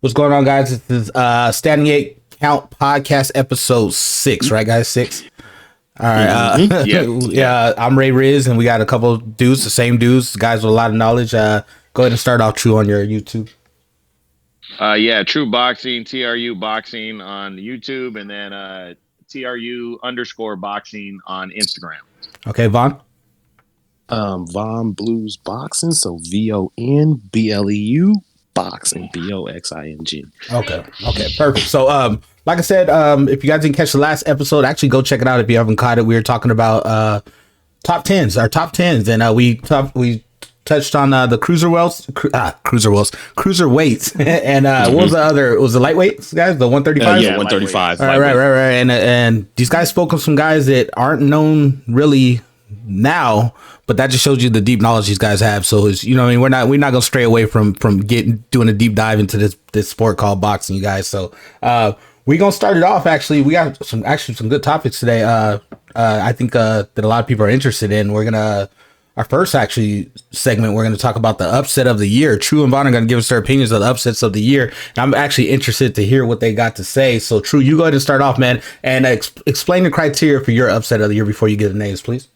What's going on, guys? This is Standing 8 Count Podcast Episode 6, right, guys? 6. All right. Yeah. I'm Ray Riz, and we got a couple of dudes, the same dudes, guys with a lot of knowledge. Go ahead and start off, True, on your YouTube. True Boxing, TRU Boxing on YouTube, and then TRU_boxing on Instagram. Okay, Vaughn? Von Blues Boxing, so VONBLEU Boxing, BOXING. Okay, perfect. So, like I said, if you guys didn't catch the last episode, actually go check it out if you haven't caught it. We were talking about our top tens, and we touched on the cruiserweights, and what was the other? It was the lightweights, guys, the 135. 135. Right. And these guys spoke of some guys that aren't known really now, but that just shows you the deep knowledge these guys have. So it's, we're not gonna stray away from doing a deep dive into this sport called boxing, you guys. So we're gonna start it off. Actually, we got some good topics today. I think that a lot of people are interested in. Our first segment, we're going to talk about the upset of the year. True and Vaughn are going to give us their opinions of the upsets of the year. And I'm actually interested to hear what they got to say. So True, you go ahead and start off, man, and explain the criteria for your upset of the year before you give the names, please.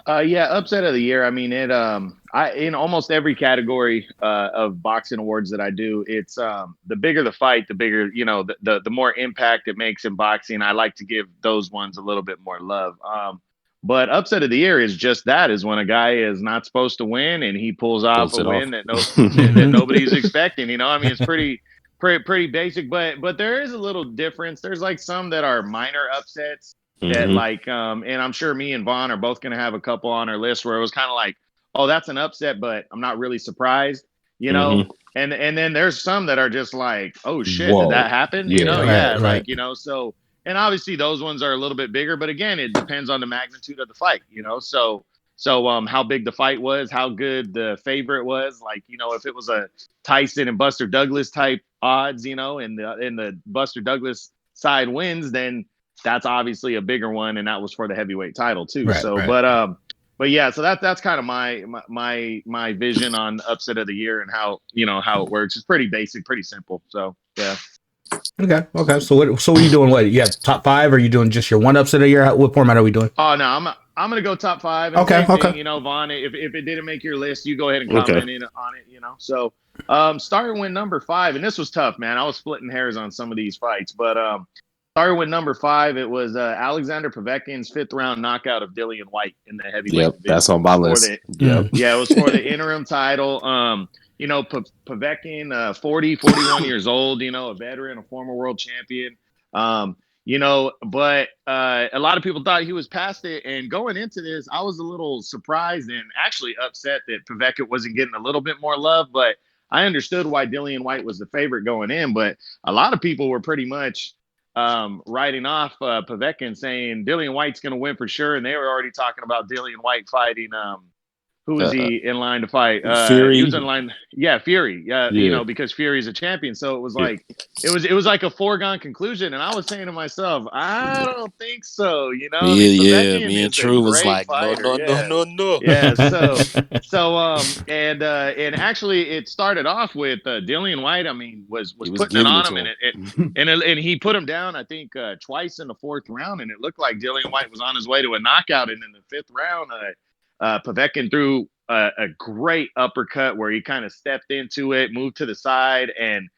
Upset of the year. I mean, in almost every category of boxing awards that I do, it's the bigger the fight, the bigger, the more impact it makes in boxing. I like to give those ones a little bit more love. But upset of the year is just that, is when a guy is not supposed to win and he pulls off a win that nobody's expecting. I mean, it's pretty basic, but there is a little difference. There's like some that are minor upsets that and I'm sure me and Vaughn are both going to have a couple on our list where it was kind of like, oh, that's an upset, but I'm not really surprised, and then there's some that are just like, oh shit, did that happen? Right. So. And obviously those ones are a little bit bigger, but again, it depends on the magnitude of the fight, So how big the fight was, how good the favorite was. Like, if it was a Tyson and Buster Douglas type odds, and the Buster Douglas side wins, then that's obviously a bigger one, and that was for the heavyweight title too. Right. But yeah, so that's kind of my vision on upset of the year and how it works. It's pretty basic, pretty simple. So yeah. Okay. So what are you doing? What, you have top 5? Or are you doing just your one upset a year? What format are we doing? Oh no, I'm gonna go top 5. Okay. Vaughn, if it didn't make your list, you go ahead and comment in on it. So starting with number 5, and this was tough, man. I was splitting hairs on some of these fights, but starting with number 5, it was Alexander Povetkin's 5th round knockout of Dillian White in the heavyweight division. That's on my list. It was for the interim title. Povetkin, 41 years old, a veteran, a former world champion, but a lot of people thought he was past it. And going into this, I was a little surprised and actually upset that Povetkin wasn't getting a little bit more love, but I understood why Dillian White was the favorite going in. But a lot of people were pretty much writing off Povetkin, saying Dillian White's going to win for sure. And they were already talking about Dillian White fighting who was he in line to fight? Fury. He was in line. Yeah, Fury. Because Fury's a champion. So it was like it was like a foregone conclusion. And I was saying to myself, I don't think so. Me and True was like, fighter. no. Yeah. And actually, it started off with Dillian White. I mean, was putting it on him, and he put him down, I think, twice in the 4th round, and it looked like Dillian White was on his way to a knockout. And in the 5th round, Povetkin threw a great uppercut where he kind of stepped into it, moved to the side, and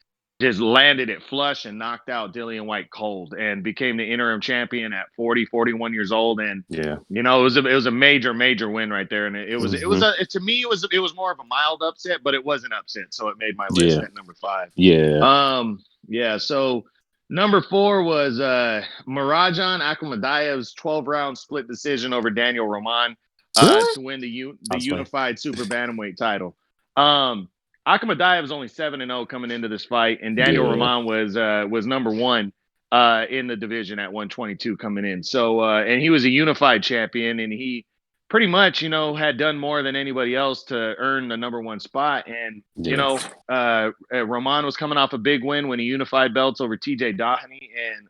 just landed it flush and knocked out Dillian White cold, and became the interim champion at 41 years old. And it was a major win right there. And it was to me it was more of a mild upset, but it was an upset, so it made my list at number 5. So number 4 was Marajan Akhmadiyev's 12-round split decision over Daniel Roman. To win the unified super bantamweight title. Akhmadiyev was only 7-0 coming into this fight, and Daniel Roman was number 1 in the division at 122 coming in. So and he was a unified champion, and he pretty much had done more than anybody else to earn the number 1 spot. And Roman was coming off a big win when he unified belts over TJ Doheny, and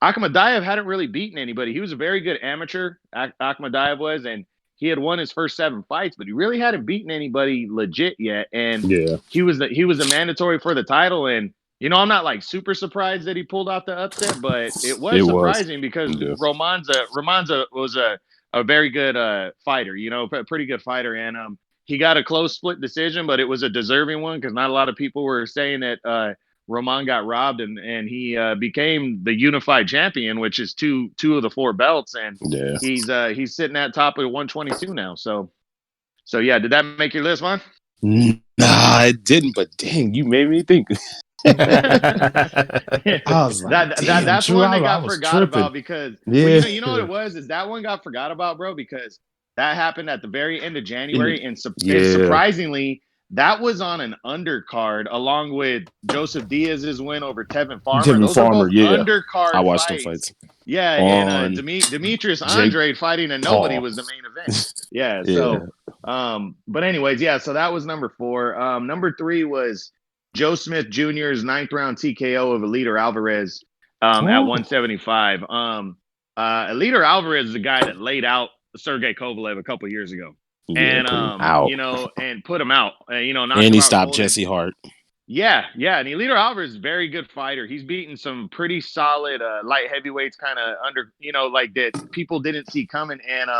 Akhmadiyev hadn't really beaten anybody. He was a very good amateur. Akhmadiyev was, and he had won his first 7 fights, but he really hadn't beaten anybody legit yet. And he was the mandatory for the title. And I'm not like super surprised that he pulled off the upset, but it was surprising because Romanza was a very good fighter, a pretty good fighter, and he got a close split decision, but it was a deserving one because not a lot of people were saying that Roman got robbed, and he became the unified champion, which is two of the 4 belts, and he's sitting at top of 122 now. So yeah, did that make your list, man? Nah, it didn't. But dang, you made me think. I was like, that's one that got forgot about because you know what it was is that one got forgot about, bro, because that happened at the very end of January, and surprisingly, that was on an undercard along with Joseph Diaz's win over Tevin Farmer. Those are both undercard I watched fights. the fights. Yeah, and Demetrius Andrade fighting and nobody was the main event. Yeah, so but anyways, yeah, so that was number 4. Number 3 was Joe Smith Jr.'s 9th round TKO of Eliter Alvarez at 175. Eliter Alvarez is the guy that laid out Sergey Kovalev a couple years ago. And and put him out. And he stopped Jesse Hart. Yeah, and Eliter Alvarez is a very good fighter. He's beaten some pretty solid light heavyweights, kind of under, like that people didn't see coming. And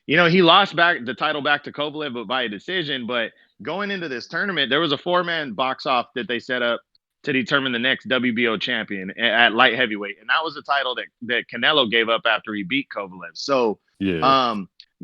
he lost back the title back to Kovalev, but by a decision. But going into this tournament, there was a 4-man box off that they set up to determine the next WBO champion at light heavyweight, and that was the title that Canelo gave up after he beat Kovalev. So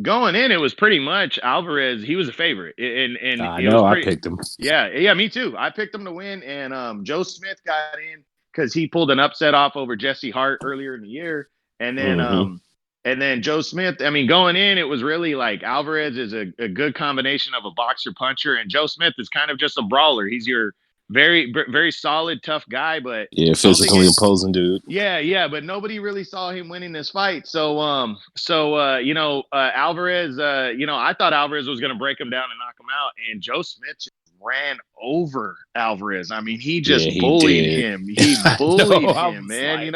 going in, it was pretty much Alvarez. He was a favorite, and I picked him. Yeah, me too. I picked him to win, and Joe Smith got in because he pulled an upset off over Jesse Hart earlier in the year, and then Joe Smith. I mean, going in, it was really like Alvarez is a good combination of a boxer puncher, and Joe Smith is kind of just a brawler. He's your very, very solid, tough guy, but physically imposing dude. Yeah, but nobody really saw him winning this fight. So Alvarez, I thought Alvarez was going to break him down and knock him out, and Joe Smith just ran over Alvarez. I mean, he just bullied him. He bullied him, man.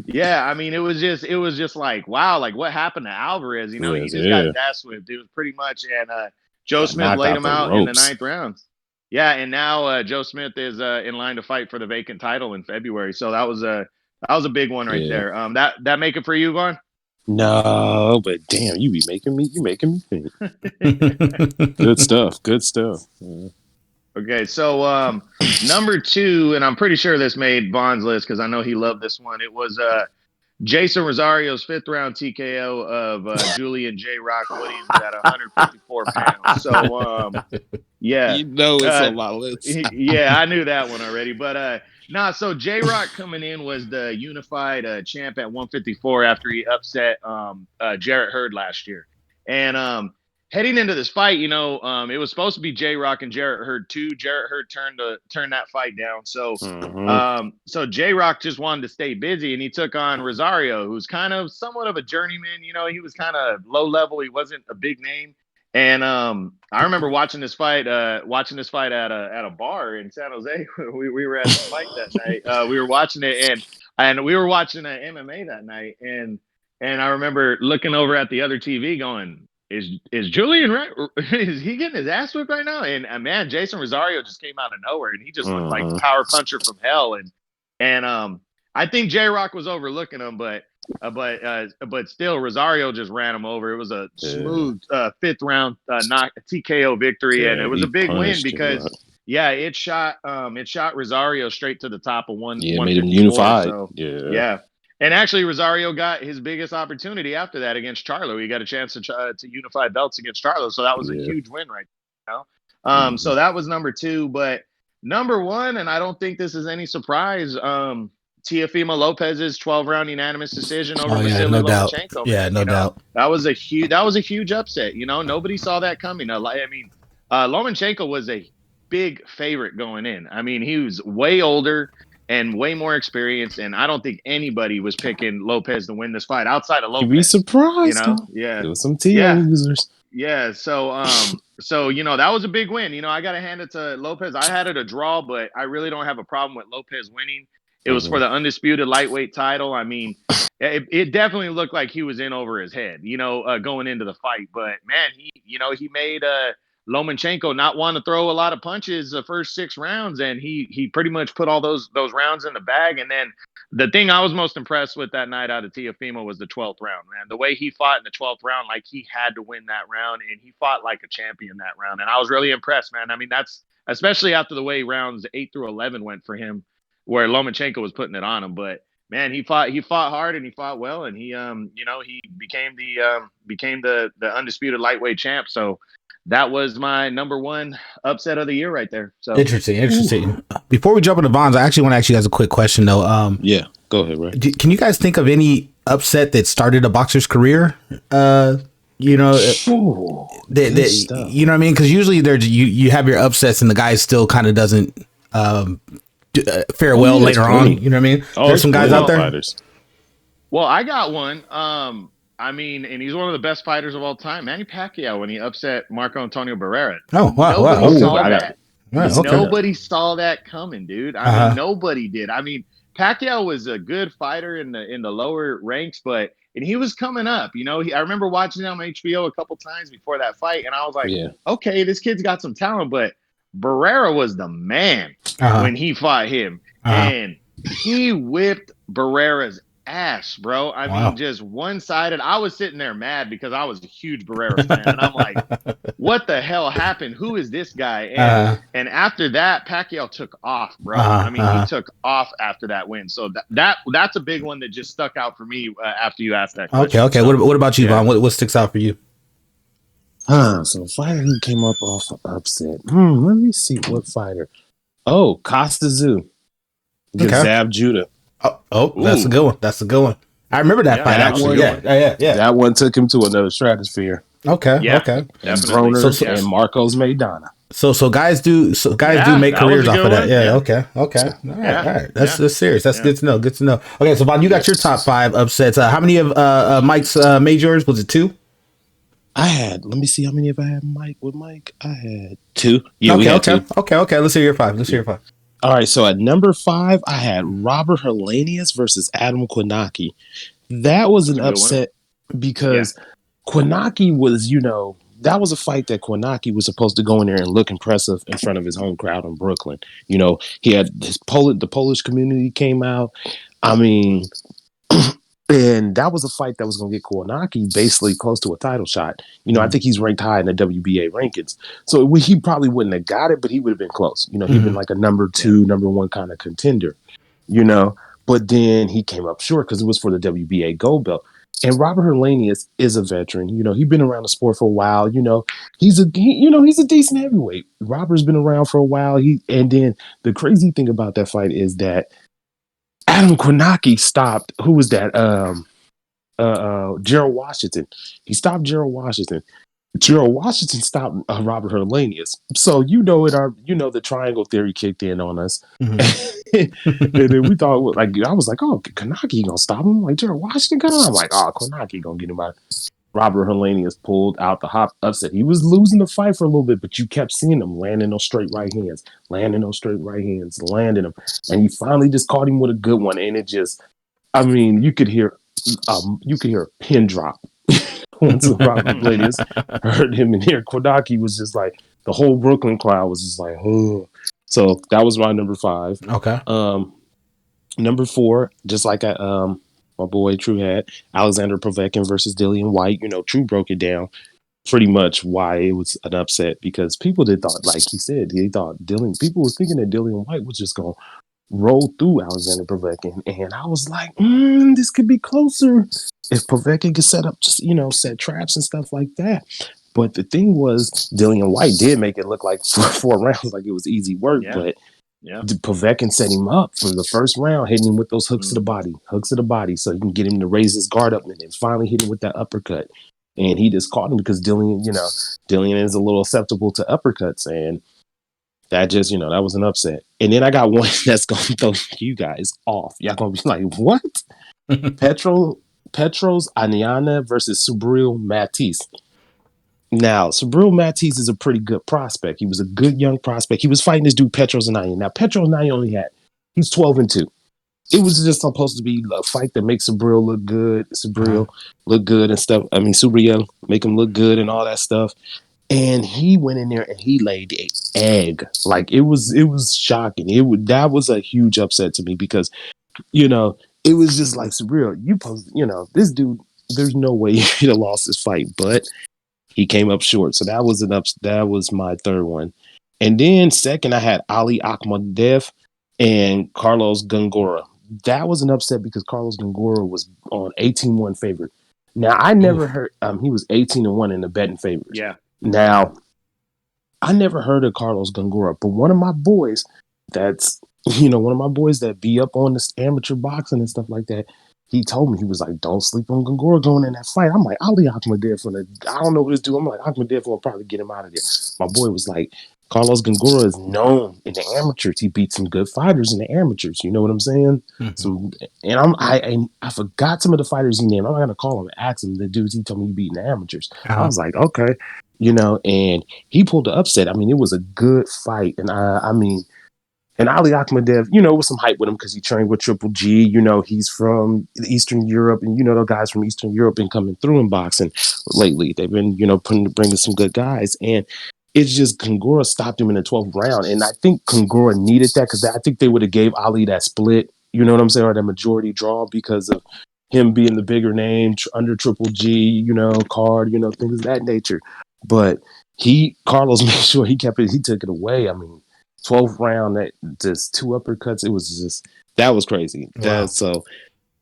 Yeah. I mean, it was just like, wow, like what happened to Alvarez? He just got dash whipped. It was pretty much, and Joe Smith laid him out in the 9th round. Yeah, and now Joe Smith is in line to fight for the vacant title in February. So that was a big one right there. That make it for you, Vaughn? No, but damn, you making me think. Good stuff. Yeah. Okay, so number 2, and I'm pretty sure this made Vaughn's list because I know he loved this one. It was Jason Rosario's 5th round TKO of Julian J. Rock Williams at 154 pounds. So, yeah. It's on my list. Yeah, I knew that one already. But, so J. Rock coming in was the unified champ at 154 after he upset Jarrett Hurd last year. And heading into this fight, it was supposed to be J. Rock and Jarrett Hurd 2. Jarrett Hurd turned that fight down. So so J. Rock just wanted to stay busy, and he took on Rosario, who's kind of somewhat of a journeyman. He was kind of low level. He wasn't a big name. And I remember watching this fight at a bar in San Jose. we were at the fight that night. We were watching it, and we were watching MMA that night. And I remember looking over at the other TV going, Is Julian right? Is he getting his ass whipped right now? And man, Jason Rosario just came out of nowhere, and he just looked like the power puncher from hell. And I think J Rock was overlooking him, but still Rosario just ran him over. It was a smooth 5th round TKO victory, and it was a big win because it shot Rosario straight to the top of one. Yeah, made him unified. So, yeah. And actually, Rosario got his biggest opportunity after that against Charlo. He got a chance to unify belts against Charlo, so that was a huge win right now. So that was number 2. But number 1, and I don't think this is any surprise, Teofimo Lopez's 12-round unanimous decision over Vasily Lomachenko. Yeah, no doubt. That was a huge upset. Nobody saw that coming. Lomachenko was a big favorite going in. I mean, he was way older and way more experienced, and I don't think anybody was picking Lopez to win this fight outside of Lopez. You'd be surprised, Yeah, there was some TO users. Yeah, so that was a big win. I got to hand it to Lopez. I had it a draw, but I really don't have a problem with Lopez winning. It was for the undisputed lightweight title. I mean, it definitely looked like he was in over his head, going into the fight. But man, he made Lomachenko not want to throw a lot of punches the first 6 rounds, and he pretty much put all those rounds in the bag. And then the thing I was most impressed with that night out of Teofimo was the 12th round, man. The way he fought in the 12th round, like he had to win that round, and he fought like a champion that round. And I was really impressed, man. I mean, that's especially after the way rounds 8 through 11 went for him, where Lomachenko was putting it on him. But man, he fought hard and he fought well, and he he became the undisputed lightweight champ. So that was my number 1 upset of the year right there. So interesting. Ooh. Before we jump into Bonds, I actually want to ask you guys a quick question though. Yeah, go ahead, Ray. Can you guys think of any upset that started a boxer's career? That you know what I mean? Because usually there's you have your upsets and the guy still kind of doesn't fare well later on. You know what I mean? There's some guys out there. Fighters. Well, I got one. I mean, and he's one of the best fighters of all time. Manny Pacquiao, when he upset Marco Antonio Barrera. Oh, wow. Nobody saw that. Right, okay. Nobody saw that coming, dude. I mean, nobody did. I mean, Pacquiao was a good fighter in the lower ranks, and he was coming up. You know, I remember watching him on HBO a couple times before that fight, and I was like, okay, this kid's got some talent, but Barrera was the man when he fought him. And he whipped Barrera's ass, bro. I mean, just one-sided. I was sitting there mad because I was a huge Barrera fan, and I'm like, what the hell happened? Who is this guy? And after that, Pacquiao took off, bro. I mean, he took off after that win. So that's a big one that just stuck out for me after you asked that question. Okay. What about you, Vaughn? What sticks out for you? So fighter who came up off an upset. Let me see what fighter. Oh, Costa Zoo. Zab Judah. Oh, that's a good one. I remember that fight actually. Yeah. That one took him to another stratosphere. Okay. And Broner and Marcos Maidana. So guys do make careers off of that. Yeah. Okay. All right. That's serious. That's good to know. Okay, so Vaughn, you got your top 5 upsets. How many of Mike's made yours? Was it 2? Let me see how many of I had with Mike. I had 2. Yeah, we had 2. Okay. Let's hear your 5. All right, so at number 5, I had Robert Helenius versus Adam Kwiatkowski. That was an upset because Kwiatkowski was, that was a fight that Kwiatkowski was supposed to go in there and look impressive in front of his home crowd in Brooklyn. You know, he had the Polish community came out. I mean, and that was a fight that was going to get Kwiatkowski basically close to a title shot. You know, I think he's ranked high in the WBA rankings. So he probably wouldn't have got it, but he would have been close. You know, he'd been like a number 2, number 1 kind of contender, But then he came up short because it was for the WBA gold belt. And Robert Helenius is a veteran. You know, he's been around the sport for a while. You know, he's a decent heavyweight. Robert's been around for a while. And then the crazy thing about that fight is that Adam Kwiatkowski stopped. Who was that? Gerald Washington. He stopped Gerald Washington. Gerald Washington stopped Robert Helenius. So the triangle theory kicked in on us, and then we thought I was like, oh, Kwiatkowski gonna stop him? Like Gerald Washington gonna? I'm like, oh, Kwiatkowski gonna get him out. Robert Helenius pulled out the hop upset. He was losing the fight for a little bit, but you kept seeing him landing those straight right hands, landing them. And he finally just caught him with a good one. And it just, I mean, you could hear a pin drop once Robert Helenius heard him in here. Kwiatkowski was just like, the whole Brooklyn crowd was just like, oh. So that was my number 5. Okay. Number 4, just like my boy True had, Alexander Povetkin versus Dillian White. You know, True broke it down pretty much why it was an upset, because people thought, like he said, people were thinking that Dillian White was just going to roll through Alexander Povetkin. And I was like, this could be closer if Povetkin could set traps and stuff like that. But the thing was, Dillian White did make it look like 4 rounds like it was easy work, but Povetkin set him up from the first round, hitting him with those hooks to the body, so you can get him to raise his guard up, and then finally hit him with that uppercut. And he just caught him because Dillian is a little susceptible to uppercuts, and that just, that was an upset. And then I got one that's going to throw you guys off. Y'all going to be like, what? Petros Aniana versus Subriel Matisse. Now, Subriel Matisse is a pretty good prospect. He was a good young prospect. He was fighting this dude, Petros Aniana. Now, Petros Aniana he's 12-2. It was just supposed to be a fight that makes Subriel look good. Subriel look good and stuff. I mean, Subriel make him look good and all that stuff. And he went in there and he laid an egg. Like it was shocking. That was a huge upset to me because, it was just like surreal. This dude, there's no way he could have lost this fight, but he came up short. So that was my third one. And then second, I had Ali Akhmadiev and Carlos Gongora. That was an upset because Carlos Gongora was on 18-1 favorite. Now, I never heard he was 18-1 in the betting favorites. Yeah. Now, I never heard of Carlos Gongora, but one of my boys that be up on this amateur boxing and stuff like that, he told me, he was like, don't sleep on Gongora going in that fight. I'm like, Ali Akhmadiev, I don't know what this dude. I'm like, Akhmadiev will probably get him out of there. My boy was like, Carlos Gongora is known in the amateurs. He beat some good fighters in the amateurs. You know what I'm saying? Mm-hmm. I forgot some of the fighters he named. I'm not gonna call him and ask him the dudes he told me he beat in the amateurs. I was like, okay, and he pulled the upset. I mean, it was a good fight, and and Ali Akhmadiev, with some hype with him because he trained with Triple G. He's from Eastern Europe, and the guys from Eastern Europe been coming through in boxing lately. They've been, bringing some good guys, and it's just Gongora stopped him in the 12th round, and I think Gongora needed that because I think they would have gave Ali that split. You know what I'm saying, or that majority draw because of him being the bigger name under Triple G. Card, things of that nature. But Carlos made sure he kept it. He took it away. I mean, 12th round, that just 2 uppercuts. It was just, that was crazy. Wow.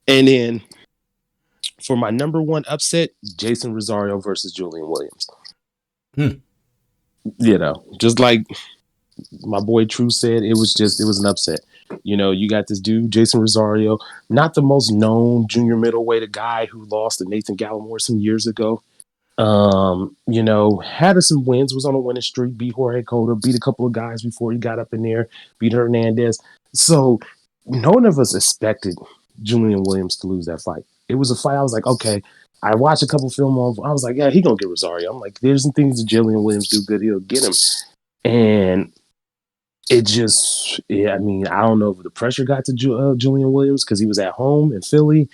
And then for my number one upset, Jason Rosario versus Julian Williams. Just like my boy True said, it was an upset. You got this dude, Jason Rosario, not the most known junior middleweight, a guy who lost to Nathan Gallimore some years ago. Had some wins, was on a winning streak, beat Jorge Cota, beat a couple of guys before he got up in there, beat Hernandez. So none of us expected Julian Williams to lose that fight. It was a fight. I was like, okay. I watched a couple film on. I was like, yeah, he gonna get Rosario. I'm like, there's some things that Julian Williams do good. He'll get him. And it just, I don't know if the pressure got to Julian Williams because he was at home in Philly.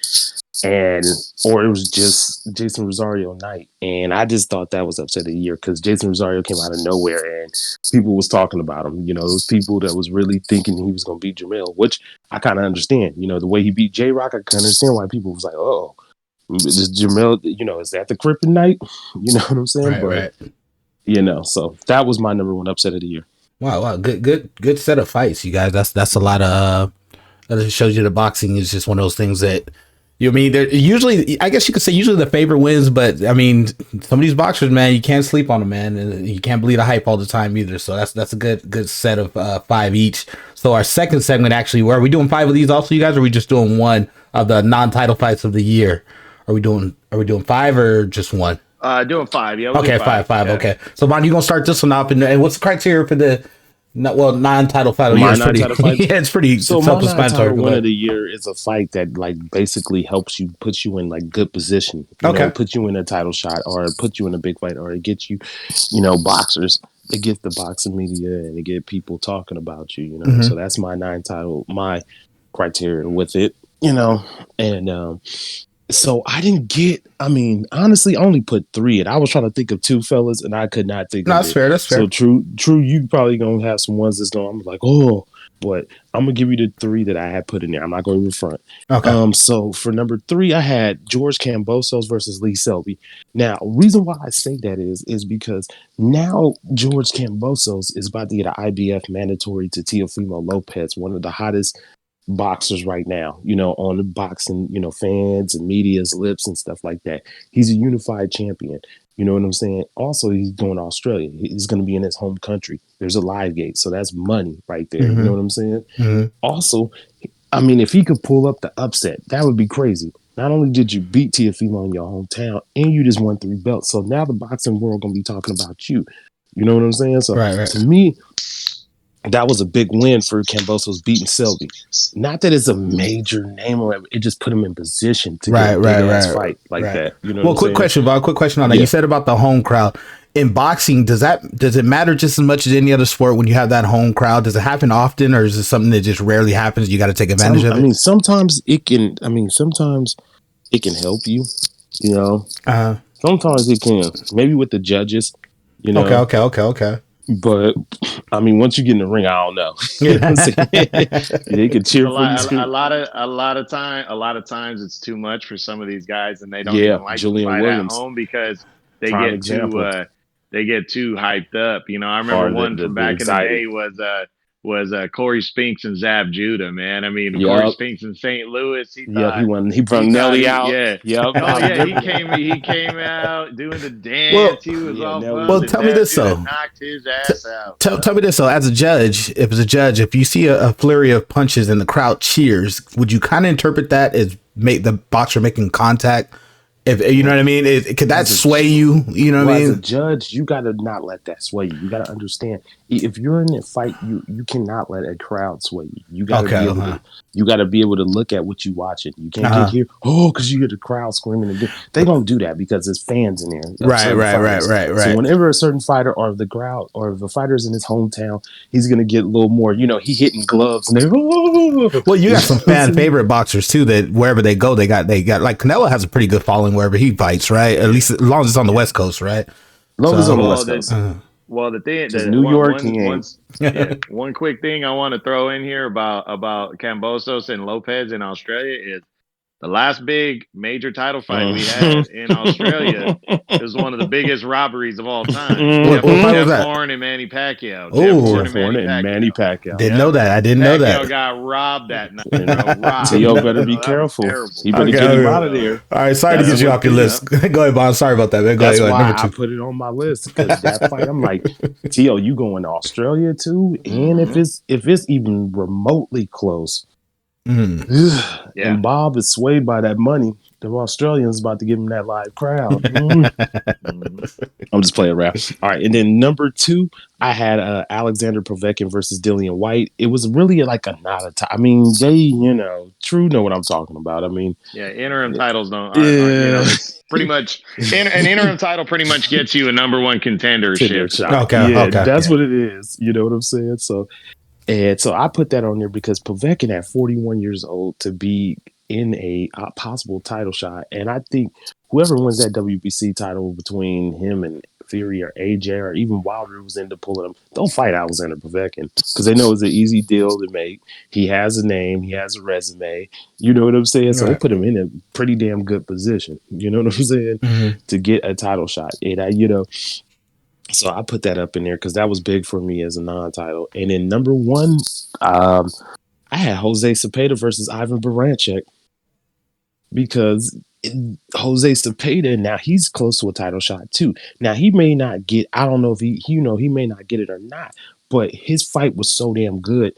Or it was just Jason Rosario night. And I just thought that was upset of the year because Jason Rosario came out of nowhere and people was talking about him. Those people that was really thinking he was going to beat Jamel, which I kind of understand. The way he beat J-Rock, I can understand why people was like, oh, this Jamel, is that the kryptonite? You know what I'm saying? Right. So that was my number one upset of the year. Wow. Good set of fights, you guys. That's a lot of, that shows you the boxing is just one of those things that, they're usually, I guess you could say usually the favorite wins, but some of these boxers, man, you can't sleep on them, man, and you can't believe the hype all the time either. So that's a good set of 5 each. So our second segment, actually, are we doing 5 of these also, you guys, or are we just doing one of the non-title fights of the year? Are we doing 5 or just one? Doing 5, yeah. Okay, five. Yeah. Okay, so Von, you gonna start this one up, and what's the criteria for the? Non-title fight of the year is pretty. Yeah, it's pretty. So my non-title one of the year is a fight that basically helps you, puts you in good position. Put you in a title shot, or put you in a big fight, or it gets you, boxers. It gets the boxing media and it get people talking about you. Mm-hmm. So that's my non-title, my criteria with it. And so I didn't get. Honestly, I only put 3, and I was trying to think of 2 fellas, and I could not think. That's fair. That's fair. So true. You probably gonna have some ones that's going. I'm like, oh, but I'm gonna give you the 3 that I had put in there. I'm not going to front. Okay. So for number 3, I had George Kambosos versus Lee Selby. Now, reason why I say that is because now George Kambosos is about to get an IBF mandatory to Teofimo Lopez, one of the hottest boxers right now, on the boxing, fans and media's lips and stuff like that. He's a unified champion. You know what I'm saying? Also, he's going to Australia. He's going to be in his home country. There's a live gate. So that's money right there. Mm-hmm. You know what I'm saying? Mm-hmm. Also, if he could pull up the upset, that would be crazy. Not only did you beat Teofimo in your hometown, and you just won 3 belts. So now the boxing world going to be talking about you. You know what I'm saying? So right. To me, that was a big win for Kambosos beating Selby. Not that it's a major name or whatever. It just put him in position to get a big-ass fight like that. Quick question, Bob. Quick question on that. Yeah. You said about the home crowd. In boxing, does it matter just as much as any other sport when you have that home crowd? Does it happen often, or is it something that just rarely happens? You got to take advantage of it? Sometimes it can. Sometimes it can help you. Sometimes it can. Maybe with the judges. You know, Okay. but I mean, once you get in the ring, I don't know. You know what I'm saying? They could cheer for you. A lot of times it's too much for some of these guys, and they don't Yeah, even like to Julian fight at Williams, home because prime example. they get too hyped up. You know, I remember Or one from the back in the anxiety. day was Corey Spinks and Zab Judah, man. I mean, Corey Yep. Spinks in St. Louis, Yep, he brung Nelly out. yeah. Yep. Oh yeah, he came out doing the Well, dance. He was all Nelly fun. well, tell me Zab this Judah though. knocked his ass out. Tell me this though. As a judge, if you see a flurry of punches and the crowd cheers, would you kind of interpret that as make the boxer making contact? If you know what I mean, could that sway you? You know what I mean? As a judge, you gotta not let that sway you. You gotta understand, if you're in a fight, you cannot let a crowd sway you. You gotta be able to look at what you watching. You can't get here, because you hear the crowd screaming. And they don't do that because there's fans in there. Right. So whenever a certain fighter or the crowd or if the fighter's in his hometown, he's gonna get a little more. You know, he hitting gloves and they. Well, you got some fan favorite boxers too that wherever they go, they got like Canelo has a pretty good following wherever he fights, right? At least as long as it's on the West Coast, right? Long as on the West Coast. Well, the thing, New York, one quick thing I want to throw in here about Kambosos and Lopez in Australia is the last big major title fight we had in Australia was one of the biggest robberies of all time. What fight was that? Horn and Manny Pacquiao. Jeff Horn and Manny Pacquiao. Didn't know that. I didn't know that. Pacquiao got robbed that night. Robbed. T.O. better be careful. He better get him out of there. All right, sorry to get you off your list. Go ahead, Bob. Sorry about that, man. That's why I put it on my list, because that fight, I'm like, T.O., you going to Australia too? And if it's even remotely close, and Bob is swayed by that money, the Australians about to give him that live crowd. I'm just playing rap. All right, and then number 2, I had Alexander Povetkin versus Dillian White. It was really like a not a tie. I mean, they, True know what I'm talking about. I mean, interim titles pretty much an interim title pretty much gets you a number 1 contendership. Okay, that's what it is. You know what I'm saying? So I put that on there because Povetkin at 41 years old to be in a possible title shot. And I think whoever wins that WBC title between him and Fury or AJ or even Wilder, who's into pulling him, they'll fight Alexander Povetkin because they know it's an easy deal to make. He has a name. He has a resume. You know what I'm saying? So they put him in a pretty damn good position. You know what I'm saying? To get a title shot. And so I put that up in there because that was big for me as a non-title. And then number 1, I had Jose Cepeda versus Ivan Baranchyk because Jose Cepeda, now he's close to a title shot too. Now he may not get, I don't know if he may not get it or not, but his fight was so damn good.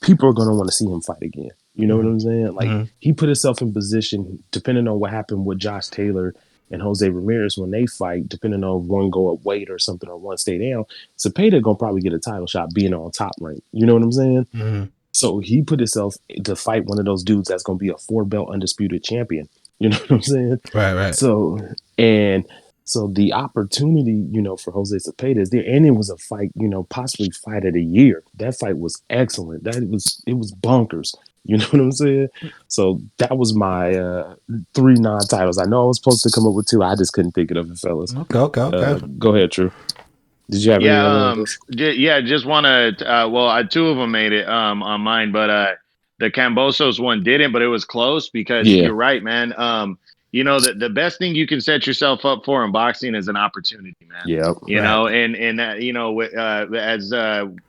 People are going to want to see him fight again. You know what I'm saying? Like he put himself in position, depending on what happened with Josh Taylor and Jose Ramirez when they fight, depending on if one go up weight or something or one stay down, Cepeda gonna probably get a title shot being on top rank. You know what I'm saying? So he put himself to fight one of those dudes that's gonna be a 4-belt undisputed champion. You know what I'm saying? Right. So the opportunity, for Jose Cepeda is there, and it was a fight, possibly fight of the year. That fight was excellent. It was bonkers. You know what I'm saying? So that was my 3 non-titles. I know I was supposed to come up with 2. I just couldn't think of it, fellas. Okay. Go ahead, True. Did you have any other ones? Just want to. 2 of them made it on mine, but the Kambosos one didn't. But it was close because you're right, man. The best thing you can set yourself up for in boxing is an opportunity, man. Yeah. As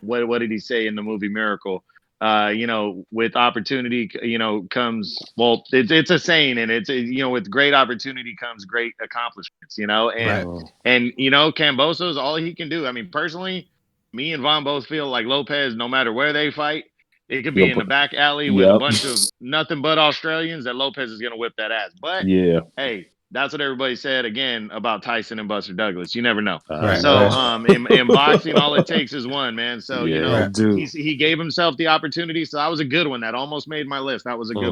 what did he say in the movie Miracle? With opportunity, comes, well, it's a saying, and it's, with great opportunity comes great accomplishments, and Kambosos, all he can do. I mean, personally, me and Vaughn both feel like Lopez, no matter where they fight, it could be in the back alley with a bunch of nothing but Australians, that Lopez is going to whip that ass. But hey, that's what everybody said again about Tyson and Buster Douglas. You never know. In boxing, all it takes is one, man. So he gave himself the opportunity. So that was a good one. That almost made my list. That was a good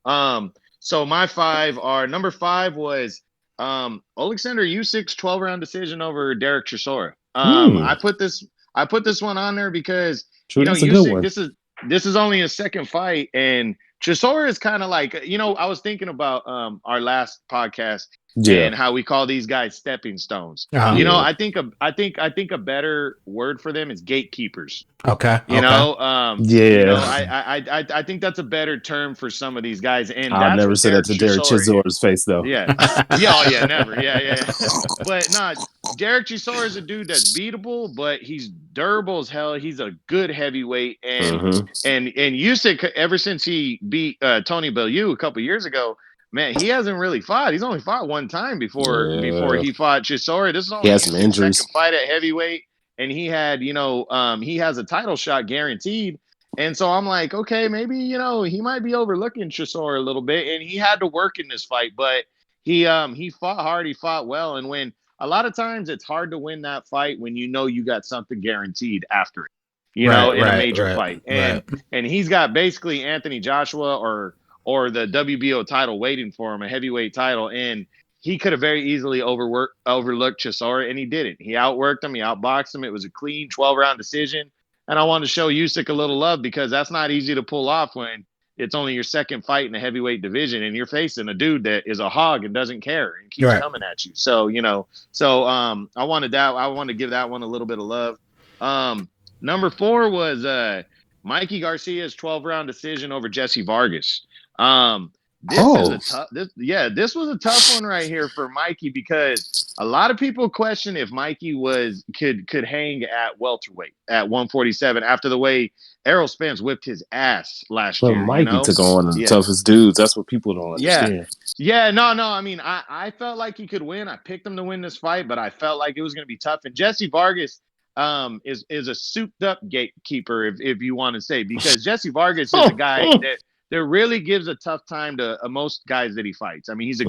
one. So my 5 are, number 5 was Alexander Usyk's 12-round decision over Derek Chisora. I put this one on there because Usyk, this is only his second fight, and Chisora is kind of like, I was thinking about our last podcast. Yeah. and how we call these guys stepping stones. Uh-huh. You know, Yeah. I think a better word for them is gatekeepers. Okay. You Okay. know, Yeah. I think that's a better term for some of these guys, and I'll that's never what say that Derek to Derek Chisora Chisor's face, though. yeah. Yeah, oh yeah, never. Yeah. But nah, Derek Chisora is a dude that's beatable, but he's durable as hell. He's a good heavyweight. And Mm-hmm. and Usyk, ever since he beat Tony Bellew a couple years ago, man, he hasn't really fought. He's only fought one time before Yeah. he fought Chisora. This is He only has some Usyk's injuries. second fight at heavyweight, and he had, he has a title shot guaranteed. And so I'm like, okay, maybe, he might be overlooking Chisora a little bit, and he had to work in this fight, but he fought hard, he fought well, and when a lot of times it's hard to win that fight when you got something guaranteed after it, in a major fight. And he's got basically Anthony Joshua or the WBO title waiting for him, a heavyweight title, and he could have very easily overlooked Chisora, and he didn't. He outworked him, he outboxed him. It was a clean 12-round decision. And I wanted to show Usyk a little love because that's not easy to pull off when it's only your second fight in the heavyweight division and you're facing a dude that is a hog and doesn't care and keeps coming at you. So, I wanted to give that one a little bit of love. Number 4 was Mikey Garcia's 12-round decision over Jesse Vargas. This was a tough one right here for Mikey because a lot of people question if Mikey could hang at welterweight at 147 after the way Errol Spence whipped his ass last year. Mikey took on one of the toughest dudes. That's what people don't understand. Yeah, no. I mean, I felt like he could win. I picked him to win this fight, but I felt like it was going to be tough. And Jesse Vargas is a souped up gatekeeper, if you want to say, because Jesse Vargas is a guy that really gives a tough time to most guys that he fights. I mean, he's a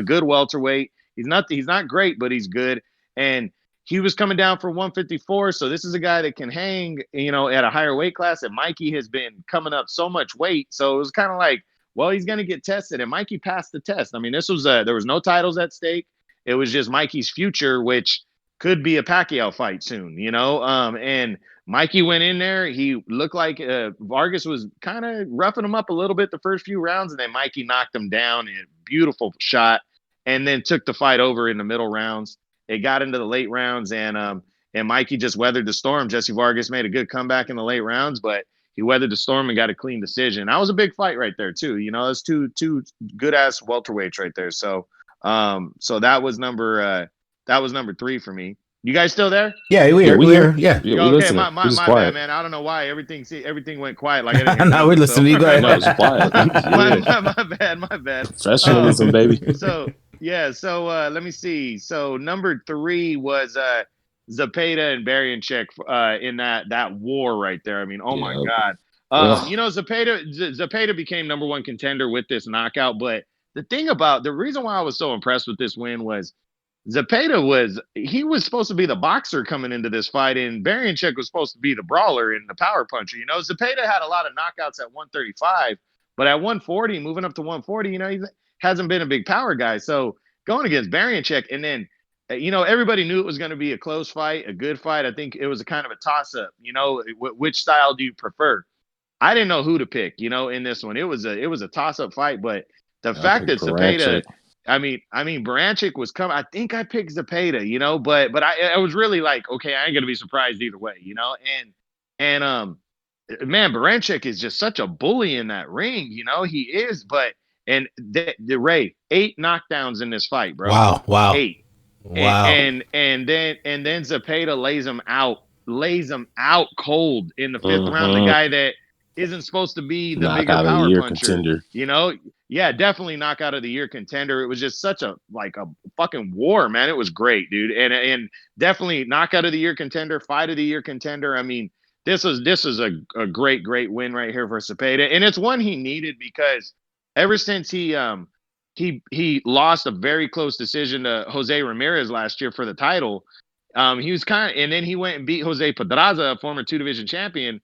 good welterweight. He's not great, but he's good. And he was coming down for 154. So this is a guy that can hang, at a higher weight class. And Mikey has been coming up so much weight. So it was kind of like, well, he's going to get tested. And Mikey passed the test. I mean, there was no titles at stake. It was just Mikey's future, which could be a Pacquiao fight soon, and Mikey went in there. He looked like Vargas was kind of roughing him up a little bit the first few rounds, and then Mikey knocked him down in a beautiful shot and then took the fight over in the middle rounds. It got into the late rounds, and Mikey just weathered the storm. Jesse Vargas made a good comeback in the late rounds, but he weathered the storm and got a clean decision. That was a big fight right there, too. That's two good-ass welterweights right there. So that was number 3 for me. You guys still there? Yeah, we are. Yeah. Okay, my bad, man. I don't know why everything went quiet. Like I didn't hear no, we're listening. Go ahead. No, it's quiet. my bad. Professionalism, baby. So let me see. So number 3 was Zepeda and Barianchek in that war right there. I mean, my God. Zepeda became number 1 contender with this knockout, but the reason why I was so impressed with this win was Zepeda was supposed to be the boxer coming into this fight, and Barianchek was supposed to be the brawler and the power puncher. Zepeda had a lot of knockouts at 135, but at 140, moving up to 140, he hasn't been a big power guy. So going against Barianchek, and then, everybody knew it was going to be a close fight, a good fight. I think it was a kind of a toss-up. Which style do you prefer? I didn't know who to pick. In this one, it was a toss-up fight, but the fact that Zepeda. I mean, Barianchek was coming. I think I picked Zepeda, but I was really like, okay, I ain't gonna be surprised either way, and man, Barianchek is just such a bully in that ring, he is. But the Ray 8 knockdowns in this fight, bro. Wow, 8. Wow, and then Zepeda lays him out cold in the 5th round. The guy that isn't supposed to be the bigger power puncher, contender. Yeah, definitely knockout of the year contender. It was just such a fucking war, man. It was great, dude. And definitely knockout of the year contender, fight of the year contender. I mean, this is a great win right here for Zepeda. And it's one he needed because ever since he lost a very close decision to Jose Ramirez last year for the title, he was and then he went and beat Jose Pedraza, a former 2-division champion.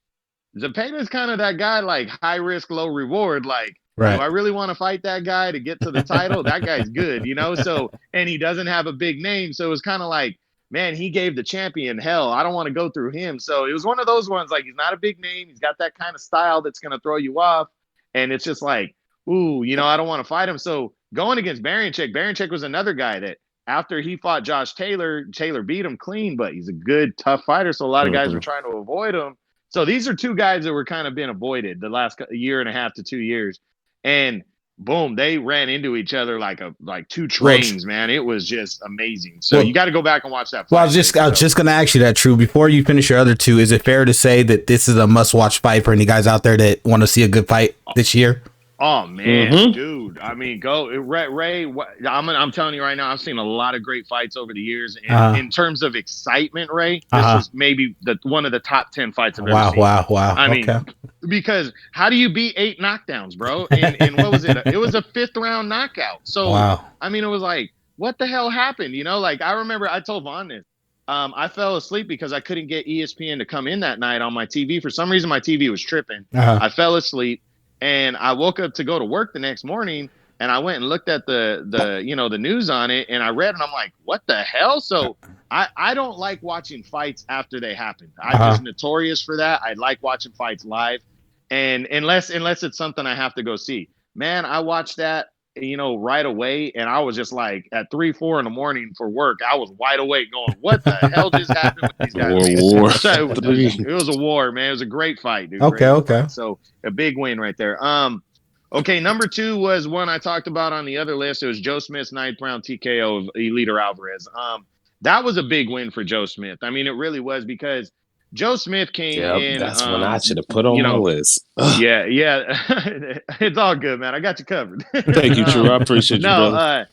Zepeda's kind of that guy, like high risk, low reward. Like, right. Do I really want to fight that guy to get to the title? That guy's good, So, and he doesn't have a big name. So it was kind of like, man, he gave the champion hell. I don't want to go through him. So it was one of those ones, like, he's not a big name. He's got that kind of style that's going to throw you off. And it's just like, ooh, I don't want to fight him. So going against Barianchik was another guy that after he fought Josh Taylor beat him clean, but he's a good, tough fighter. So a lot of guys were trying to avoid him. So these are two guys that were kind of being avoided the last year and a half to 2 years. And boom, they ran into each other like two trains, man. It was just amazing. So you got to go back and watch that fight. Well, I was just going to ask you that, True. Before you finish your other two, is it fair to say that this is a must-watch fight for any guys out there that want to see a good fight this year? Oh man, dude! I mean, go Ray. I'm telling you right now, I've seen a lot of great fights over the years. And in terms of excitement, Ray, this is maybe one of the top 10 fights I've ever seen. Wow! I mean, because how do you beat 8 knockdowns, bro? And what was it? It was a 5th round knockout. So I mean, it was like, what the hell happened? You know, like I remember I told Vaughn this. I fell asleep because I couldn't get ESPN to come in that night on my TV. For some reason, my TV was tripping. I fell asleep. And I woke up to go to work the next morning, and I went and looked at the news on it, and I read, and I'm like, what the hell? So I don't like watching fights after they happen. I'm just notorious for that. I like watching fights live, and unless it's something I have to go see. Man, I watched that, right away, and I was just like at 3-4 in the morning for work. I was wide awake, going, "What the hell just happened with these guys?" War. So it was a war, man. It was a great fight, dude. Okay. So a big win right there. Okay, number 2 was one I talked about on the other list. It was Joe Smith's 9th round TKO of Eliter Alvarez. That was a big win for Joe Smith. I mean, it really was, because Joe Smith came in. That's one I should have put on my list. Yeah. It's all good, man. I got you covered. Thank you, True. I appreciate you, brother.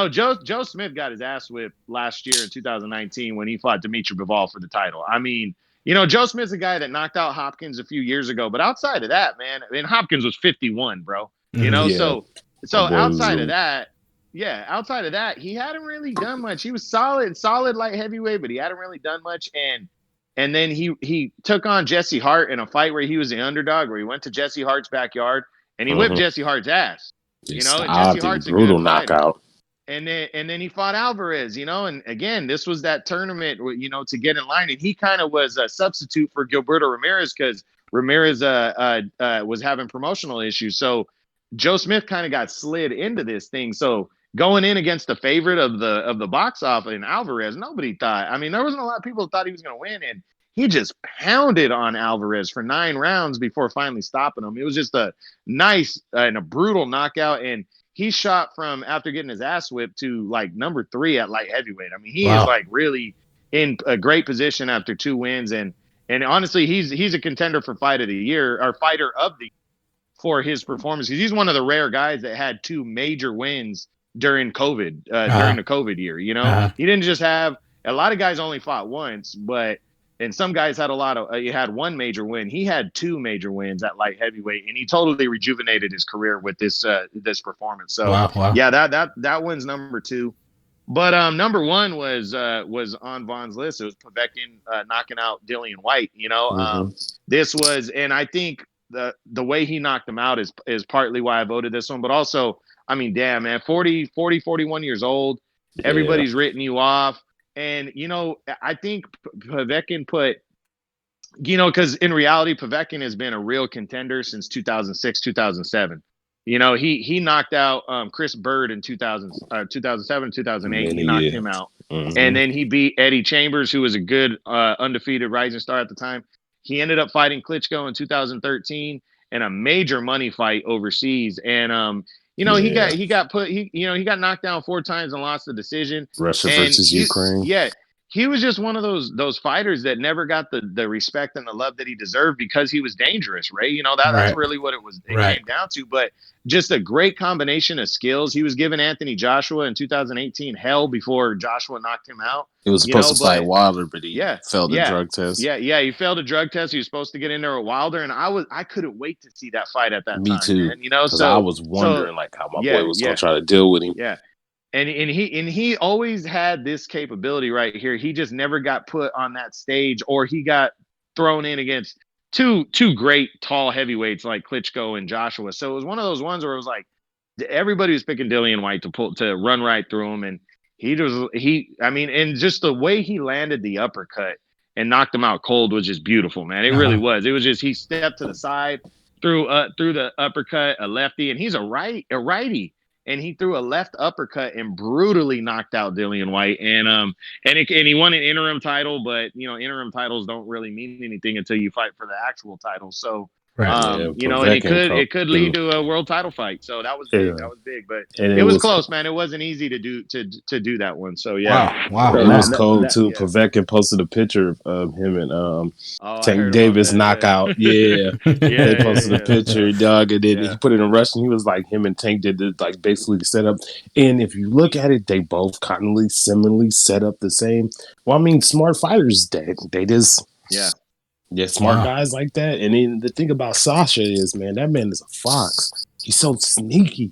Joe Smith got his ass whipped last year in 2019 when he fought Dimitri Bivol for the title. I mean, Joe Smith's a guy that knocked out Hopkins a few years ago, but outside of that, man, I mean, Hopkins was 51, bro. So outside of that, he hadn't really done much. He was solid light heavyweight, but he hadn't really done much. And then he took on Jesse Hart in a fight where he was the underdog, where he went to Jesse Hart's backyard and he whipped Jesse Hart's ass. And Jesse Hart's a brutal knockout. And then he fought Alvarez, and again, this was that tournament, to get in line. And he kind of was a substitute for Gilberto Ramirez, because Ramirez was having promotional issues. So Joe Smith kind of got slid into this thing. So going in against the favorite of the box office in Alvarez, nobody thought. I mean, there wasn't a lot of people that thought he was going to win, and he just pounded on Alvarez for 9 rounds before finally stopping him. It was just a nice and a brutal knockout, and he shot from, after getting his ass whipped, to like number 3 at light heavyweight. I mean, he is like really in a great position after 2 wins, and honestly, he's a contender for fight of the year, or fighter of the year, for his performance. He's one of the rare guys that had 2 major wins during COVID, during the COVID year. He didn't just have, a lot of guys only fought once, and some guys had he had 1 major win. He had 2 major wins at light heavyweight, and he totally rejuvenated his career with this performance. So yeah, that one's number 2. But number 1 was on Vaughn's list. It was Povetkin knocking out Dillian White. This was, and I think the way he knocked him out is partly why I voted this one, but also, I mean, damn, man, 41 years old. Everybody's written you off. And, I think Povetkin because in reality, Povetkin has been a real contender since 2006, 2007. He knocked out Chris Bird in 2007, 2008. He knocked him out. And then he beat Eddie Chambers, who was a good undefeated rising star at the time. He ended up fighting Klitschko in 2013 in a major money fight overseas. And, he got knocked down 4 times and lost the decision. Russia versus Ukraine. Yeah. He was just one of those fighters that never got the respect and the love that he deserved, because he was dangerous, right? That's really what it came down to. But just a great combination of skills. He was giving Anthony Joshua in 2018 hell before Joshua knocked him out. He was supposed to fight Wilder, but he failed the drug test. Yeah, he failed a drug test. He was supposed to get in there with Wilder, and I couldn't wait to see that fight at that time. Me too. Man, because I was wondering how my boy was going to try to deal with him. Yeah. And he always had this capability right here. He just never got put on that stage, or he got thrown in against two great tall heavyweights like Klitschko and Joshua. So it was one of those ones where it was like everybody was picking Dillian White to run right through him, and and just the way he landed the uppercut and knocked him out cold was just beautiful, man. It really was. It was just, he stepped to the side, threw the uppercut, a lefty, and he's a righty. and he threw a left uppercut and brutally knocked out Dillian White. And he won an interim title, but interim titles don't really mean anything until you fight for the actual title. So. Right. And it could lead to a world title fight. So that was big. That was big, but it was close, man. It wasn't easy to do that one. So yeah, wow. It was cold too. Povetkin posted a picture of him and Tank Davis knockout. Yeah, they posted a picture, dog, and then he put it in Russian. He was like, him and Tank did this, like basically set up. And if you look at it, they both similarly set up the same. Well, I mean, smart fighters, they just Yeah, smart guys like that. And then the thing about Sasha is, man, that man is a fox. He's so sneaky.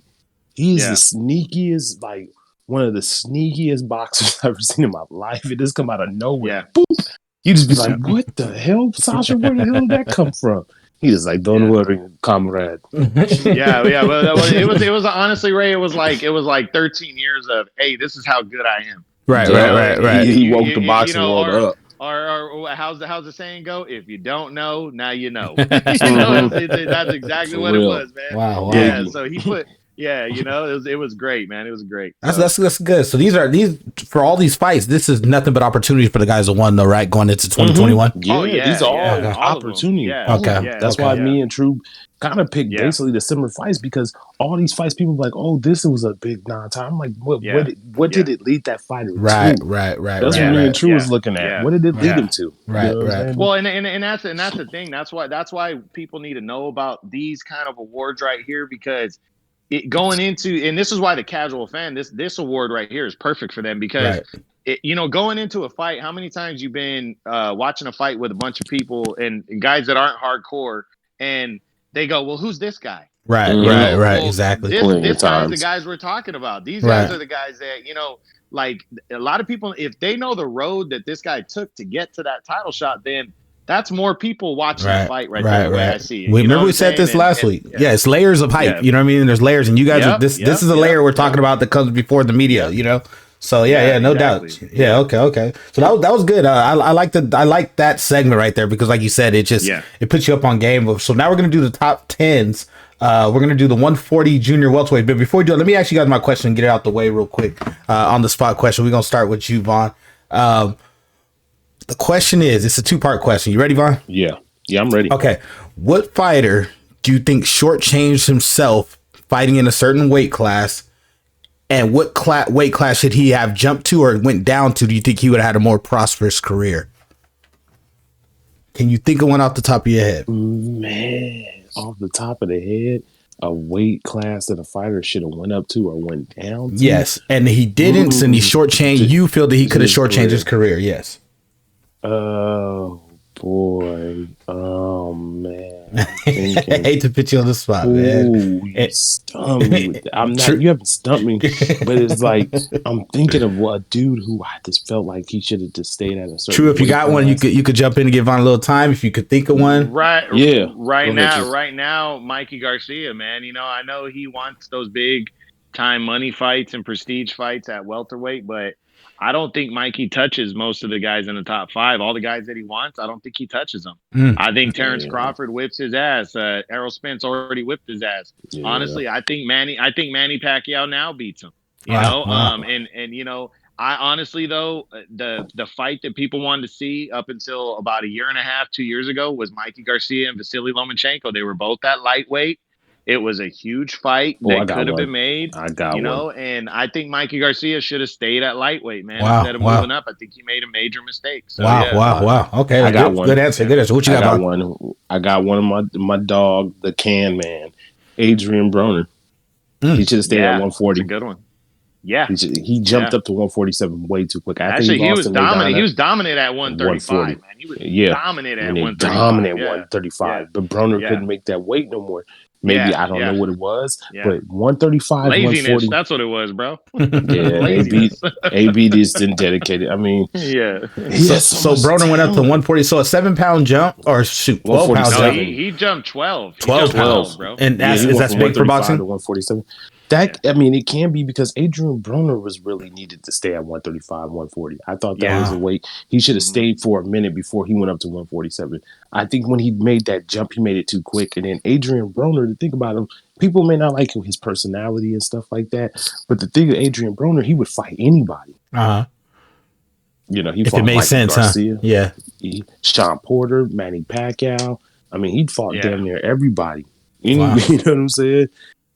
He's the sneakiest, like one of the sneakiest boxers I've ever seen in my life. It just come out of nowhere. Boop. You just be like, what the hell, Sasha? Where the hell did that come from? He was like, don't worry, comrade. Well, it was honestly, Ray, it was like 13 years of, hey, this is how good I am. Right. He woke the boxing world up. Or how's the saying go? If you don't know, now you know. That's exactly what it was, man. Wow. Yeah. So he put. Yeah, it was great, man. It was great. That's good. So these for all these fights, this is nothing but opportunities for the guys that won, though, right? Going into 2021. These are all opportunities. That's why me and True kind of picked basically the similar fights, because all these fights, people are like, oh, this was a big non-time. I'm like, what did it lead that fighter to? Right. That's what me and True was looking at. What did it lead him to? Right. Well, and that's the thing. That's why people need to know about these kind of awards right here, because going into, and this is why the casual fan, this award right here is perfect for them, because going into a fight, how many times you've been watching a fight with a bunch of people and guys that aren't hardcore, and they go, well, who's this guy? Right, exactly. This guy's the guys we're talking about. These guys are the guys that, like a lot of people, if they know the road that this guy took to get to that title shot, then that's more people watching the fight there. The way I see it. Remember we said this last week. Yeah, it's layers of hype. You know what I mean? There's layers, and you guys, this is a layer we're talking about that comes before the media. So no doubt. Yeah, okay. So that was good. I like that segment right there, because like you said, it just it puts you up on game. So now we're gonna do the top 10s. We're gonna do the 140 junior welterweight. But before we do it, let me ask you guys my question and get it out the way real quick. On the spot question. We're gonna start with you, Vaughn. The question is, it's a 2-part question. You ready, Vaughn? Yeah, I'm ready. Okay. What fighter do you think shortchanged himself fighting in a certain weight class? And what weight class should he have jumped to or went down to? Do you think he would have had a more prosperous career? Can you think of one off the top of your head? Man, off the top of the head, a weight class that a fighter should have went up to or went down to? Yes, and he didn't, and he shortchanged. You feel that he could have shortchanged his career? Yes. Oh boy. Oh man. I hate to put you on the spot, man. You stumped me with that. You haven't stumped me, but it's like I'm thinking of a dude who I just felt like he should have just stayed at a certain. True, if you got one, you could jump in and give Vaughn a little time if you could think of one. Right. Yeah. Right now, Mikey Garcia, man. I know he wants those big time money fights and prestige fights at welterweight, but I don't think Mikey touches most of the guys in the top 5. All the guys that he wants, I don't think he touches them. I think Terrence Crawford whips his ass. Errol Spence already whipped his ass. Yeah. Honestly, I think Manny Pacquiao now beats him. I honestly, though, the fight that people wanted to see up until about a year and a half, 2 years ago, was Mikey Garcia and Vasily Lomachenko. They were both at lightweight. It was a huge fight that could have been made. I got one. And I think Mikey Garcia should have stayed at lightweight, man, instead of moving up. I think he made a major mistake. So, wow. Okay, I got one. Good answer. What you got? I got one of my dog, the can man, Adrian Broner. He should have stayed at 140. That's a good one. Yeah, he jumped up to 147 way too quick. Actually, he was dominant. He was dominant at 135. Man, he was dominant at 135. Dominant 135, but Broner couldn't make that weight no more. Maybe I don't know what it was, but 135, laziness, 140. That's what it was, bro. AB just didn't dedicate it. I mean, So Broner went up to 140. So a 7-pound jump, or 12 pounds jump. He jumped 12. 12 pounds, bro. And is that big for boxing? To 147. I mean, it can be because Adrian Broner was really needed to stay at 135, 140. I thought that was a weight he should have stayed for a minute before he went up to 147. I think when he made that jump, he made it too quick. And then Adrian Broner, to think about him, people may not like his personality and stuff like that. But the thing with Adrian Broner, he would fight anybody. You know, he fought Ryan Garcia, Yeah. Sean Porter, Manny Pacquiao. I mean, he'd fought damn near everybody. You know what I'm saying?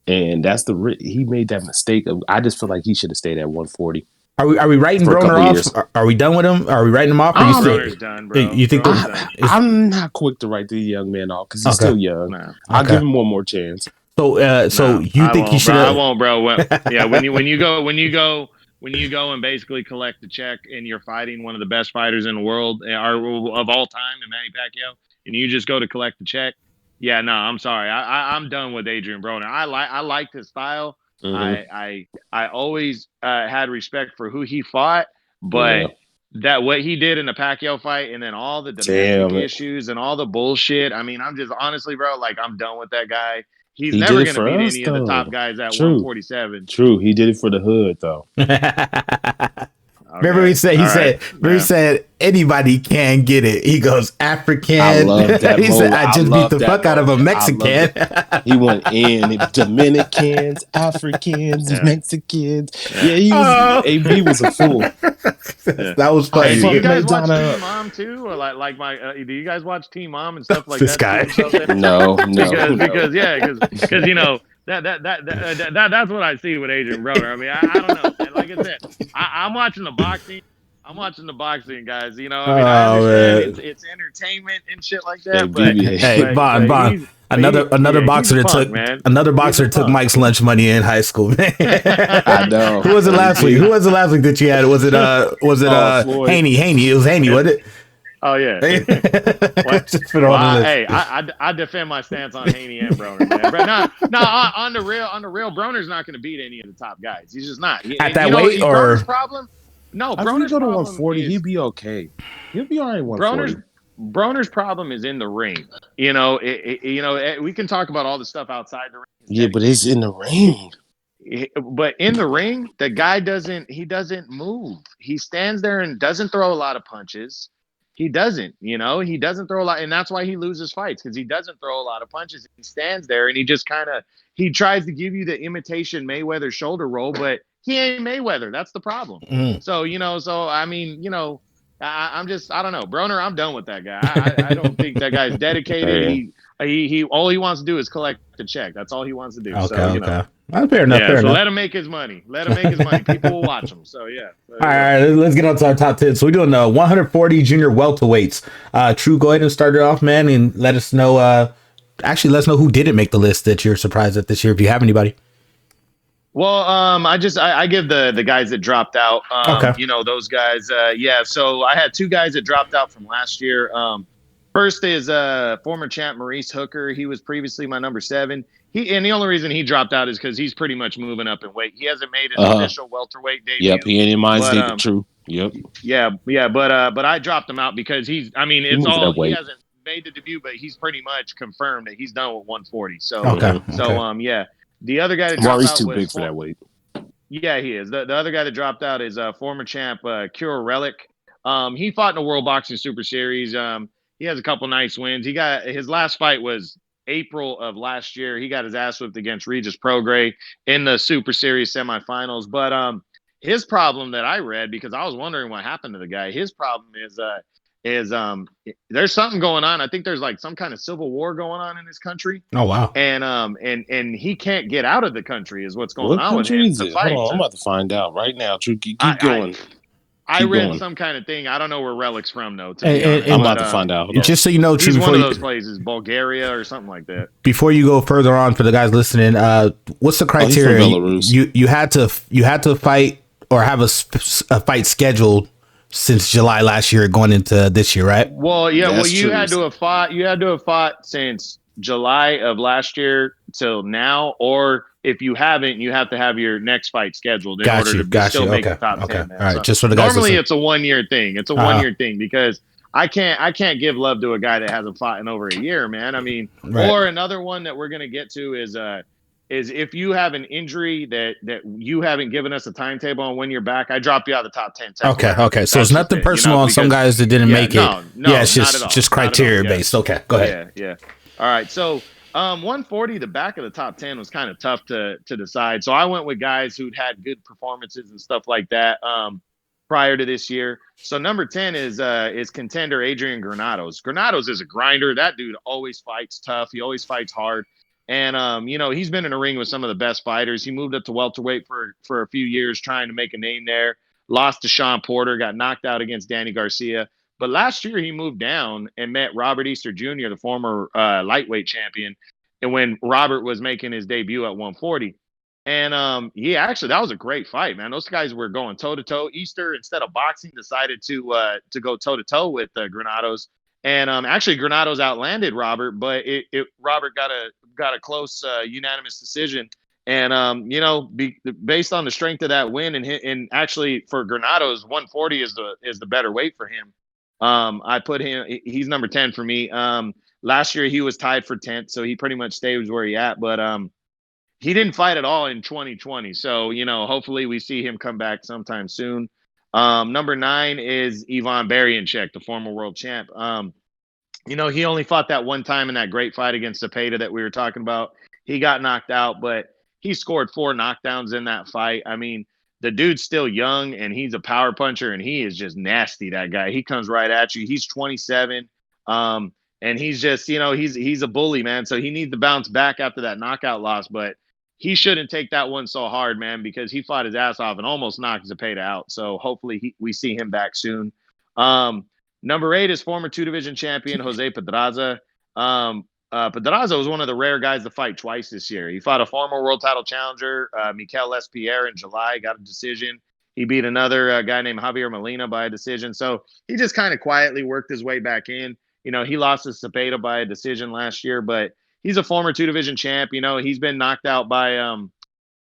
And that's he made that mistake. I just feel like he should have stayed at 140. Are we writing Broner off? Are we done with him? Are we writing him off? Broner's done, bro. You think I'm not quick to write the young man off because he's still young. No. I'll give him one more chance. So you think he should? I won't, bro. When you go and basically collect the check and you're fighting one of the best fighters in the world or of all time, in Manny Pacquiao, and you just go to collect the check. Yeah, no, I'm sorry. I'm done with Adrian Broner. I liked his style. I always had respect for who he fought, but that what he did in the Pacquiao fight and then all the domestic issues and all the bullshit. I mean, I'm just honestly, bro, like I'm done with that guy. He's never going to beat any of the top guys at 147. True. He did it for the hood, though. Remember he said anybody can get it. He goes African. I love that. He said I just beat the fuck out of a Mexican. He went in Dominicans, Africans, Mexicans. Yeah, he was. AB was a fool. That was funny. Hey, do you guys watch Teen Mom too, or like my? Do you guys watch Teen Mom and stuff like this that? This guy. No. Because you know. That's what I see with Adrian Broner. I mean, I don't know. Man. Like I said, I'm watching the boxing. Guys. You know, I understand it's entertainment and shit like that. Hey, Bond. Another boxer took Mike's lunch money in high school. Man. I know. Who was it last week? That you had? Was it Haney? It was Haney, wasn't it? Oh yeah. Hey, I defend my stance on Haney and Broner, man. But on the real, Broner's not going to beat any of the top guys. He's just not. At that weight, or Broner's problem? No, Broner's go to 140. He'd be okay. He'll be all right. 140. Broner's problem is in the ring. You know, we can talk about all the stuff outside the ring. Yeah, but it's in the ring. But in the ring, the guy doesn't move. He stands there and doesn't throw a lot of punches. He doesn't throw a lot, and that's why he loses fights, because he doesn't throw a lot of punches. He stands there and he just he tries to give you the imitation Mayweather shoulder roll, but he ain't Mayweather. That's the problem. So I mean, I don't know, Broner. I'm done with that guy. I don't think that guy's dedicated. He all he wants to do is collect the check. That's all he wants to do. Okay. Fair enough. Let him make his money. People will watch him. So yeah. All right, let's get on to our top 10. So we're doing the 140 junior welterweights. True, go ahead and start it off, man, and let us know. Actually, let us know who didn't make the list that you're surprised at this year, if you have anybody. Well, I give the guys that dropped out. Okay. Those guys. So I had two guys that dropped out from last year. First is former champ Maurice Hooker. He was previously my number 7. And the only reason he dropped out is because he's pretty much moving up in weight. He hasn't made his official welterweight debut. Yep, he ain't in mine either. True. Yep. Yeah, but I dropped him out because he hasn't made the debut, but he's pretty much confirmed that he's done with 140. So the other guy that dropped Maurice out too big for that weight. Yeah, he is. The other guy that dropped out is former champ Kira Relic. He fought in the World Boxing Super Series. He has a couple nice wins. He got his last fight was April of last year. He got his ass whipped against Regis Prograis in the Super Series semifinals. But his problem that I read, because I was wondering what happened to the guy, his problem is there's something going on. I think there's like some kind of civil war going on in this country. Oh wow. And he can't get out of the country is what's going on with him. Is it? Hold on, I'm about to find out right now. Keep going. I read some kind of thing. I don't know where Relic's from, though. I'm about to find out. Just so you know, he's one of those places, Bulgaria or something like that. Before you go further on, for the guys listening, what's the criteria? You had to fight or have a fight scheduled since July last year going into this year, right? Well, yeah. That's you had to have fought. You had to have fought since July of last year till now, or if you haven't, you have to have your next fight scheduled in order to still make the top 10. Man. All right, just for the guys. Normally, it's a 1-year thing. It's a 1-year thing because I can't give love to a guy that hasn't fought in over a year, man. I mean, or another one that we're gonna get to is is if you have an injury that you haven't given us a timetable on when you're back, I drop you out of the top 10 temporarily. Okay. So it's nothing personal on some because guys that didn't make it. no, Yeah, it's not at all. just Not at all. criteria Yeah. based. Okay, go ahead. Yeah. All right. So 140, the back of the top 10 was kind of tough to decide. So I went with guys who'd had good performances and stuff like that prior to this year. So number 10 is contender Adrian Granados. Granados is a grinder. That dude always fights tough. He always fights hard. And he's been in a ring with some of the best fighters. He moved up to welterweight for a few years trying to make a name there. Lost to Sean Porter, got knocked out against Danny Garcia. But last year he moved down and met Robert Easter Jr., the former lightweight champion, and when Robert was making his debut at 140. And that was a great fight, man. Those guys were going toe to toe. Easter, instead of boxing, decided to go toe to toe with Granados. And actually, Granados outlanded Robert, but Robert got a close unanimous decision. And based on the strength of that win, and actually for Granados, 140 is the better weight for him. I put him. He's number 10 for me. Last year he was tied for 10th, so he pretty much stays where he at. But he didn't fight at all in 2020, so hopefully we see him come back sometime soon. Number 9 is Ivan Barianchek, the former world champ. He only fought that one time in that great fight against Zepeda that we were talking about. He got knocked out, but he scored 4 knockdowns in that fight. I mean, the dude's still young and he's a power puncher and he is just nasty, that guy. He comes right at you. He's 27. And he's just, he's a bully, man. So he needs to bounce back after that knockout loss, but he shouldn't take that one so hard, man, because he fought his ass off and almost knocked Zepeda out. So hopefully we see him back soon. Number 8 is former 2-division champion Jose Pedraza. Pedraza was one of the rare guys to fight twice this year. He fought a former world title challenger, Mikel Lespierre, in July, got a decision. He beat another guy named Javier Molina by a decision. So he just kind of quietly worked his way back in. He lost to Zepeda by a decision last year, but he's a former 2-division champ. He's been knocked out by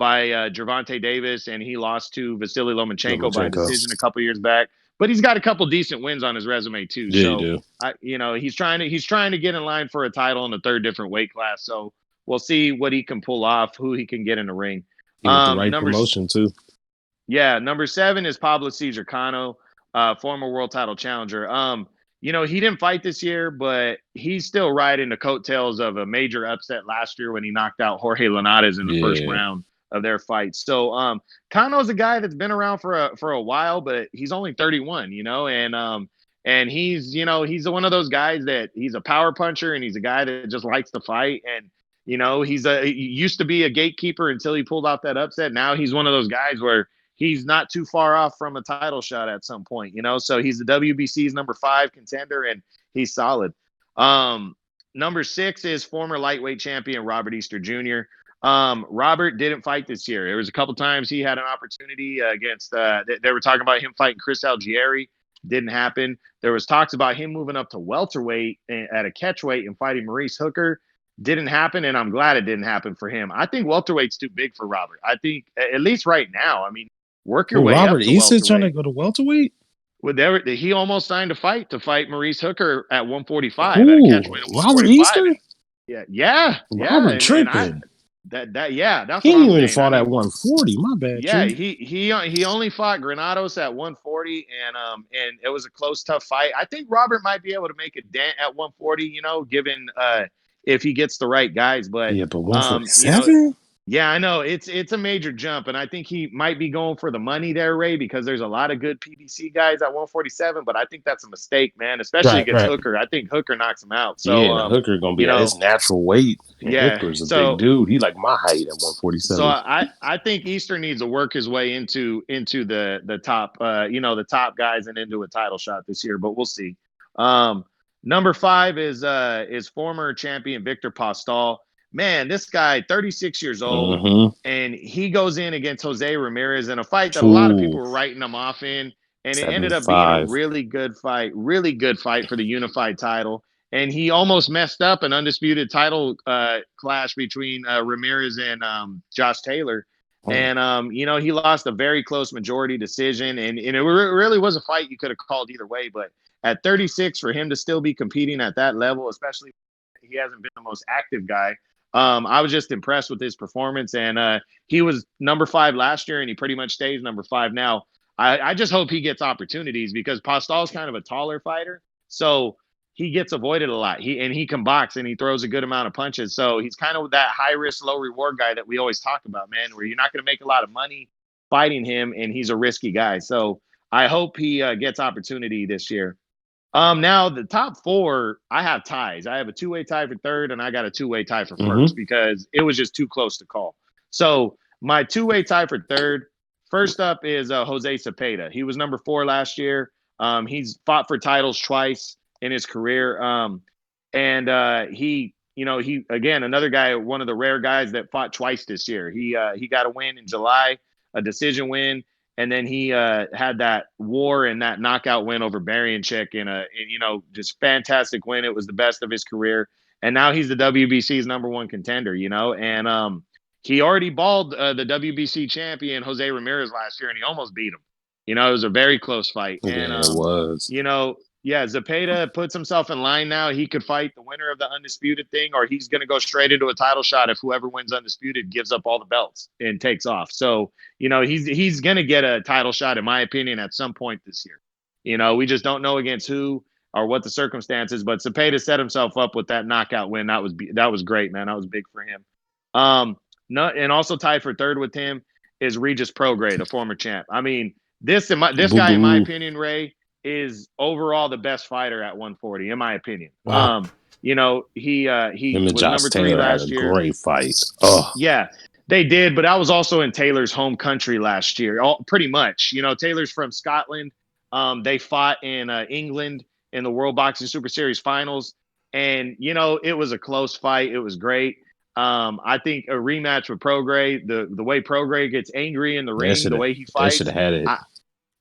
Gervonta Davis, and he lost to Vasily Lomachenko by a decision a couple years back. But he's got a couple decent wins on his resume too. Yeah, so he's trying to get in line for a title in the 3rd different weight class. So we'll see what he can pull off, who he can get in the ring. With the right promotion too. Yeah, number 7 is Pablo Cesar Cano, former world title challenger. He didn't fight this year, but he's still riding the coattails of a major upset last year when he knocked out Jorge Linares in the first round of their fight. So Cano's a guy that's been around for a while, but he's only 31, and he's one of those guys that he's a power puncher and he's a guy that just likes to fight. And he used to be a gatekeeper until he pulled off that upset. Now he's one of those guys where he's not too far off from a title shot at some point, so he's the WBC's number 5 contender and he's solid. Number 6 is former lightweight champion Robert Easter Jr. Robert didn't fight this year. There was a couple times he had an opportunity against they were talking about him fighting Chris Algieri. Didn't happen. There was talks about him moving up to welterweight at a catchweight and fighting Maurice Hooker. Didn't happen, and I'm glad it didn't happen for him. I think welterweight's too big for Robert. I think, at least right now, I mean, work your way up to welterweight. Robert Easter's trying to go to welterweight? He almost signed to fight Maurice Hooker at 145 at a catchweight at 145. Robert Easter? Yeah. Robert tripping. That's he didn't even fought at 140. My bad. Yeah, he only fought Granados at 140, and it was a close, tough fight. I think Robert might be able to make a dent at 140. Given if he gets the right guys. But 147. Yeah, I know it's a major jump, and I think he might be going for the money there, Ray, because there's a lot of good PBC guys at 147. But I think that's a mistake, man, especially against Hooker. I think Hooker knocks him out. So Hooker gonna be at his natural weight. Yeah, Hooker's a big dude. He like my height at 147. So I think Easter needs to work his way into the top, the top guys and into a title shot this year. But we'll see. Number 5 is former champion Victor Postal. Man, this guy, 36 years old, and he goes in against Jose Ramirez in a fight that a lot of people were writing him off in, and it ended up being a really good fight for the unified title. And he almost messed up an undisputed title clash between Ramirez and Josh Taylor. And, he lost a very close majority decision, and it really was a fight you could have called either way. But at 36, for him to still be competing at that level, especially he hasn't been the most active guy, I was just impressed with his performance, and he was number 5 last year, and he pretty much stays number 5 now. I just hope he gets opportunities because Postal's kind of a taller fighter, so he gets avoided a lot. He can box and he throws a good amount of punches, so he's kind of that high risk, low reward guy that we always talk about, man. Where you're not going to make a lot of money fighting him, and he's a risky guy. So I hope he gets opportunity this year. Now the top 4, I have ties. I have a 2-way tie for third, and I got a 2-way tie for first because it was just too close to call. So my 2-way tie for third, first up is Jose Cepeda. He was number 4 last year. He's fought for titles twice in his career. He again, another guy, one of the rare guys that fought twice this year. He got a win in July, a decision win. And then he had that war and that knockout win over Barianchik in just fantastic win. It was the best of his career. And now he's the WBC's number 1 contender, and he already balled the WBC champion, Jose Ramirez, last year, and he almost beat him. It was a very close fight. And, it was. Zepeda puts himself in line now. He could fight the winner of the undisputed thing, or he's going to go straight into a title shot if whoever wins undisputed gives up all the belts and takes off. So, he's going to get a title shot, in my opinion, at some point this year. We just don't know against who or what the circumstances, but Zepeda set himself up with that knockout win. That was great, man. That was big for him. And also tied for third with him is Regis Prograis, the former champ. I mean, this guy, in my opinion, Ray, is overall the best fighter at 140, in my opinion. Wow. He was number 3 last year. Great fight. Oh, yeah, they did, but I was also in Taylor's home country last year. Pretty much, Taylor's from Scotland. They fought in England in the World Boxing Super Series finals, and it was a close fight. It was great. I think a rematch with Prograis, the way Prograis gets angry in the ring, the way he fights, they should have had it.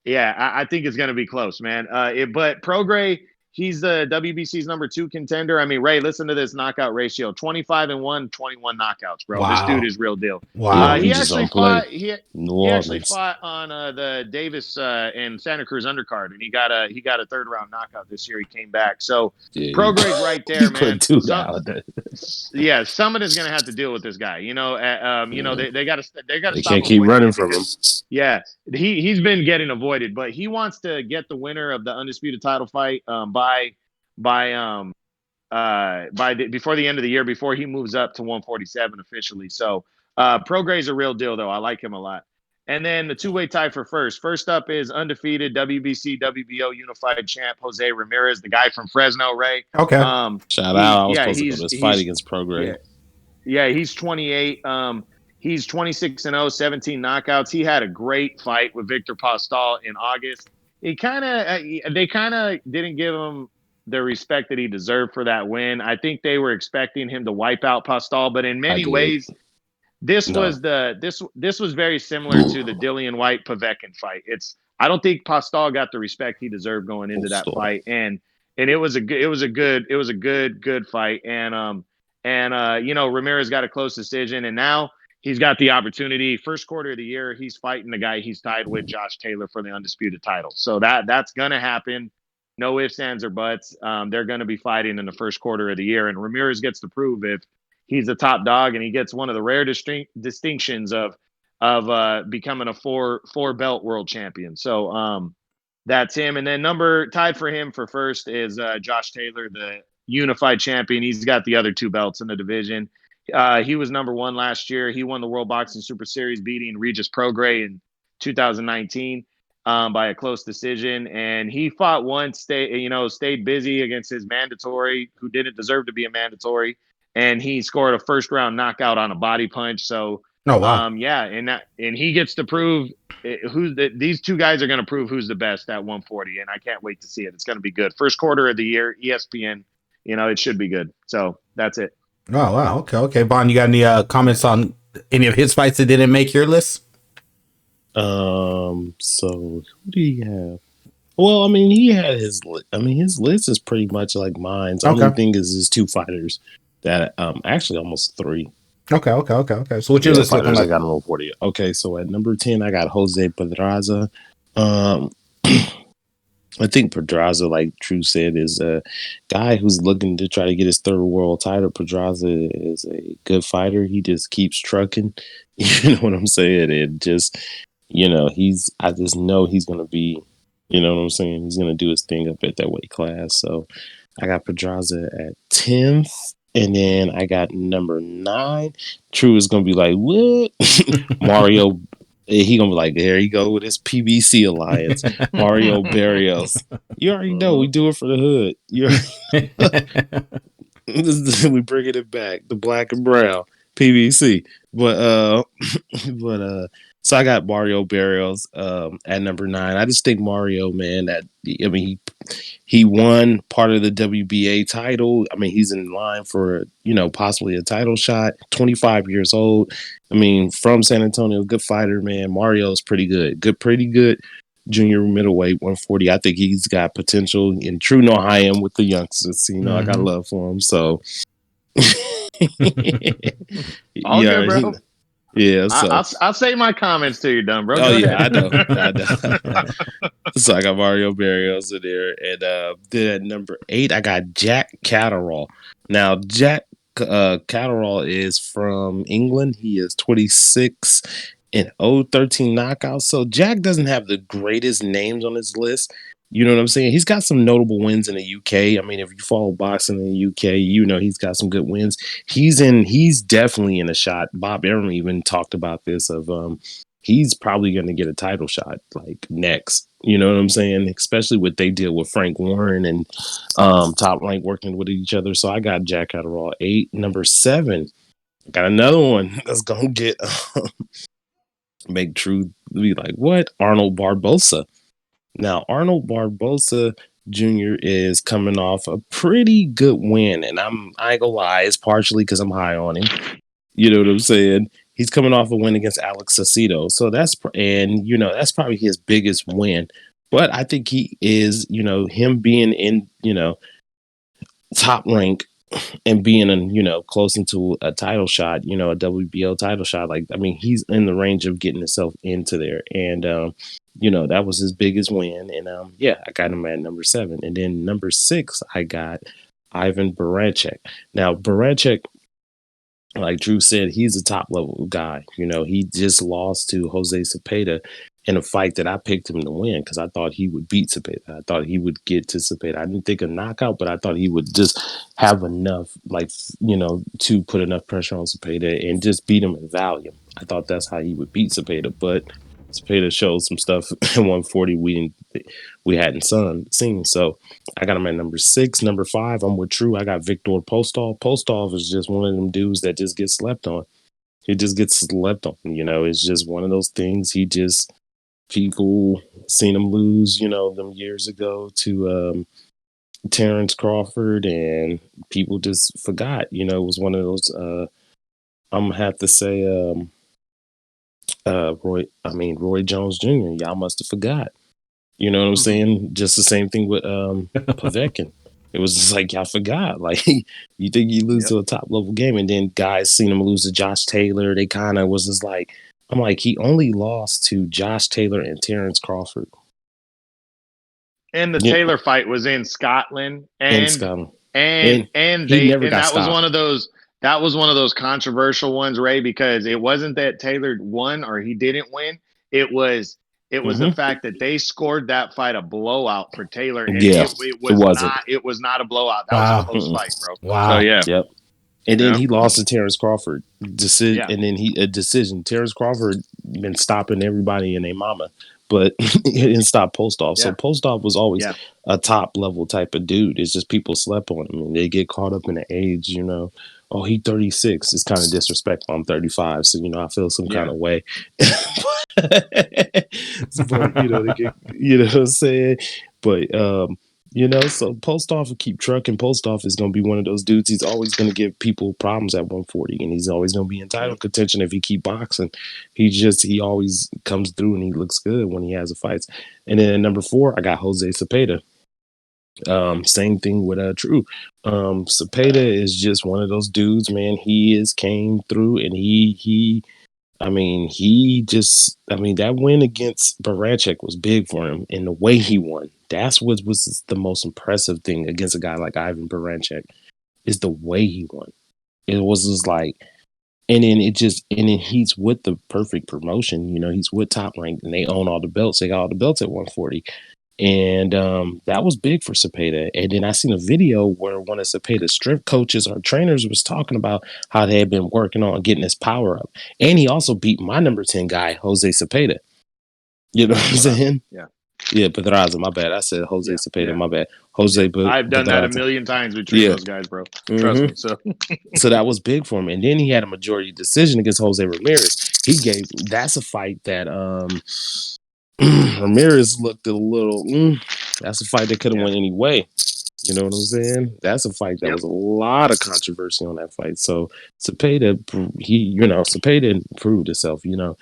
I think it's going to be close, man. But Prograis, he's the WBC's number 2 contender. I mean, Ray, listen to this knockout ratio: 25-1, 21 knockouts, bro. Wow. This dude is real deal. Wow. He actually fought. He actually fought on the Davis and Santa Cruz undercard, and he got a third round knockout this year. He came back. So Prograis right there, man. Summit is going to have to deal with this guy. They got to stop. They can't keep running from him. Yeah, he's been getting avoided, but he wants to get the winner of the undisputed title fight before the end of the year, before he moves up to 147 officially. So Prograis is a real deal, though. I like him a lot. And then the 2-way tie for first. First up is undefeated WBC, WBO unified champ Jose Ramirez, the guy from Fresno, Ray. Okay. Shout out. I was supposed to go to this fight against Prograis. Yeah, he's 28. He's 26-0, 17 knockouts. He had a great fight with Victor Postal in August. They kind of didn't give him the respect that he deserved for that win. I think they were expecting him to wipe out Postal, but in many ways, this was very similar to the Dillian White Povetkin fight. I don't think Postal got the respect he deserved going into that fight, and it was a good fight. And Ramirez got a close decision, and now he's got the opportunity. First quarter of the year, he's fighting the guy he's tied with, Josh Taylor, for the undisputed title. So that's going to happen. No ifs, ands, or buts. They're going to be fighting in the first quarter of the year. And Ramirez gets to prove if he's the top dog, and he gets one of the rare distinctions of becoming a four belt world champion. So that's him. And then tied for him for first is Josh Taylor, the unified champion. He's got the other 2 belts in the division. He was number 1 last year. He won the World Boxing Super Series, beating Regis Prograis in 2019 by a close decision. And he fought once, stayed busy against his mandatory, who didn't deserve to be a mandatory. And he scored a first round knockout on a body punch. So, and he gets to prove these 2 guys are going to prove who's the best at 140. And I can't wait to see it. It's going to be good. First quarter of the year, ESPN, it should be good. So that's it. Oh, wow. Okay. Vaughn, you got any comments on any of his fights that didn't make your list? So who do you have? Well, I mean, he had his list is pretty much like mine. The only thing is his 2 fighters that actually almost 3. Okay. So what's your list looking like? I got him on 40. Okay, so at number 10, I got Jose Pedraza. I think Pedraza, like True said, is a guy who's looking to try to get his third world title. Pedraza is a good fighter. He just keeps trucking. You know what I'm saying? And just, I just know he's going to be, you know what I'm saying? He's going to do his thing up at that weight class. So I got Pedraza at 10th. And then I got number 9. True is going to be like, what? Mario. He gonna be like, there you go with his PBC alliance, Mario Barrios. You already know we do it for the hood. We bringing it back, the black and brown PBC. But so I got Mario Barrios at number 9. I just think Mario, man, he won part of the WBA title. I mean, he's in line for, possibly a title shot. 25 years old. I mean, from San Antonio, good fighter, man. Mario's pretty good. Pretty good junior middleweight, 140. I think he's got potential. And True know how I am with the youngsters. I got love for him. So, all good, bro. Yeah, so I'll say my comments to you, done, bro. Oh yeah, I know. So I got Mario Barrios in there, and then at number 8, I got Jack Catterall. Now Jack Catterall is from England. He is 26 and 13 knockouts. So Jack doesn't have the greatest names on his list. You know what I'm saying? He's got some notable wins in the UK. I mean, if you follow boxing in the UK, he's got some good wins. He's definitely in a shot. Bob Arum even talked about this of he's probably going to get a title shot like next. You know what I'm saying? Especially what they did with Frank Warren and Top Rank working with each other. So I got Jack Catterall 8. Number 7, I got another one that's going to get make True be like, what? Arnold Barbosa. Now, Arnold Barbosa Jr. is coming off a pretty good win, and I ain't gonna lie, it's partially because I'm high on him. You know what I'm saying? He's coming off a win against Alex Saucedo, so that's probably his biggest win. But I think he is, him being in, top rank and being close into a title shot, a WBO title shot. Like, I mean, he's in the range of getting himself into there, and that was his biggest win. And I got him at number 7. And then number 6, I got Ivan Baranchyk. Now, Baranchyk, like Drew said, he's a top level guy. He just lost to Jose Cepeda in a fight that I picked him to win because I thought he would beat Cepeda. I thought he would get to Cepeda. I didn't think a knockout, but I thought he would just have enough, to put enough pressure on Cepeda and just beat him in volume. I thought that's how he would beat Cepeda, but Cepeda showed some stuff at 140 we hadn't seen. So I got him at number 6. Number 5, I'm with True. I got Viktor Postol. Postol is just one of them dudes that just gets slept on. He just gets slept on. It's just one of those things. People seen him lose, them years ago to Terrence Crawford, and people just forgot. It was one of those. I'm gonna have to say. Roy Jones Jr. Y'all must have forgot. You know what I'm saying? Just the same thing with Povetkin. It was just like y'all forgot. Like you think you lose to a top level game, and then guys seen him lose to Josh Taylor. They kind of was just like, I'm like, he only lost to Josh Taylor and Terrence Crawford. And the Taylor fight was in Scotland, and that was one of those. That was one of those controversial ones, Ray, because it wasn't that Taylor won or he didn't win. It was the fact that they scored that fight a blowout for Taylor. And it was not a blowout. That was a close fight, bro. Wow. So, yeah. Yep. And then he lost to Terrence Crawford. And then a decision. Terrence Crawford been stopping everybody and their mama, but he didn't stop Postol. So Postol was always a top level type of dude. It's just people slept on him and they get caught up in the age, Oh, he 36. It's kind of disrespectful. I'm 35, so I feel some kind of way. But they get, what I'm saying. But so Postol will keep trucking. Postol is going to be one of those dudes. He's always going to give people problems at 140, and he's always going to be in title contention if he keep boxing. He always comes through and he looks good when he has the fights. And then at number 4, I got Jose Cepeda. Same thing with True. Cepeda is just one of those dudes, man. He came through and that win against Baranchyk was big for him, and the way he won That's what was the most impressive thing against a guy like Ivan Baranchyk is the way he won. It was just like, and then he's with the perfect promotion. You know, he's with Top Rank, and they own all the belts. They got all the belts at 140. And that was big for Cepeda. And then I seen a video where one of Cepeda's strength coaches or trainers was talking about how they had been working on getting his power up. And he also beat my number 10 guy, Jose Cepeda. You know what I'm saying? Yeah. Yeah, Pedraza, my bad. I said Jose Cepeda, my bad. Jose, but I've done that a million times between those guys, bro. Trust me. So that was big for him. And then he had a majority decision against Jose Ramirez. That's a fight that Ramirez looked a little. That's a fight that could have went any way. You know what I'm saying? That's a fight that was a lot of controversy on that fight. So Cepeda, Cepeda proved himself. You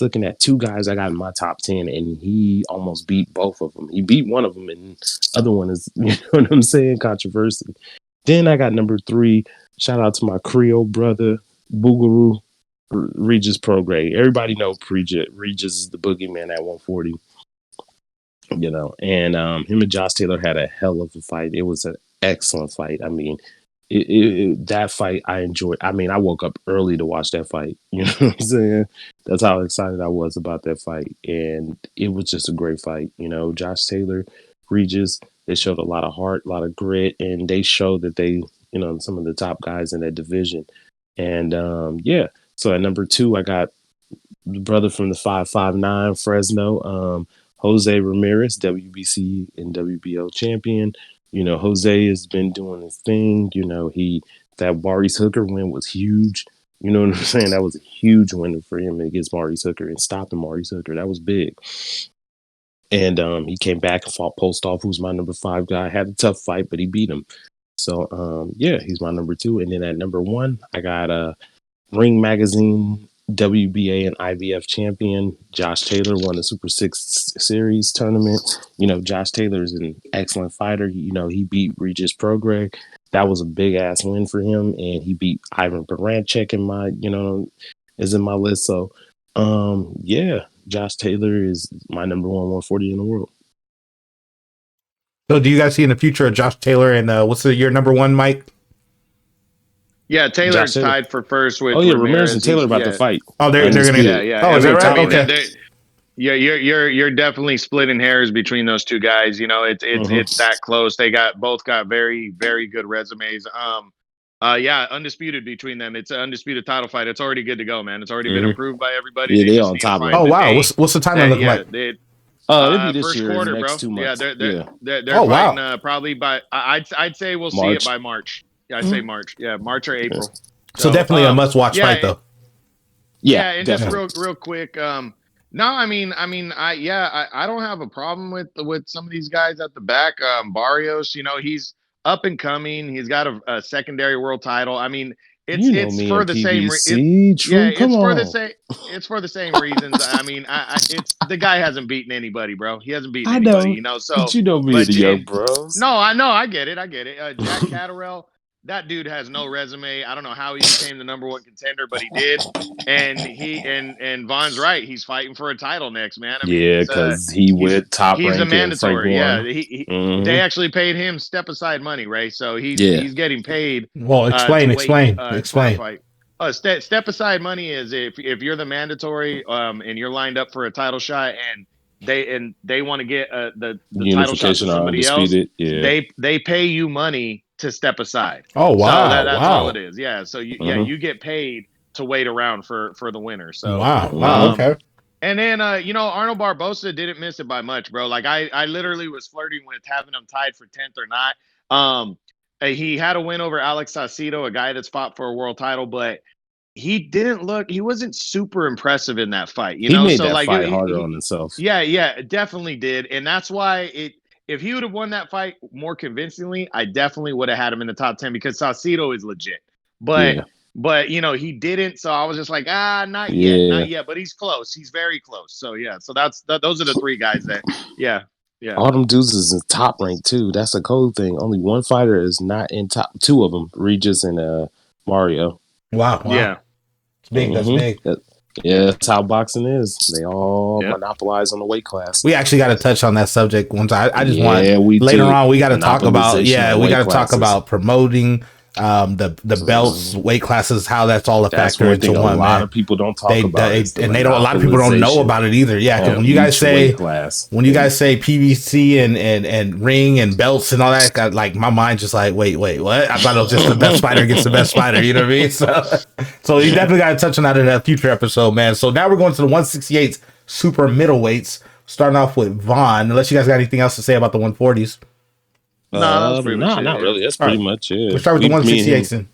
looking at two guys I got in my top 10, and he almost beat both of them. He beat one of them, and the other one is, you know what I'm saying, controversy. Then I got number 3. Shout out to my Creole brother, Boogaloo, Regis Prograis. Everybody know Regis is the boogeyman at 140. You know, and him and Josh Taylor had a hell of a fight. It was an excellent fight. I mean, that fight I enjoyed. I mean, I woke up early to watch that fight. You know what I'm saying? That's how excited I was about that fight. And it was just a great fight. You know, Josh Taylor, Regis, they showed a lot of heart, a lot of grit, and they showed that they, you know, some of the top guys in that division. And so at number 2, I got the brother from the 559 Fresno, Jose Ramirez, WBC and WBO champion. You know, Jose has been doing his thing. You know, that Maurice Hooker win was huge. You know what I'm saying? That was a huge win for him against Maurice Hooker and stopping Maurice Hooker. That was big. And he came back and fought Postov, who's my number 5 guy. Had a tough fight, but he beat him. So, he's my number 2. And then at number 1, I got Ring Magazine WBA and IBF champion Josh Taylor. Won the Super 6 Series tournament. You know, Josh Taylor is an excellent fighter. You know, he beat Regis Prograis. That was a big ass win for him, and he beat Ivan Baranchyk is in my list. So, Josh Taylor is my number 140 in the world. So, do you guys see in the future of Josh Taylor and what's your number 1, Mike? Yeah, Taylor's tied for first with. Ramirez and Taylor about to fight. Oh, they're gonna. Yeah. Oh, is that right? Okay. You're definitely splitting hairs between those two guys. You know, it's that close. They both got very, very good resumes. Undisputed between them. It's an undisputed title fight. It's already good to go, man. It's already been approved by everybody. Yeah, they on top of it. Oh wow, what's the timeline looking like? It'll be this first year, quarter, next bro. 2 months. They're fighting probably by. I'd say we'll see it by March. Yeah, I say March. Yeah, March or April. So definitely a must-watch fight, though. Yeah, and definitely. Just real quick. I don't have a problem with some of these guys at the back. Barrios, you know, he's up and coming. He's got a secondary world title. I mean, it's for the same reason. It's for the same reasons. I mean, it's the guy hasn't beaten anybody, bro. He hasn't beaten anybody, you know. So but you know me, the young bros. No, I know, I get it. Jack Catterall. That dude has no resume. I don't know how he became the number 1 contender, but he did. And and Vaughn's right. He's fighting for a title next, man. I mean, because he went top. He's a mandatory. Yeah, they actually paid him step aside money, right? So he's getting paid. Well, explain. Step aside money is if you're the mandatory and you're lined up for a title shot and they want to get the title shot to somebody else. Yeah. They pay you money to step aside. Oh wow, so that's all it is. Yeah, so you get paid to wait around for the winner. So wow, okay. And then Arnold Barboza didn't miss it by much, bro. Like I literally was flirting with having him tied for 10th or not. He had a win over Alex Saucedo, a guy that's fought for a world title, but he wasn't super impressive in that fight. He made that fight harder on himself. Yeah, it definitely did. And that's why if he would have won that fight more convincingly, I definitely would have had him in the top 10 because Saucedo is legit. But you know, he didn't. So I was just like, not yet. But he's close. He's very close. So so those are the 3 guys that, yeah. All them dudes is in top rank too. That's a cool thing. Only one fighter is not in top. 2 of them, Regis and Mario. Wow. Yeah. It's big. That's big. Yeah, that's how boxing is. They all monopolize on the weight class. We actually got to touch on that subject once. I just want we later do. on. We got to talk about we got to talk classes. about promoting the belts, weight classes, how that's all a factor into one. A lot of people don't talk about it, and they don't. A lot of people don't know about it either. Yeah, because when you guys say PVC and ring and belts and all that, got, like my mind just like wait, what? I thought it was just the best fighter against the best fighter. You know what I mean? So you definitely got to touch on that in a future episode, man. So now we're going to the 168 super middleweights. Starting off with Vaughn. Unless you guys got anything else to say about the 140s. Not really. That's pretty much it. We'll start with the 168s.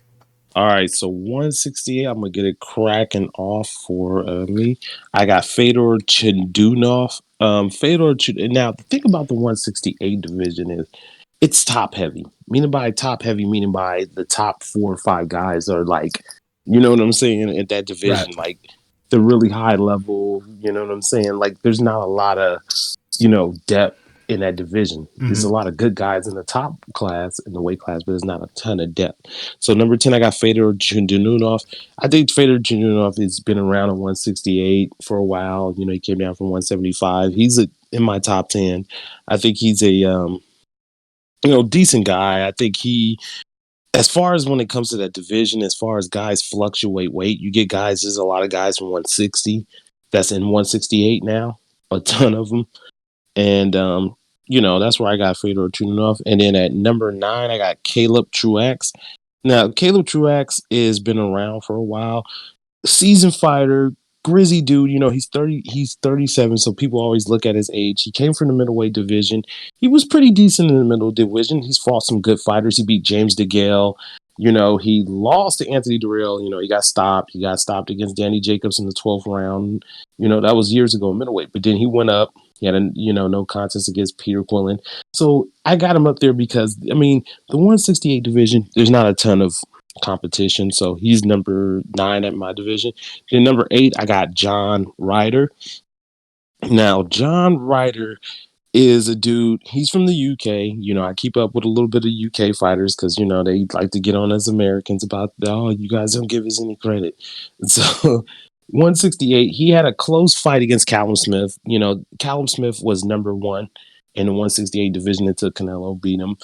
All right, so 168, I'm going to get it cracking off for me. I got Fedor Chindunov. Now, the thing about the 168 division is it's top heavy. Meaning by the top 4 or 5 guys are like, you know what I'm saying, at that division. Right. Like, the really high level, you know what I'm saying? Like, there's not a lot of, depth in that division. Mm-hmm. There's a lot of good guys in the top class, in the weight class, but there's not a ton of depth. So number 10, I got Fedor Chindunov. I think Fedor Chindunov has been around at 168 for a while. He came down from 175. He's in my top 10. I think he's a, decent guy. I think as far as when it comes to that division, as far as guys fluctuate weight, you get guys, there's a lot of guys from 160 that's in 168 now, a ton of them. And, that's where I got Fedor Chindunov. And then at number 9, I got Caleb Truax. Now, Caleb Truax has been around for a while. Seasoned fighter, grizzy dude. He's 37, so people always look at his age. He came from the middleweight division. He was pretty decent in the middle division. He's fought some good fighters. He beat James DeGale. He lost to Anthony Durrell. He got stopped. He got stopped against Danny Jacobs in the 12th round. That was years ago in middleweight. But then he went up. He had no contest against Peter Quillen. So I got him up there because, the 168 division, there's not a ton of competition. So he's number 9 at my division. Then number 8, I got John Ryder. Now, John Ryder is a dude, he's from the UK. I keep up with a little bit of UK fighters because, they like to get on as Americans about, you guys don't give us any credit. So 168, he had a close fight against Callum Smith. Callum Smith was number 1 in the 168 division until Canelo beat him.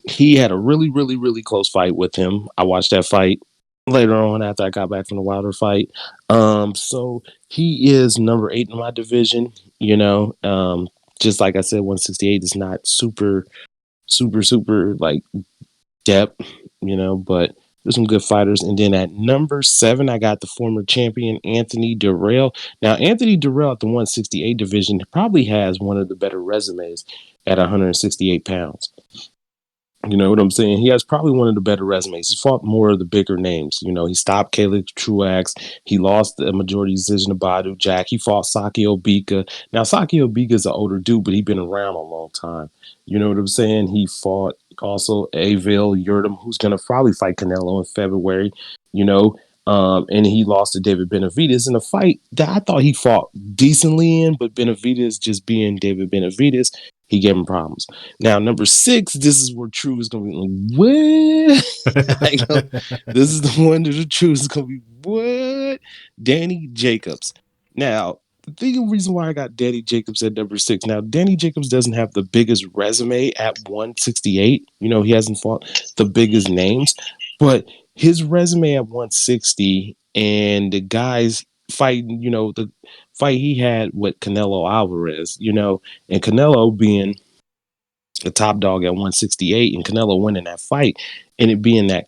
He had a really, really, really close fight with him. I watched that fight later on after I got back from the Wilder fight. So he is number 8 in my division. Just like I said, 168 is not super like depth, but there's some good fighters. And then at number 7, I got the former champion Anthony Durrell. Now, Anthony Durrell at the 168 division probably has one of the better resumes at 168 pounds. You know what I'm saying? He has probably one of the better resumes. He fought more of the bigger names. He stopped Caleb Truax. He lost the majority decision to Badu Jack. He fought Saki Obika. Now, Saki Obika is an older dude, but he's been around a long time. You know what I'm saying? He fought also Avil Yurdim, who's going to probably fight Canelo in February, and he lost to David Benavidez in a fight that I thought he fought decently in, but Benavidez just being David Benavidez, he gave him problems. Now, number 6, this is where True is going to be like, what? This is the one that the True is going to be, what? Danny Jacobs. Now, the reason why I got Danny Jacobs at number 6. Now, Danny Jacobs doesn't have the biggest resume at 168. He hasn't fought the biggest names, but his resume at 160 and the guys fighting, the fight he had with Canelo Alvarez, and Canelo being the top dog at 168 and Canelo winning that fight and it being that,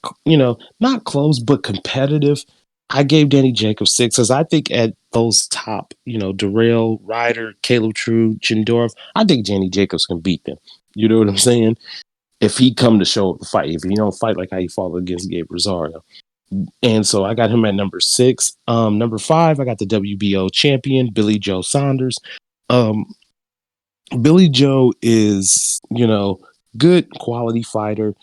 not close, but competitive. I gave Danny Jacobs 6 because I think at those top, Durrell, Ryder, Caleb True, Chindorf, I think Danny Jacobs can beat them. You know what I'm saying? If he come to show up the fight, if he don't fight like how he fought against Gabe Rosario. And so I got him at number 6. Number 5, I got the WBO champion, Billy Joe Saunders. Billy Joe is, good quality fighter.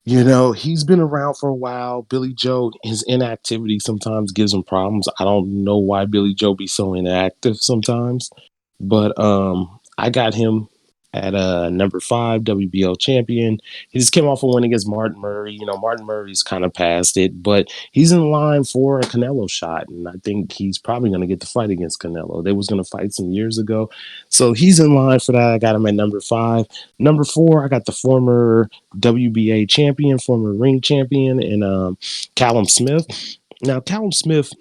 He's been around for a while. Billy Joe, his inactivity sometimes gives him problems. I don't know why Billy Joe be so inactive sometimes. But I got him At number 5, WBO champion. He just came off a win against Martin Murray. You know, Martin Murray's kind of past it, but he's in line for a Canelo shot, and I think he's probably going to get the fight against Canelo. They was going to fight some years ago, so he's in line for that. I got him at number 5. Number 4, I got the former WBA champion, former ring champion, and Callum Smith. Now, Callum Smith,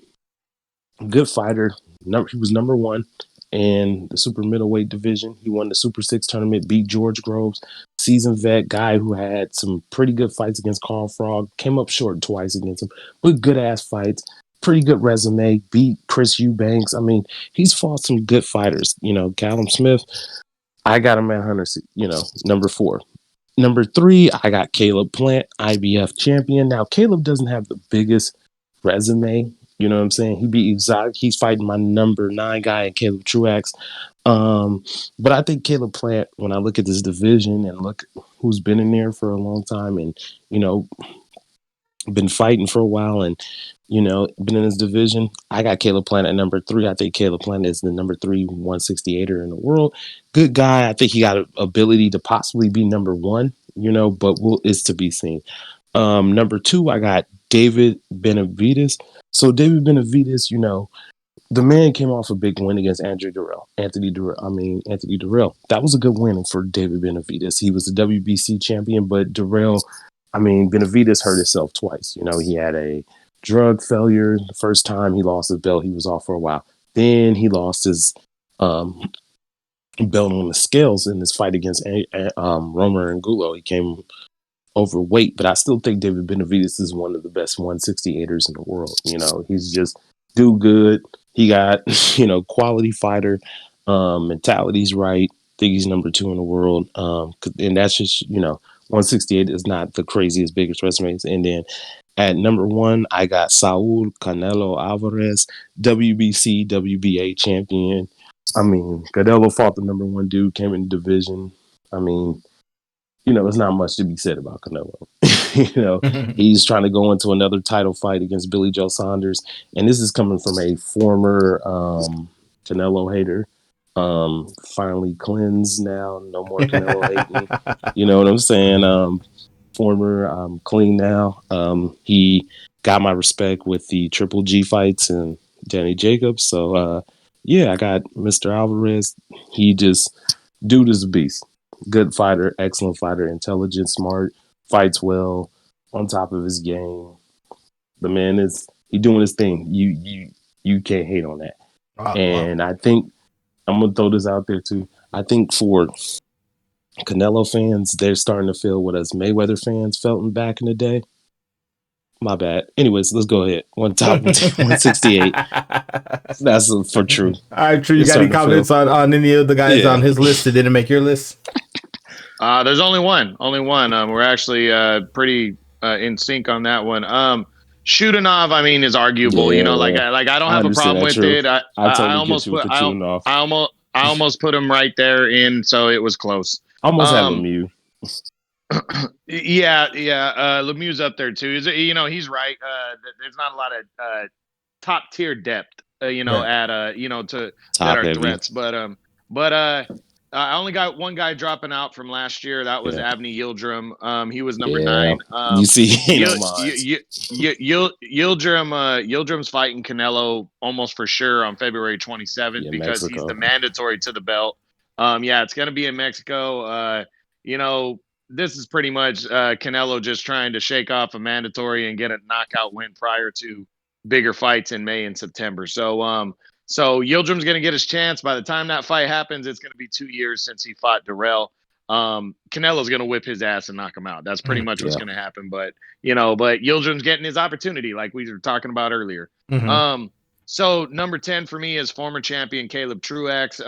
good fighter. He was number 1 in the super middleweight division. He won the Super 6 tournament, beat George Groves, seasoned vet, guy who had some pretty good fights against Carl Frog, came up short twice against him, but good ass fights, pretty good resume, beat Chris Eubanks. I mean, he's fought some good fighters. You know, Callum Smith, I got him at 100, number 4. Number 3, I got Caleb Plant, IBF champion. Now, Caleb doesn't have the biggest resume. You know what I'm saying? He beat Exotic. He's fighting my number 9 guy, Caleb Truax. But I think Caleb Plant, when I look at this division and look who's been in there for a long time and, you know, been fighting for a while and, you know, been in this division, I got Caleb Plant at number 3. I think Caleb Plant is the number 3 168er in the world. Good guy. I think he got an ability to possibly be number 1, you know, but it's to be seen. Number 2, I got David Benavidez. So David Benavidez, you know, the man came off a big win against Anthony Durrell. That was a good win for David Benavidez. He was the WBC champion, but Benavidez hurt himself twice. You know, he had a drug failure the first time. He lost his belt. He was off for a while. Then he lost his belt on the scales in this fight against Romer Angulo. He came overweight, but I still think David Benavidez is one of the best 168ers in the world. You know, he's just do good. He got, you know, quality fighter, mentality's right. I think he's number 2 in the world. And that's just, you know, 168 is not the craziest, biggest resumes. And then at number 1, I got Saul Canelo Alvarez, WBC, WBA champion. I mean, Canelo fought the number 1 dude, came in the division. I mean, you know, there's not much to be said about Canelo. You know, he's trying to go into another title fight against Billy Joe Saunders. And this is coming from a former Canelo hater. Finally cleansed now. No more Canelo hating. You know what I'm saying? Former clean now. He got my respect with the Triple G fights and Danny Jacobs. So, yeah, I got Mr. Alvarez. He just, dude is a beast. Good fighter, excellent fighter, intelligent, smart, fights well, on top of his game. The man he doing his thing. You can't hate on that. And I think I'm gonna throw this out there too. I think for Canelo fans, they're starting to feel what us Mayweather fans felt back in the day. My bad. Anyways, let's go ahead. 168. That's for True. All right, True. You got any comments on any of the guys on his list that didn't make your list? There's only one. We're actually pretty in sync on that one. Shudanov, I mean, is arguable. You know, like I don't have a problem with it. I almost put him right there in, so it was close. Almost have Lemieux. Yeah. Lemieux's up there too. You know, he's right. There's not a lot of top tier depth. You know, right. At to that are threats. But I only got one guy dropping out from last year. That was Avni Yildirim. He was number 9. You see, Yildirim's fighting Canelo almost for sure on February 27th because Mexico. He's the mandatory to the belt. It's going to be in Mexico. You know, this is pretty much Canelo just trying to shake off a mandatory and get a knockout win prior to bigger fights in May and September. So Yildirim's going to get his chance. By the time that fight happens, it's going to be 2 years since he fought Durrell. Canelo's going to whip his ass and knock him out. That's pretty much what's going to happen. But Yildirim's getting his opportunity like we were talking about earlier. Mm-hmm. So number 10 for me is former champion Caleb Truax.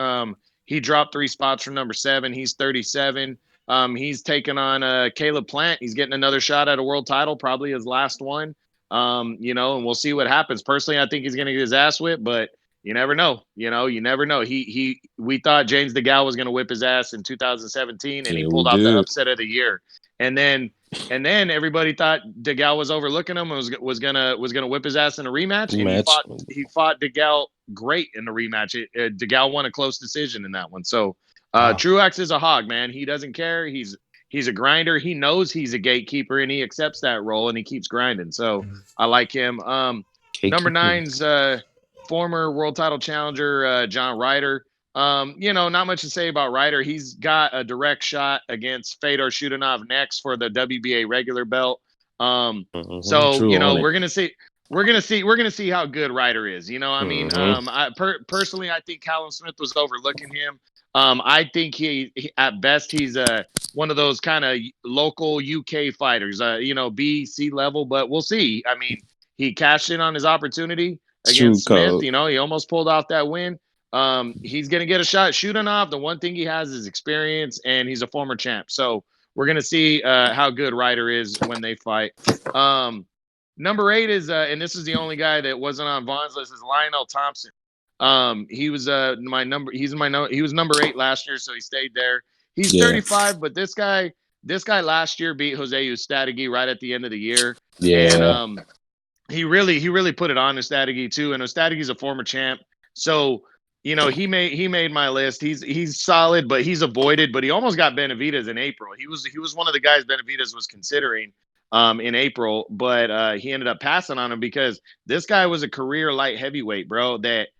He dropped 3 spots from number 7. He's 37. He's taking on Caleb Plant. He's getting another shot at a world title, probably his last one. And we'll see what happens. Personally, I think he's going to get his ass whipped, but you never know. You never know. We thought James DeGale was going to whip his ass in 2017, and he pulled out the upset of the year. And then everybody thought DeGale was overlooking him and was gonna whip his ass in a rematch. And he fought DeGale great in the rematch. DeGale won a close decision in that one. So Truax is a hog, man. He doesn't care. He's a grinder. He knows he's a gatekeeper, and he accepts that role, and he keeps grinding. So I like him. Number 9's former world title challenger John Ryder. Not much to say about Ryder. He's got a direct shot against Fedor Shudanov next for the WBA regular belt. We're gonna see how good Ryder is. Personally, I think Callum Smith was overlooking him. I think he at best he's one of those kind of local UK fighters, B, C level, but we'll see. I mean, he cashed in on his opportunity against Smith. He almost pulled off that win. He's going to get a shot shooting off. The one thing he has is experience, and he's a former champ. So we're going to see how good Ryder is when they fight. Number 8 is, and this is the only guy that wasn't on Vaughn's list, is Lionel Thompson. He was he was number 8 last year, so he stayed there. He's 35, but this guy last year beat Jose Ustadegi right at the end of the year. Yeah. And he really put it on Ustadegi too. And Ustadegi's a former champ. So, he made my list. He's solid, but he's avoided, but he almost got Benavidez in April. He was one of the guys Benavidez was considering in April, but he ended up passing on him because this guy was a career light heavyweight, bro, that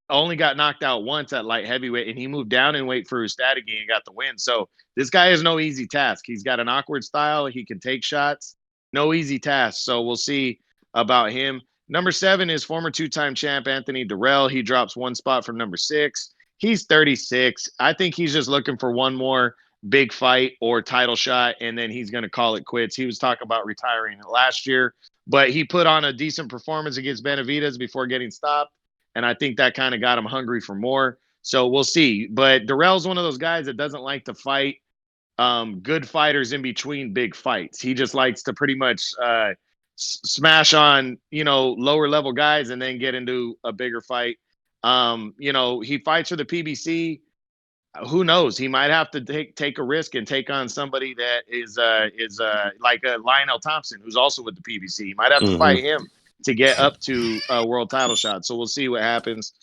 only got knocked out once at light heavyweight, and he moved down in weight for Ustadegi and got the win. So this guy is no easy task. He's got an awkward style. He can take shots. No easy task. So we'll see about him. Number 7 is former 2-time champ Anthony Durrell. He drops 1 spot from number 6. He's 36. I think he's just looking for one more big fight or title shot, and then he's going to call it quits. He was talking about retiring last year, but he put on a decent performance against Benavidez before getting stopped. And I think that kind of got him hungry for more. So we'll see. But Durrell's one of those guys that doesn't like to fight good fighters in between big fights. He just likes to pretty much smash on, lower level guys and then get into a bigger fight. He fights for the PBC. Who knows? He might have to take a risk and take on somebody that is like a Lionel Thompson, who's also with the PBC. He might have to fight him to get up to a world title shot. So we'll see what happens.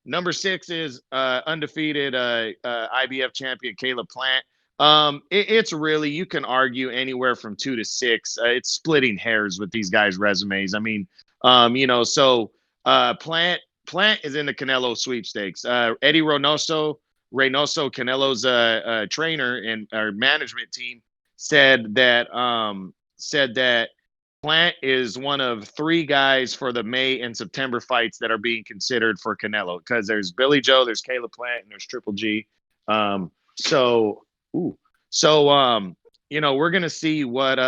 Number 6 is undefeated IBF champion Caleb Plant. It's really, you can argue anywhere from 2 to 6. It's splitting hairs with these guys' resumes. I mean, Plant is in the Canelo sweepstakes. Eddie Reynoso, Canelo's trainer and our management team, said that Plant is one of 3 guys for the May and September fights that are being considered for Canelo, because there's Billy Joe, there's Caleb Plant, and there's Triple G. We're gonna see what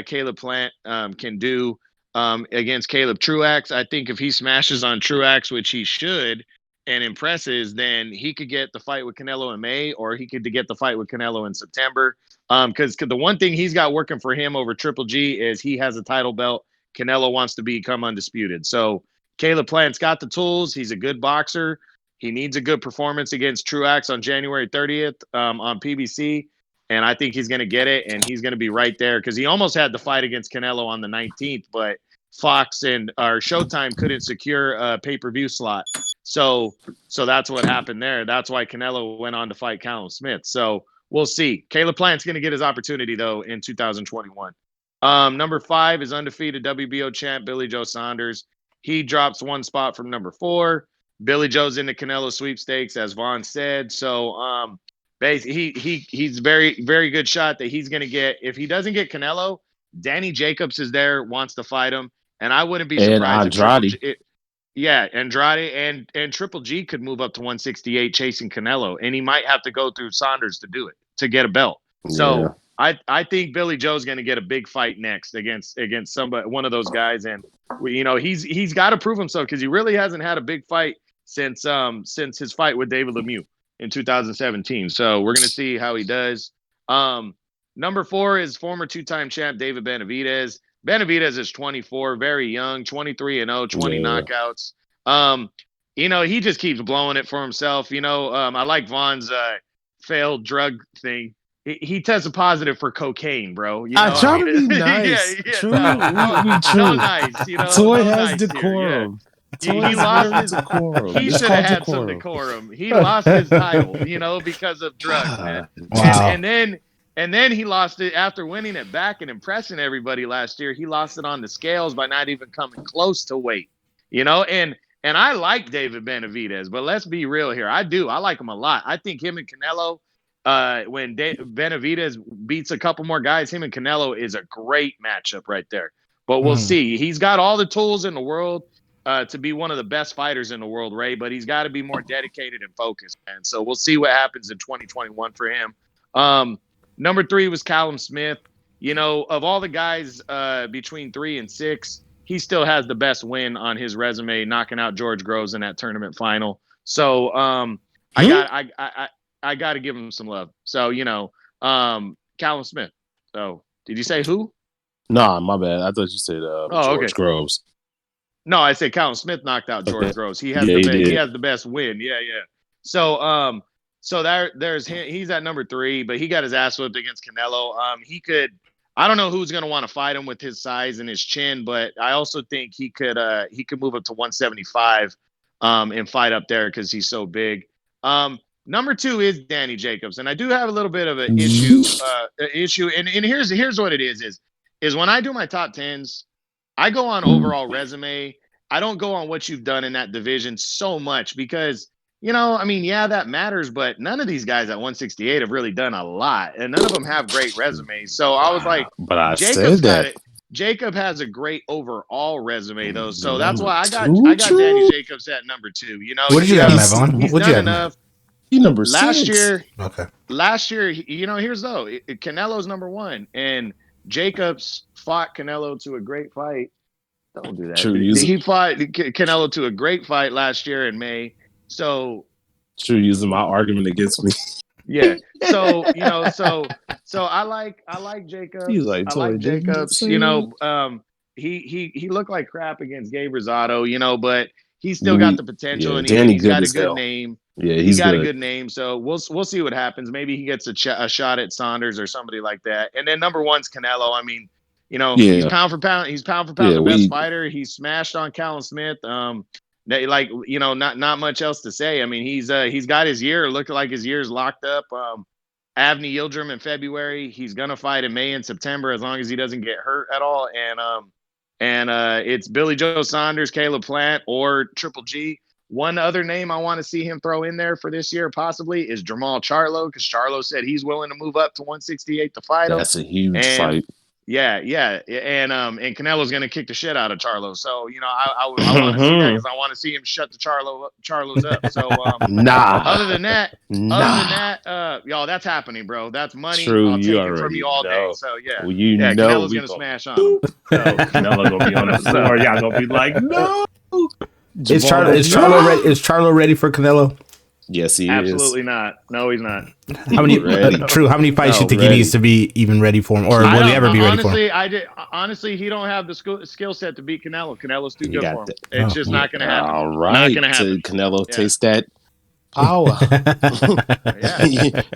Caleb Plant can do against Caleb Truax. I think if he smashes on Truax, which he should, and impresses, then he could get the fight with Canelo in May, or he could get the fight with Canelo in September. Because the one thing he's got working for him over Triple G is he has a title belt. Canelo wants to become undisputed. So Caleb Plant's got the tools. He's a good boxer. He needs a good performance against Truax on January 30th on PBC. And I think he's going to get it, and he's going to be right there, because he almost had the fight against Canelo on the 19th, but Fox and Showtime couldn't secure a pay-per-view slot. So that's what happened there. That's why Canelo went on to fight Callum Smith. So we'll see. Caleb Plant's going to get his opportunity, though, in 2021. Number 5 is undefeated WBO champ Billy Joe Saunders. He drops 1 spot from number 4. Billy Joe's in the Canelo sweepstakes, as Vaughn said. So he's very, very good shot that he's going to get. If he doesn't get Canelo, Danny Jacobs is there, wants to fight him. And I wouldn't be surprised. Andrade and Triple G could move up to 168 chasing Canelo, and he might have to go through Saunders to do it, to get a belt. Yeah. So I think Billy Joe's going to get a big fight next against somebody, one of those guys, and he's got to prove himself, because he really hasn't had a big fight since his fight with David Lemieux in 2017. So we're going to see how he does. Number 4 is former 2-time champ David Benavidez. Benavidez is 24, very young, 23-0, 20 knockouts. He just keeps blowing it for himself. I like Vaughn's failed drug thing. He tested positive for cocaine, bro. I try to be nice. True. No, nice. Toy has decorum. He lost his decorum. He should have had some decorum. He lost his title, because of drugs, man. Wow. And then he lost it after winning it back and impressing everybody last year. He lost it on the scales by not even coming close to weight, And I like David Benavidez, but let's be real here. I like him a lot. I think him and Canelo, when Benavidez beats a couple more guys, him and Canelo is a great matchup right there. But we'll see. He's got all the tools in the world to be one of the best fighters in the world, Ray, but he's got to be more dedicated and focused. And so we'll see what happens in 2021 for him. Number 3 was Callum Smith. Of all the guys between 3 and 6, he still has the best win on his resume, knocking out George Groves in that tournament final. So I got to give him some love. So, Callum Smith. So, did you say who? Nah, my bad. I thought you said George Groves. No, I said Callum Smith knocked out George Groves. He has he has the best win. Yeah. So there's him. He's at number 3, but he got his ass whipped against Canelo. I don't know who's going to want to fight him with his size and his chin, but I also think he could move up to 175 and fight up there because he's so big. Number 2 is Danny Jacobs, and I do have a little bit of an issue. And here's what it is when I do my top 10s, I go on overall resume. I don't go on what you've done in that division so much because, that matters, but none of these guys at 168 have really done a lot, and none of them have great resumes. So I was like, but I said that. Jacob has a great overall resume, though. So that's why I got Danny Jacobs at number 2. What did you have, Mavon? He's done enough. He number 6. Okay. Last year, here's though. Canelo's number 1, and Jacobs fought Canelo to a great fight. Don't do that. He fought Canelo to a great fight last year in May. So true, using my argument against me. Yeah. So I like Jacobs. He's like, I like Jacobs. He looked like crap against Gabe Rosado, but he's still got the potential, and he's got a good name. Yeah, he's got a good name. So we'll see what happens. Maybe he gets a shot at Saunders or somebody like that. And then number 1's Canelo. I mean, he's pound for pound. He's pound for pound the best fighter. He smashed on Callum Smith. Not much else to say. I mean, he's got his year. Looked like his year's locked up. Avni Yildirim in February. He's gonna fight in May and September as long as he doesn't get hurt at all. And it's Billy Joe Saunders, Caleb Plant, or Triple G. One other name I want to see him throw in there for this year possibly is Jamal Charlo, because Charlo said he's willing to move up to 168 to fight him. That's a huge fight. Yeah, and Canelo's gonna kick the shit out of Charlo. So I want to see that because I want to see him shut the Charlos up. So Other than that, y'all, that's happening, bro. That's money. True, I'll take it from you all day. So Canelo's gonna smash on him. So Canelo's gonna be on the floor. Y'all gonna be like, no. Is Charlo ready for Canelo? Yes, he Absolutely not. No, he's not. How many fights you think he needs to be even ready for him, or will he ever be ready for him? Honestly, he don't have the skill set to beat Canelo. Canelo's too good for him. It's just not going to happen. All right, not going to happen. Canelo taste that power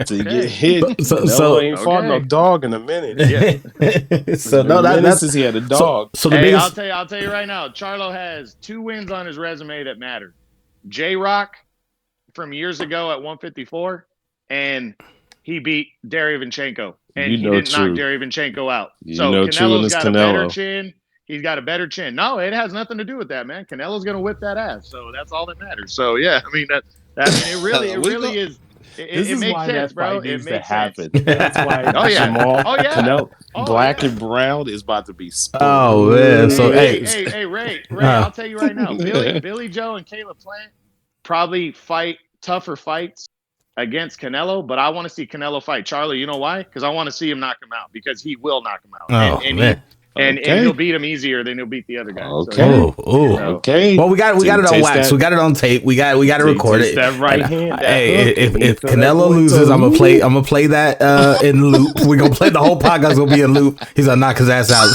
to get hit. So ain't fought no dog in a minute. Yeah. So no, that's since he had a dog. So the biggest. I'll tell you right now, Charlo has 2 wins on his resume that matter. J-Rock from years ago at 154, and he beat Derevyanchenko, and he didn't knock Derevyanchenko out. So Canelo's got a better chin. He's got a better chin. No, it has nothing to do with that, man. Canelo's gonna whip that ass, so that's all that matters. So yeah, I mean it really is. It makes sense, bro. It makes sense. That's why Jamal Canelo, black and brown is about to be split. Oh man, so hey, Ray, I'll tell you right now, Billy Joe and Caleb Plant probably fight tougher fights against Canelo, but I want to see Canelo fight Charlo. You know why? Because I want to see him knock him out, because he will knock him out. And he'll beat him easier than he'll beat the other guy. Okay. Okay. Well, we got it on wax. We got it on tape. We got to record it. That right hand. Hey, if Canelo loses, I'm gonna play that in loop. We're gonna play the whole podcast. Gonna be in loop. He's gonna knock his ass out,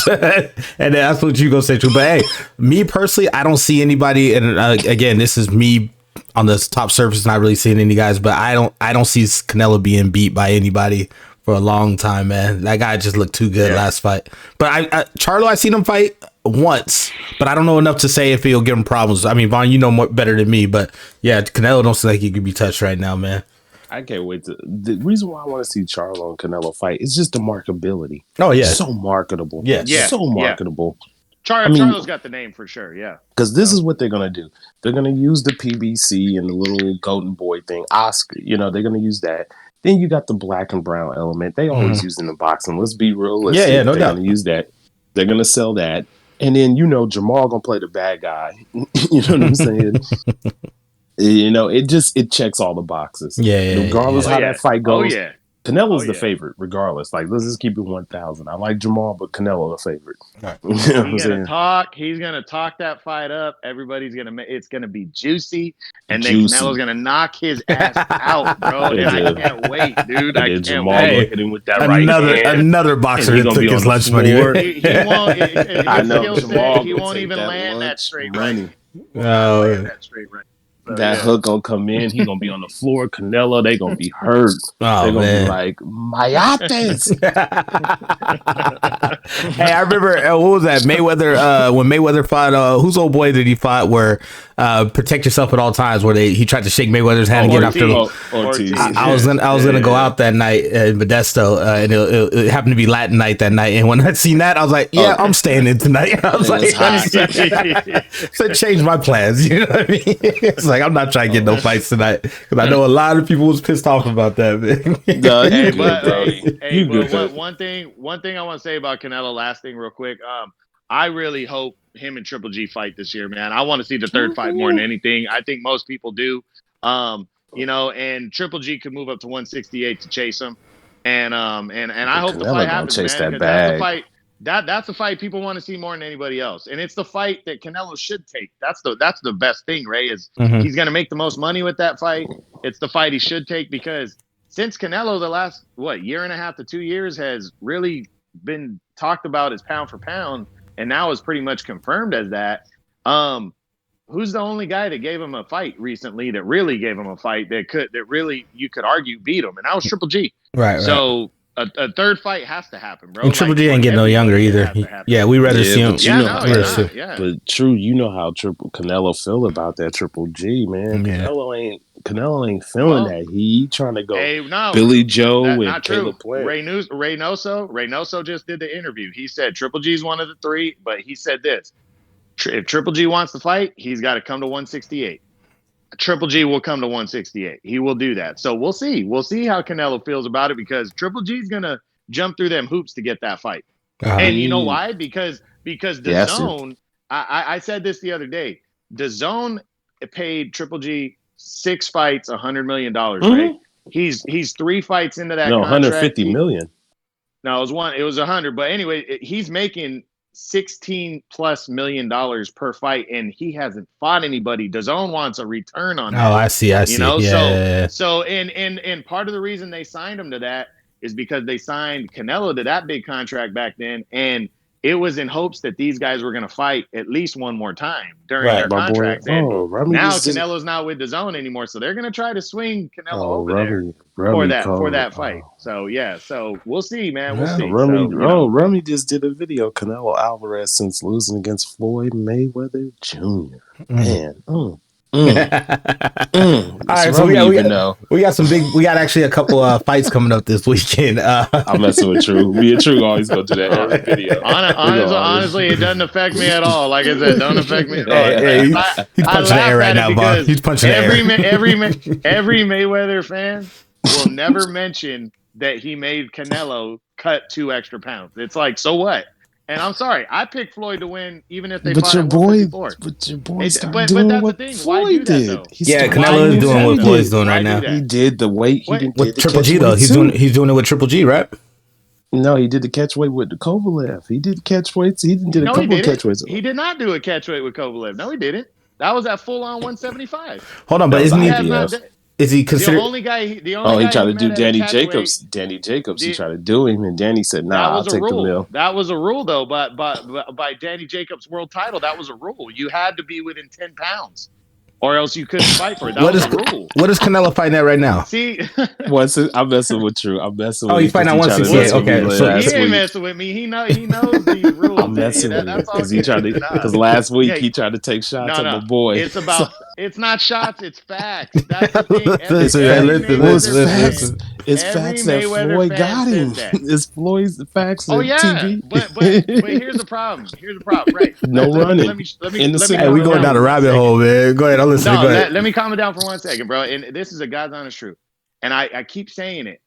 and that's what you gonna say too. But hey, me personally, I don't see anybody. And again, this is me on the top surface, not really seeing any guys, but I don't see Canelo being beat by anybody for a long time, man. That guy just looked too good last fight. But Charlo, I seen him fight once, but I don't know enough to say if he'll give him problems. I mean, Vaughn, you know more, better than me, but yeah, Canelo don't seem like he could be touched right now, man. I can't wait to. The reason why I want to see Charlo and Canelo fight is just the marketability. Oh yeah, so marketable. Yeah. So marketable. Charlo's got the name for sure. Yeah, because this is what they're gonna do. They're gonna use the PBC and the little Golden Boy thing, Oscar. You know, they're gonna use that. Then you got the black and brown element. They always use in the boxing. Let's be realistic. Yeah, no they're doubt. gonna use that. They're gonna sell that, and then Jamal gonna play the bad guy. You know what I'm saying? It checks all the boxes. Yeah. Regardless how that fight goes. Oh yeah. Canelo's the favorite, regardless. Like, let's just keep it 1,000. I like Jamal, but Canelo the favorite. Right. He's gonna talk that fight up. It's gonna be juicy, and then Canelo's gonna knock his ass out, bro. And I can't wait, dude. I can't Jamal wait. look at him with that right hand. Another boxer that took his lunch money. He won't. I know Jamal. He won't even land that straight money. Right. So, that hook gonna come in. He gonna be on the floor. Canelo, they gonna be hurt. Oh, they gonna man. be like Mayates. Hey, I remember what was that Mayweather? When Mayweather fought, whose old boy did he fight? Where protect yourself at all times. Where he tried to shake Mayweather's hand and get after him. Ortiz. I was gonna go out that night in Modesto, and it happened to be Latin night that night. And when I seen that, I was like, yeah, I'm staying in tonight. I was like, so it changed my plans. You know what I mean? It's like I'm not trying to get no fights tonight because I know a lot of people was pissed off about that. One thing I want to say about Canelo, last thing real quick. I really hope him and Triple G fight this year, man. I want to see the third fight more than anything. I think most people do. And Triple G could move up to 168 to chase him. And I hope the fight happens, chase man. That bag. That's the fight people want to see more than anybody else. And it's the fight that Canelo should take. That's the best thing, Ray, is he's going to make the most money with that fight. It's the fight he should take because since Canelo the last, year and a half to 2 years has really been talked about as pound for pound and now is pretty much confirmed as that. Who's the only guy that gave him a fight recently that really gave him a fight that really you could argue beat him? And that was Triple G. Right. So a third fight has to happen, bro. And Triple G ain't getting no younger either. Yeah, we rather see him. But true, you know how Canelo feel about that Triple G, man. Yeah. Canelo ain't feeling that. He trying to go Billy Joe and Caleb Plant. Reynoso just did the interview. He said Triple G's one of the three, but he said this: if Triple G wants to fight, he's got to come to 168. Triple G will come to 168. He will do that. So we'll see. We'll see how Canelo feels about it because Triple G's gonna jump through them hoops to get that fight. And you know why? Because DAZN. I said this the other day. DAZN paid Triple G 6 fights, $100 million. Right? He's 3 fights into that. No, contract. 150 million. No, it was 100. But anyway, he's making $16+ million per fight, and he hasn't fought anybody. DAZN wants a return on that. Oh, I see. So and part of the reason they signed him to that is because they signed Canelo to that big contract back then, and it was in hopes that these guys were going to fight at least one more time during their contract. Canelo's not with DAZN anymore, so they're going to try to swing Canelo over there for that fight. So so we'll see, man. We'll see. Rummy just did a video. Canelo Alvarez since losing against Floyd Mayweather Jr. Man. All right, so we got some big. We got actually a couple fights coming up this weekend. I'm messing with True. Me and True always go to that every video. Honestly, it doesn't affect me at all. Like I said, don't affect me at all. He's punching the air right now, Bob. He's punching the air. Every Mayweather fan will never mention that he made Canelo cut 2 extra pounds. It's like, so what? And I'm sorry, I picked Floyd to win, even if they fought at 154. But your boy started but doing that's what the thing. Floyd did. Canelo is doing what Floyd's doing right now. He did the weight. He did with Triple G though. He's doing it with Triple G, right? No, he did the catch weight with the Kovalev. He did catch weights. He did a couple of catch weights. He did not do a catch weight with Kovalev. No, he didn't. That was at full on 175. Hold on, but isn't he? Is he considered the only guy? He tried to do Danny Jacobs. Danny Jacobs. He tried to do him, and Danny said, "Nah, I'll take the mill." That was a rule, though. But by Danny Jacobs' world title, that was a rule. You had to be within 10 pounds. or else you couldn't fight for it. That What was is the rule. what is Canelo fighting at right now? See, I'm messing with True. I'm messing Oh, with he's fighting at 168. Okay, so he ain't messing with me. He knows these rules. I'm messing with him That's all because he tried to. good. Nah. Because last week Yeah, he tried to take shots at no. my boy. It's So, it's not shots, it's facts. That's the thing. Listen, man, listen. It's every facts that Mayweather Floyd fan got him. says that. It's Floyd's facts Oh that yeah, TB. but here's the problem. Right. No running. Let me In the Hey, we going down a rabbit hole, man. Go ahead. I'll listen. No, Go ahead. let me calm it down for 1 second, bro. And this is a God's honest truth. And I keep saying it.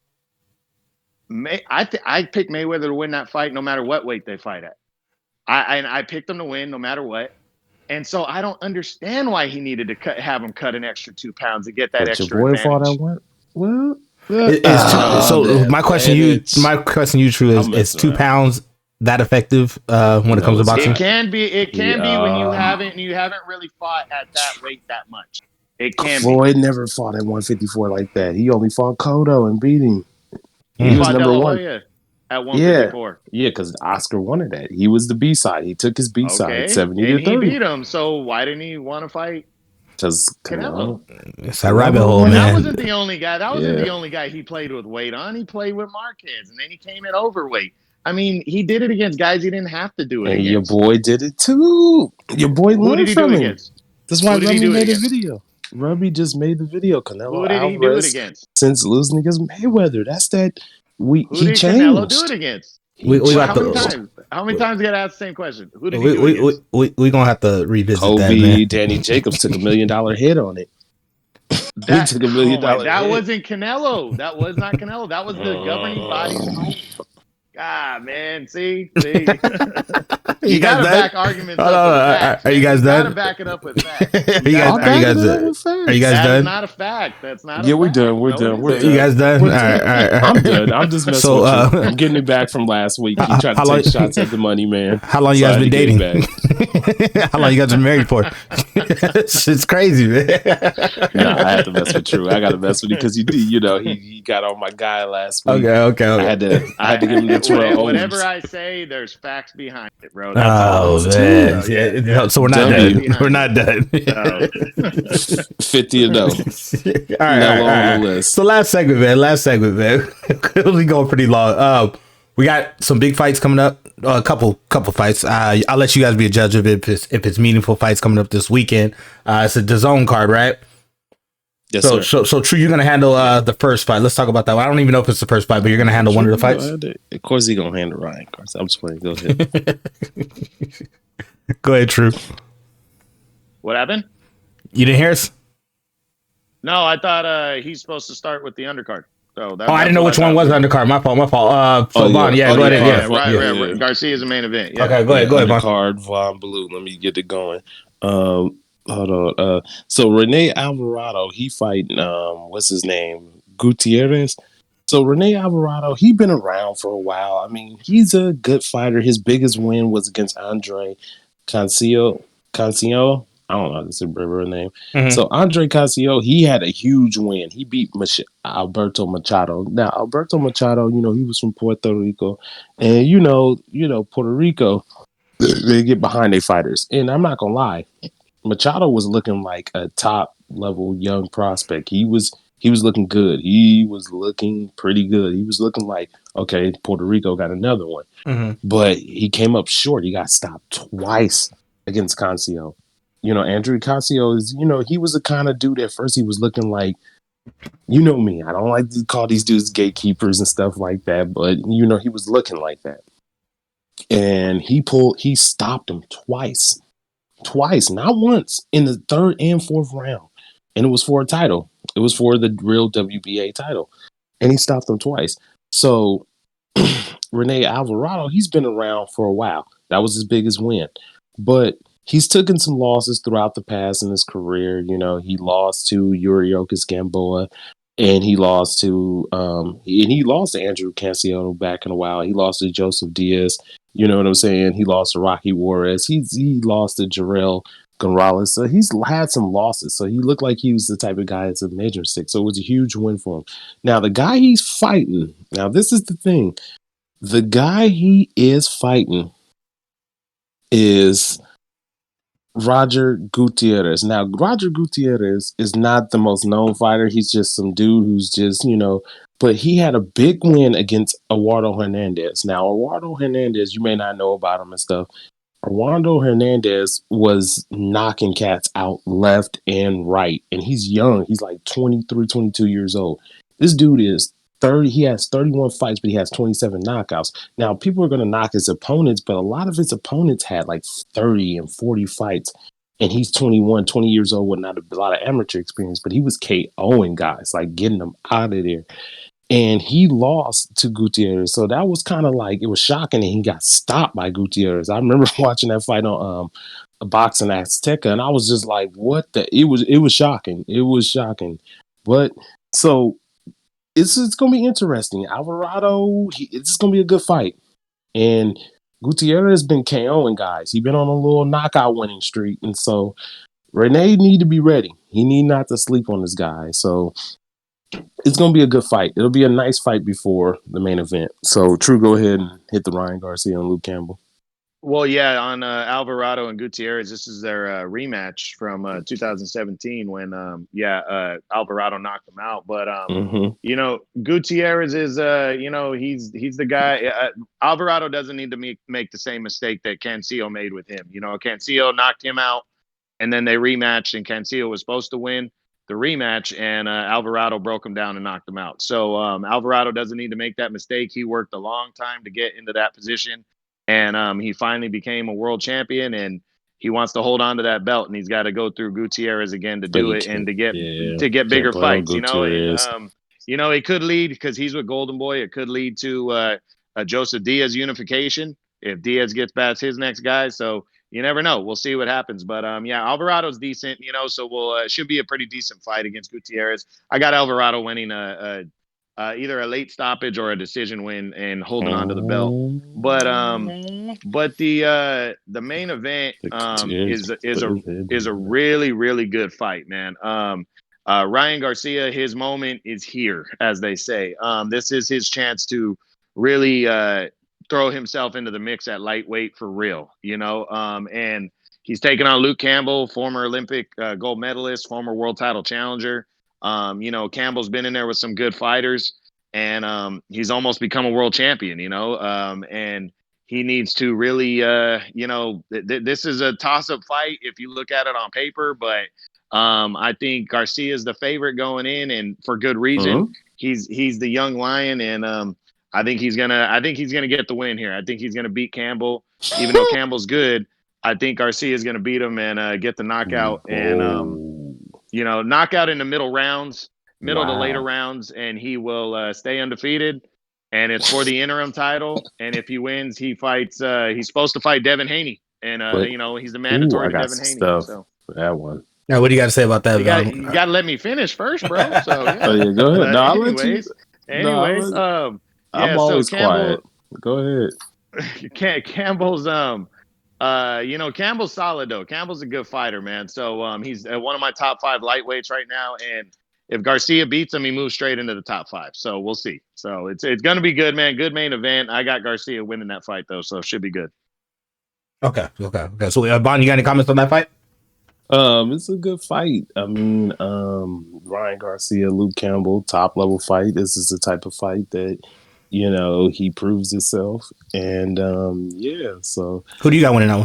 I picked Mayweather to win that fight no matter what weight they fight at. I picked him to win no matter what. And so I don't understand why he needed to have him cut an extra 2 pounds to get that But extra your boy advantage. fought at what? Well, my question to you, True, is 2 pounds that effective when it comes to boxing? It can be when you haven't really fought at that weight that much. It can Floyd be. never fought at 154 like that. He only fought Cotto and beat him. He was number one at 154. Yeah, because Oscar wanted that. He was the B side. He took his B side 70 to 30. He beat him. So why didn't he want to fight? Because Canelo. It's a rabbit hole, man. That wasn't the only guy. That wasn't the only guy he played with weight on. He played with Marquez, and then he came in overweight. I mean, he did it against guys he didn't have to do it against. Your boy did it too. Your boy learned from him. Against? That's why Rummy made a video. Rummy just made the video. Canelo Who did he do it against? Since losing against Mayweather. That's that. Who did changed. Canelo do it against? How many times got asked the same question? Who did he do it against? We're going to have to revisit Kobe, that, man. Danny Jacobs took $1 million hit on it. He took $1 million hit. That wasn't Canelo. That was not Canelo. That was the governing body's God, man. See? You got to back arguments up with facts. Are you guys done? You got to back it up with facts. Are you guys done? That's not a fact. That's not a fact. We're done. We're done. You guys done? All right. I'm done. I'm just messing with you. I'm getting it back from last week. You tried to take shots at the money, man. How long you guys been dating? How long you guys been married for? It's crazy, man. Nah, I had to mess with True. I got to mess with you because he got on my guy last week. Okay. I had to give him the 12. Whatever I say, there's facts behind it, bro. Man. Yeah. So we're not done. We're not done. 50-0. All right. So last segment, man. We going pretty long. We got some big fights coming up. A couple fights. I'll let you guys be a judge of it if it's meaningful fights coming up this weekend. It's a DAZN card, right? Yes, so, sir. So True, you're gonna handle the first fight. Let's talk about that. I don't even know if it's the first fight, but you're gonna handle one of the fights. Of course, he's gonna handle Ryan Garcia. I'm just playing. Go ahead. Go ahead, True. What happened? You didn't hear us? No, I thought he's supposed to start with the undercard. So I didn't know which one was undercard. My fault. So Vaughn, go ahead. Right. Garcia's the main event. Yeah. Okay, go ahead, Vaughn. Undercard, Vaughn Blue. Let me get it going. Hold on. So Rene Alvarado, he fighting what's his name? Gutierrez. So Rene Alvarado, he been around for a while. I mean, he's a good fighter. His biggest win was against Andre Cancio. I don't know, that's a real name. Mm-hmm. So Andre Cancio, he had a huge win. He beat Alberto Machado. Now, Alberto Machado, he was from Puerto Rico. And Puerto Rico, they get behind their fighters. And I'm not gonna lie, Machado was looking like a top level young prospect. He was looking good. He was looking pretty good. He was looking like, okay, Puerto Rico got another one. Mm-hmm. But he came up short. He got stopped twice against Cancio. Andrew Cancio is, he was the kind of dude at first he was looking like, me. I don't like to call these dudes gatekeepers and stuff like that, but, he was looking like that. And he stopped him twice, not once, in the third and fourth round. And it was for a title. It was for the real WBA title. And he stopped him twice. So Rene Alvarado, he's been around for a while. That was his biggest win. But he's taken some losses throughout the past in his career. He lost to Yuriorkis Gamboa. And he lost to Andrew Cancio back in a while. He lost to Joseph Diaz. You know what I'm saying? He lost to Rocky Juarez. He lost to Jarrell Gonzalez. So he's had some losses. So he looked like he was the type of guy that's a major six. So it was a huge win for him. Now, the guy he's fighting, now this is the thing. The guy he is fighting is Roger Gutierrez. Now, Roger Gutierrez is not the most known fighter. He's just some dude who's just, but he had a big win against Eduardo Hernandez. Now, Eduardo Hernandez, you may not know about him and stuff. Eduardo Hernandez was knocking cats out left and right. And he's young. He's like 23, 22 years old. This dude is 30. He has 31 fights, but he has 27 knockouts. Now, people are going to knock his opponents, but a lot of his opponents had like 30 and 40 fights. And he's 21, 20 years old with not a lot of amateur experience, but he was KOing guys, like getting them out of there. And he lost to Gutierrez. So that was kind of like, it was shocking and he got stopped by Gutierrez. I remember watching that fight on Boxing Azteca, and I was just like, what the? It was shocking. It was shocking. But so it's going to be interesting. Alvarado, it's going to be a good fight. And Gutierrez has been KOing guys. He's been on a little knockout winning streak. And so Rene need to be ready. He need not to sleep on this guy. So it's going to be a good fight. It'll be a nice fight before the main event. So, True, go ahead and hit the Ryan Garcia and Luke Campbell. Well, yeah, on Alvarado and Gutierrez, this is their rematch from 2017 when, Alvarado knocked him out. But, Gutierrez is, he's the guy. Alvarado doesn't need to make the same mistake that Cancio made with him. Cancio knocked him out, and then they rematched, and Cancio was supposed to win the rematch, and Alvarado broke him down and knocked him out. So Alvarado doesn't need to make that mistake. He worked a long time to get into that position, and he finally became a world champion, and he wants to hold on to that belt, and he's got to go through Gutierrez again to do it and to get bigger fights. It could lead, because he's with Golden Boy, it could lead to a Joseph Diaz unification if Diaz gets past his next guy. So you never know. We'll see what happens. But, Alvarado's decent, so it should be a pretty decent fight against Gutierrez. I got Alvarado winning either a late stoppage or a decision win and holding on to the belt. But the main event is a really, really good fight, man. Ryan Garcia, his moment is here, as they say. This is his chance to really throw himself into the mix at lightweight for real, and he's taking on Luke Campbell, former Olympic gold medalist, former world title challenger. Campbell's been in there with some good fighters, and he's almost become a world champion, and he needs to really, this is a toss-up fight if you look at it on paper, but I think Garcia is the favorite going in, and for good reason. He's the young lion, and I think he's gonna get the win here. I think he's gonna beat Campbell, even though Campbell's good. I think Garcia is gonna beat him and get the knockout, and knockout in the middle to later rounds, and he will stay undefeated. And it's for the interim title. And if he wins, he fights. He's supposed to fight Devin Haney, and he's the mandatory for Devin Haney. So for that one. Now, what do you got to say about that? You got to let me finish first, bro. So yeah. Oh yeah, go ahead. Anyways, I'm always quiet. Go ahead. Campbell's Campbell's solid though. Campbell's a good fighter, man. So he's one of my top 5 lightweights right now, and if Garcia beats him, he moves straight into the top 5. So we'll see. So it's gonna be good, man. Good main event. I got Garcia winning that fight though, so it should be good. Okay. So Bon, you got any comments on that fight? It's a good fight. I mean, Ryan Garcia, Luke Campbell, top level fight. This is the type of fight that he proves himself, and So who do you got winning that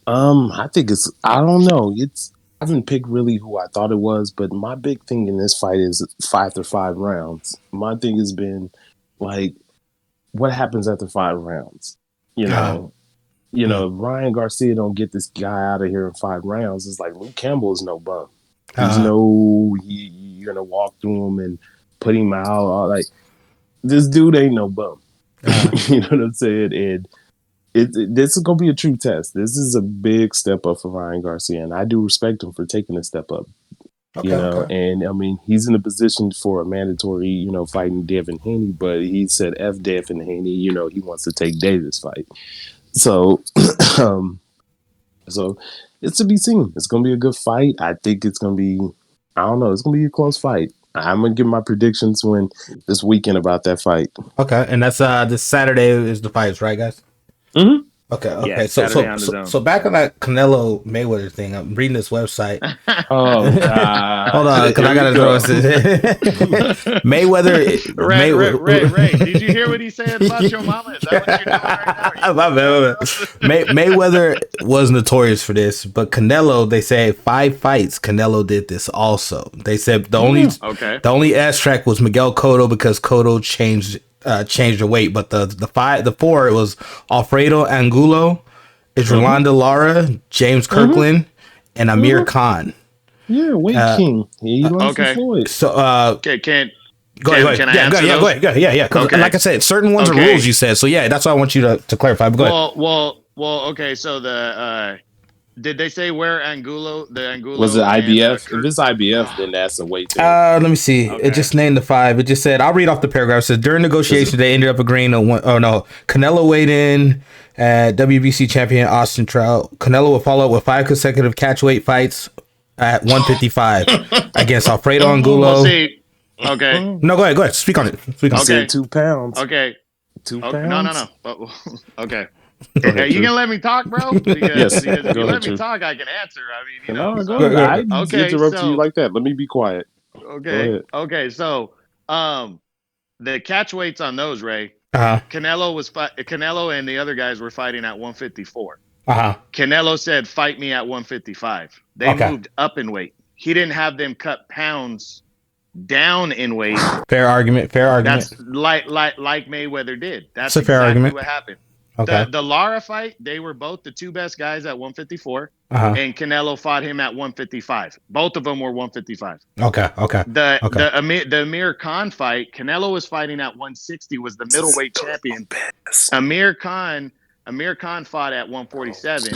one? I think I don't know. I haven't picked really who I thought it was, but my big thing in this fight is 5 to 5 rounds. My thing has been like, what happens after 5 rounds? If Ryan Garcia don't get this guy out of here in 5 rounds, it's like Luke Campbell is no bum. You're gonna walk through him and put him out. Like, this dude ain't no bum. You know what I'm saying? And this is gonna be a true test. This is a big step up for Ryan Garcia, and I do respect him for taking a step up. And I mean, he's in a position for a mandatory, fighting Devin Haney, but he said F Devin Haney. He wants to take Davis' fight. So, so it's to be seen. It's gonna be a good fight. I think it's gonna be. I don't know. It's gonna be a close fight. I'm gonna give my predictions this weekend about that fight. Okay, and that's this Saturday is the fights, right, guys? Mm-hmm. Okay. Yeah, So Saturday on the Zone. so back on that Canelo Mayweather thing, I'm reading this website. Oh God! Hold on, because I gotta throw this. Ray, did you hear what he said about your mama? Is that what you're doing right now? My bad. Mayweather was notorious for this, but Canelo, they say 5 fights. Canelo did this also. They said the only ass track was Miguel Cotto because Cotto changed the weight, but the 4 it was Alfredo Angulo, Rolanda Lara, James Kirkland, and Amir Khan. Yeah, weight king. He learned from Floyd. So can Go ahead. Go ahead. Yeah. Okay. Like I said, certain ones are rules. You said so. Yeah, that's why I want you to clarify. But go ahead. Well. Okay. So did they say where Angulo was it IBF? If it's IBF, then that's a weight thing. Let me see. Okay. It just named the 5. It just said, I'll read off the paragraph. It says during negotiations they ended up agreeing on Canelo weighed in at WBC champion Austin Trout. Canelo will follow up with 5 consecutive catchweight fights at 155 against Alfredo Angulo. Okay. No, go ahead. Speak on it. Okay. 2 pounds. Okay. 2 pounds. No. Okay. Hey, you gonna let me talk, bro? Because if you let me talk, I can answer. I mean, go ahead. I interrupt you like that. Let me be quiet. Okay. So, the catch weights on those, Ray. Canelo and the other guys were fighting at 154. Canelo said, "Fight me at 155." They moved up in weight. He didn't have them cut pounds down in weight. Fair argument. That's like Mayweather did. That's a fair argument. What happened. Okay. The Lara fight, they were both the 2 best guys at 154, and Canelo fought him at 155. Both of them were 155. Okay. The Amir Khan fight, Canelo was fighting at 160, was the middleweight champion. Amir Khan fought at 147.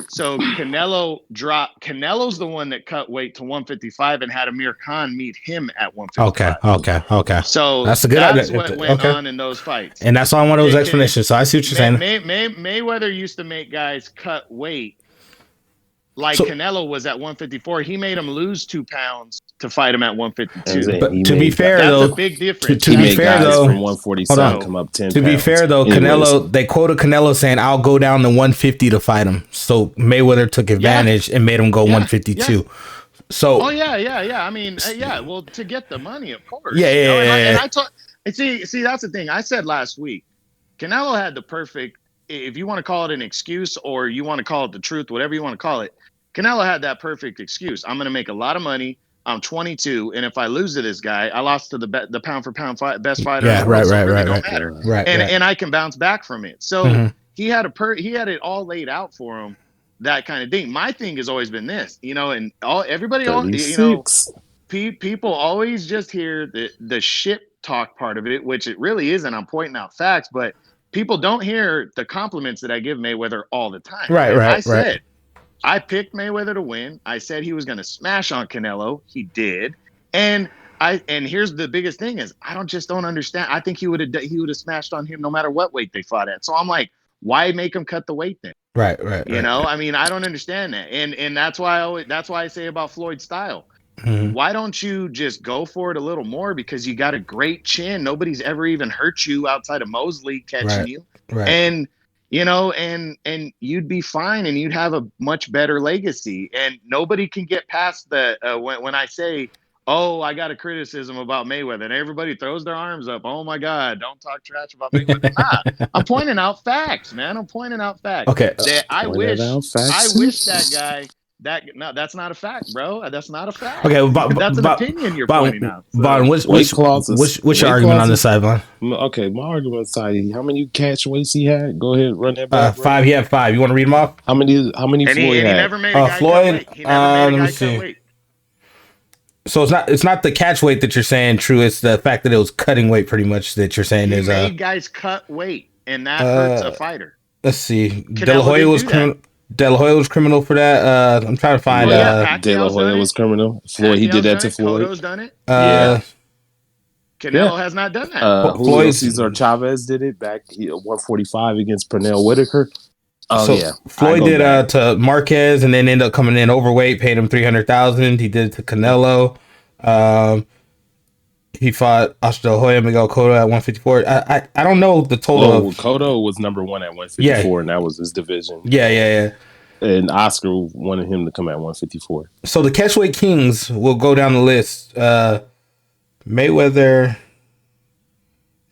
So Canelo's the one that cut weight to 155 and had Amir Khan meet him at 155. Okay. So that's what went on in those fights. And that's all one of those explanations. So I see what you're saying. Mayweather used to make guys cut weight like Canelo was at 154. He made him lose 2 pounds to fight him at 152. But to be fair, though, that's a big difference. To be fair, though, from 147 come up 10 To be fair, though, Canelo, they quoted Canelo saying, "I'll go down to 150 to fight him." So Mayweather took advantage and made him go 152. Yeah. So, I mean, well, to get the money, of course. And I talk. See, that's the thing. I said last week, Canelo had the perfect. If you want to call it an excuse or you want to call it the truth, whatever you want to call it, Canelo had that perfect excuse. I'm going to make a lot of money. I'm 22, and if I lose to this guy, I lost to the pound for pound best fighter. Yeah, right. And I can bounce back from it. So he had it all laid out for him. That kind of thing. My thing has always been this, and people always just hear the shit talk part of it, which it really isn't. I'm pointing out facts, but people don't hear the compliments that I give Mayweather all the time. Right. I picked Mayweather to win. I said he was going to smash on Canelo. He did. And here's the biggest thing is I don't understand. I think he would have smashed on him no matter what weight they fought at. So I'm like, why make him cut the weight then? Right. I mean, I don't understand that. And that's why I say about Floyd's style. Why don't you just go for it a little more? Because you got a great chin. Nobody's ever even hurt you outside of Mosley catching you. Right. And and you'd be fine and you'd have a much better legacy. And nobody can get past the when I say, oh, I got a criticism about Mayweather, and everybody throws their arms up. Oh my God, don't talk trash about Mayweather. Nah, I'm pointing out facts, man. I'm pointing out facts. Okay. I wish that guy. That's not a fact, bro. That's not a fact. Okay, that's an opinion you're pointing out. So. Vaughn, what's your argument on this side, Vaughn? Okay, my argument on the side. How many catch weights he had? Go ahead, run that back. 5. He had 5. You want to read them off? How many Floyd had? He never made a guy Floyd. Cut weight. He never made a guy cut weight. So it's not the catch weight that you're saying true. It's the fact that it was cutting weight, pretty much, that you're saying is. Made guys cut weight, and that hurts a fighter. Let's see. De La Hoya was criminal. De La Hoya was criminal for that. I'm trying to find. De La Hoya was criminal. Floyd, he did that to Floyd. Cotto's done it. Canelo has not done that. Julio Cesar Chavez did it back 145 against Pernell Whitaker. Floyd did to Marquez, and then ended up coming in overweight, paid him $300,000. He did it to Canelo. He fought De La Hoya Miguel Cotto at 154. I don't know the total. Cotto was number 1 at 154, Yeah. and that was his division. Yeah. And Oscar wanted him to come at 154. So the catchweight kings will go down the list. Mayweather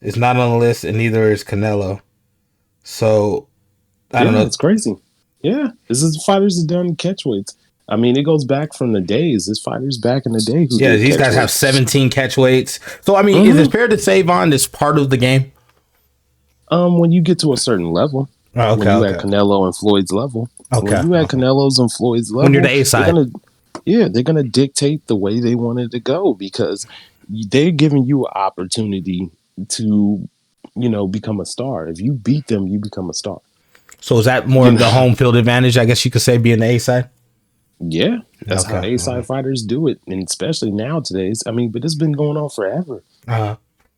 is not on the list, and neither is Canelo. So I don't know. It's crazy. Yeah, this is fighters that done catchweights. I mean, it goes back from the days. There's fighters back in the day who did these guys have 17 catchweights. So I mean, is it fair to say, Vaughn, it's part of the game? When you get to a certain level, when you at Canelo and Floyd's level, when you at Canelo's and Floyd's level, when you're the A side, they're gonna dictate the way they want it to go because they're giving you an opportunity to, become a star. If you beat them, you become a star. So is that more of the home field advantage, I guess you could say, being the A side? Yeah, that's how A side fighters do it, and especially nowadays. I mean, but it's been going on forever.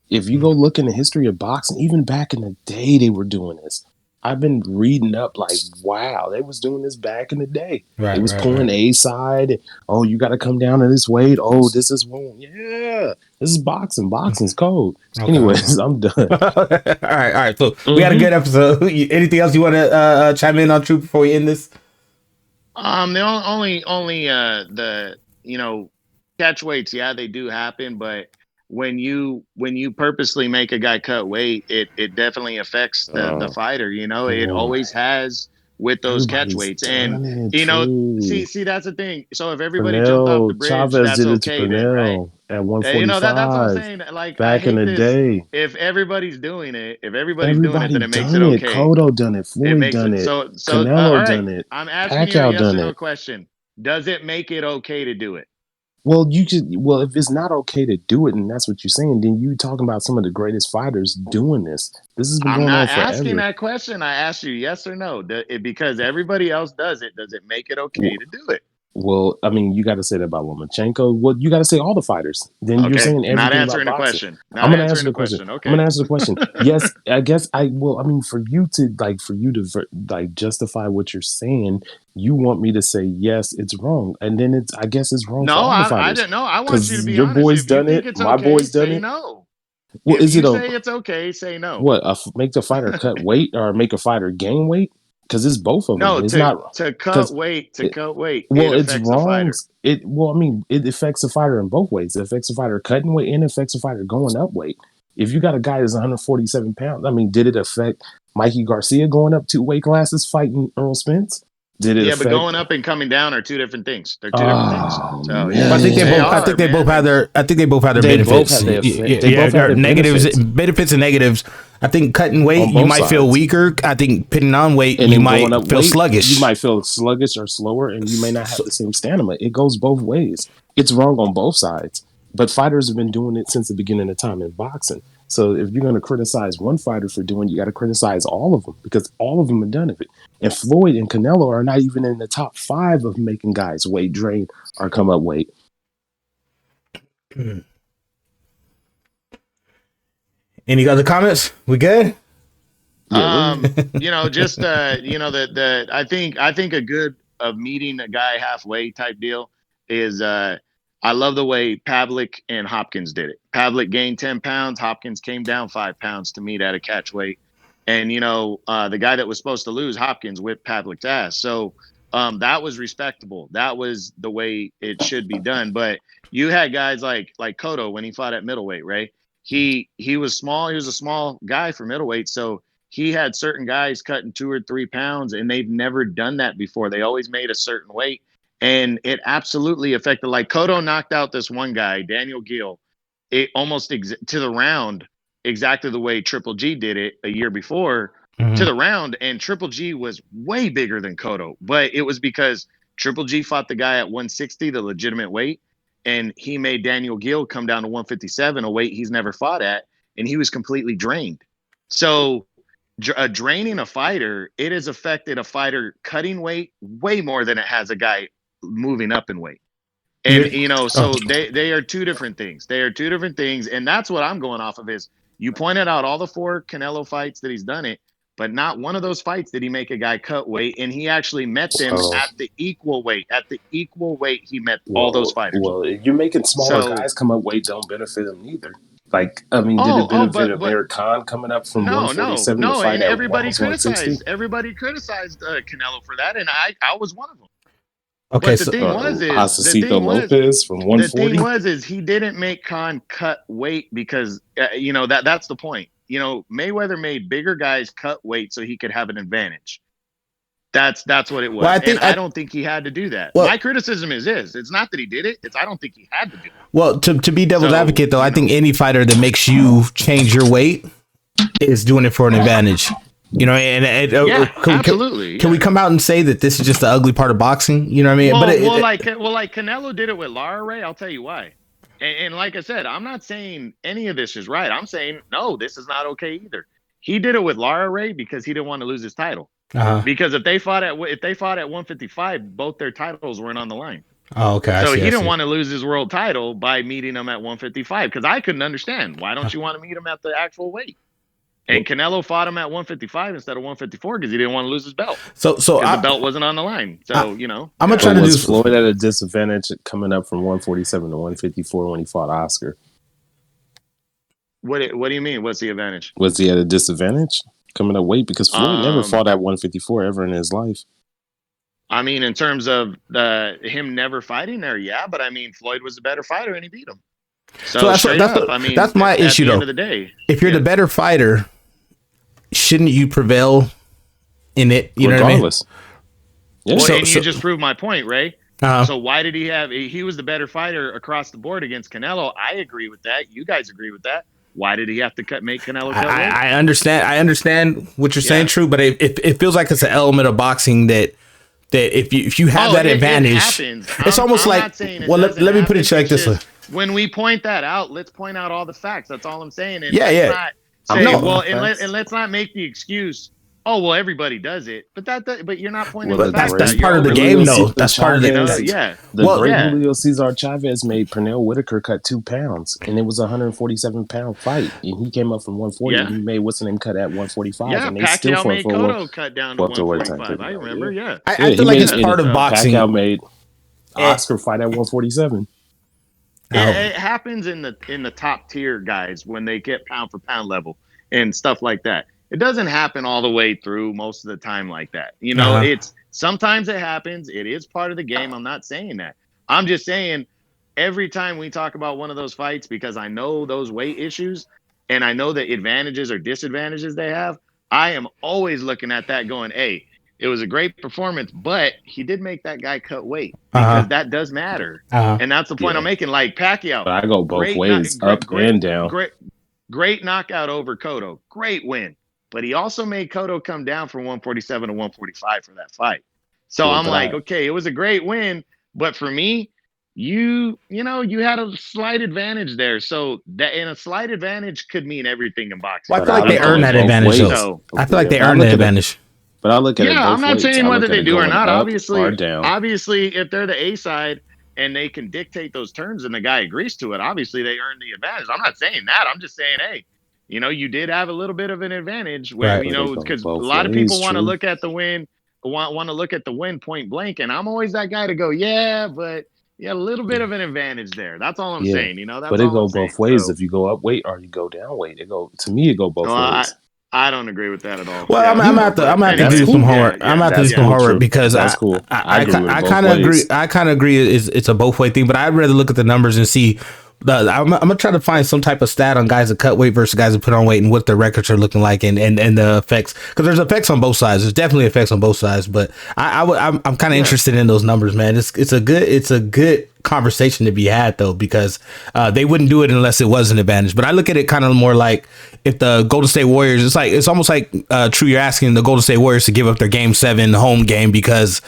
If you go look in the history of boxing, even back in the day, they were doing this. I've been reading up like, wow, they was doing this back in the day. They was pulling A side. Oh, you got to come down to this weight. Oh, this is wrong. Yeah, this is boxing. Boxing's code. Anyways, I'm done. All right. So we had a good episode. Anything else you want to chime in on, True, before we end this? The only the catch weights, yeah, they do happen, but when you purposely make a guy cut weight, it definitely affects the fighter. It always has with those catch weights, and see that's the thing. So if everybody jumped off the bridge, Chavez that's did it okay, to then, right? At 145. That's what I'm saying. Like, back in the day, if everybody's doing it, then it makes it okay. Cotto done it. Floyd done it. So Canelo done it. I'm asking you a yes or no question. Does it make it okay to do it? Well, if it's not okay to do it, and that's what you're saying, then you talking about some of the greatest fighters doing this. This has been going on forever. I'm not asking that question. I asked you yes or no. Because everybody else does it, does it make it okay to do it? Well, I mean, you got to say that about Lomachenko. Well, you got to say all the fighters. Then you're saying everything. Not answering about the question. I'm going to answer the question. Okay. I'm going to answer the question. Yes, I guess I will. I mean, for you to justify what you're saying, you want me to say yes, it's wrong, and then I guess it's wrong. No, for all the fighters. I didn't know. I want you to be your honest. boys done it. My boys done it. No. Well, if you say it's okay, say no. What? Make the fighter cut weight or make a fighter gain weight? Because it's both of them. No, it's not to cut weight. Cut weight. Well, it's wrong. It affects the fighter in both ways. It affects the fighter cutting weight and it affects the fighter going up weight. If you got a guy that's 147 pounds, I mean, did it affect Mikey Garcia going up 2 weight classes fighting Earl Spence? Did it? Yeah, but going up and coming down are 2 different things. They're 2 different things. So yeah, I think they both have their benefits. They both have negatives, benefits and negatives. I think cutting weight, you might feel weaker. I think putting on weight, you might feel sluggish. You might feel sluggish or slower, and you may not have the same stamina. It goes both ways. It's wrong on both sides. But fighters have been doing it since the beginning of time in boxing. So if you're going to criticize one fighter for doing, you got to criticize all of them because all of them have done it. And Floyd and Canelo are not even in the top 5 of making guys weight drain or come up weight. Any other comments? We good? Just I think a good meeting a guy halfway type deal is I love the way Pavlik and Hopkins did it. Pavlik gained 10 pounds. Hopkins came down 5 pounds to meet at a catch weight. And, the guy that was supposed to lose, Hopkins, whipped Pavlik's ass. So that was respectable. That was the way it should be done. But you had guys like Cotto when he fought at middleweight, right? He was small. He was a small guy for middleweight. So he had certain guys cutting 2 or 3 pounds, and they've never done that before. They always made a certain weight. And it absolutely affected, like Cotto knocked out this one guy, Daniel Gill, it almost to the round, exactly the way Triple G did it a year before to the round. And Triple G was way bigger than Cotto, but it was because Triple G fought the guy at 160, the legitimate weight. And he made Daniel Gill come down to 157, a weight he's never fought at. And he was completely drained. So draining a fighter, it has affected a fighter cutting weight way more than it has a guy moving up in weight. And they are 2 different things. They are 2 different things. And that's what I'm going off of is you pointed out all the 4 Canelo fights that he's done it. but not one of those fights did he make a guy cut weight, and he actually met them at the equal weight. At the equal weight, he met all those fighters. Well, you're making smaller guys come up weight don't benefit them either. Like, I mean, did it benefit Amir Khan coming up from 147 to fight and at everybody almost 160? Everybody criticized Canelo for that, and I was one of them. Okay, but the thing was Lopez from 140. The thing was he didn't make Khan cut weight because that's the point. Mayweather made bigger guys cut weight so he could have an advantage. That's what it was. Well, I don't think he had to do that. Well, my criticism is it's not that he did it. It's I don't think he had to do it. Well, to be devil's advocate, though, I think any fighter that makes you change your weight is doing it for an advantage. Absolutely. Can we come out and say that this is just the ugly part of boxing? You know what I mean? Like Canelo did it with Lara Ray. I'll tell you why. And like I said, I'm not saying any of this is right. I'm saying no, this is not okay either. He did it with Lara Ray because he didn't want to lose his title. Because if they fought at 155, both their titles weren't on the line. Oh, okay. So he didn't want to lose his world title by meeting him at 155 because I couldn't understand why don't you want to meet him at the actual weight. And Canelo fought him at 155 instead of 154 because he didn't want to lose his belt. So the belt wasn't on the line. So I'm gonna try to do Floyd at a disadvantage coming up from 147 to 154 when he fought Oscar. What do you mean? What's the advantage? Was he at a disadvantage coming up weight because Floyd never fought at 154 ever in his life? I mean, in terms of him never fighting there, yeah. But I mean, Floyd was a better fighter and he beat him. So that's my issue, though. At the end of the day, if you're the better fighter, shouldn't you prevail in it? You Regardless. know what I mean? Yeah. You just proved my point, Ray. So why did he was the better fighter across the board against Canelo. I agree with that. You guys agree with that. Why did he have to make Canelo cut weight? I understand what you're saying, true, but it feels like it's an element of boxing that if you have that advantage, it's almost like, well, let me put it like this way. When we point that out, let's point out all the facts. That's all I'm saying. And let's not make the excuse. Oh well, everybody does it, but you're not pointing. Well, that's part of the game, though. That's part of the game. Julio Cesar Chavez made Pernell Whitaker cut 2 pounds, and it was a 147-pound fight, and he came up from 140. And he made what's the name cut at 145. Yeah, and they Pacquiao still made Cotto cut down to 145. I remember. Yeah, I feel like it's part of boxing. Pacquiao made Oscar fight at 147. It happens in the top tier guys when they get pound for pound level and stuff like that. It doesn't happen all the way through most of the time like that. It's sometimes it happens. It is part of the game. I'm not saying that. I'm just saying every time we talk about one of those fights, because I know those weight issues and I know the advantages or disadvantages they have, I am always looking at that going, hey, it was a great performance, but he did make that guy cut weight because that does matter. And that's the point I'm making. Like Pacquiao. But I go both ways, up and down. Great knockout over Cotto. Great win. But he also made Cotto come down from 147 to 145 for that fight. So I'm like, okay, it was a great win. But for me, you had a slight advantage there. So that a slight advantage could mean everything in boxing. Well, I feel like they earned that advantage. I feel like they earned the advantage. But I look at it. I'm not saying whether they do or not. Obviously, if they're the A side and they can dictate those terms and the guy agrees to it, obviously they earn the advantage. I'm not saying that. I'm just saying, hey, you did have a little bit of an advantage where, because a lot of people want to look at the win, want to look at the win point blank. And I'm always that guy to go, but a little bit of an advantage there. That's all I'm saying. But it go both ways. If you go up weight or you go down weight, to me, it go both ways. I don't agree with that at all. Well, I'm gonna have to do some homework. I'm gonna have to do some homework because that's cool. I kind of agree. I kind of agree. It's a both way thing, but I'd rather look at the numbers and see. I'm gonna try to find some type of stat on guys that cut weight versus guys that put on weight and what their records are looking like and the effects, because there's effects on both sides. There's definitely effects on both sides, but I'm kind of interested in those numbers, man. It's a good conversation to be had though, because they wouldn't do it unless it was an advantage. But I look at it kind of more like if the Golden State Warriors, it's almost like True, you're asking the Golden State Warriors to give up their Game 7 home game because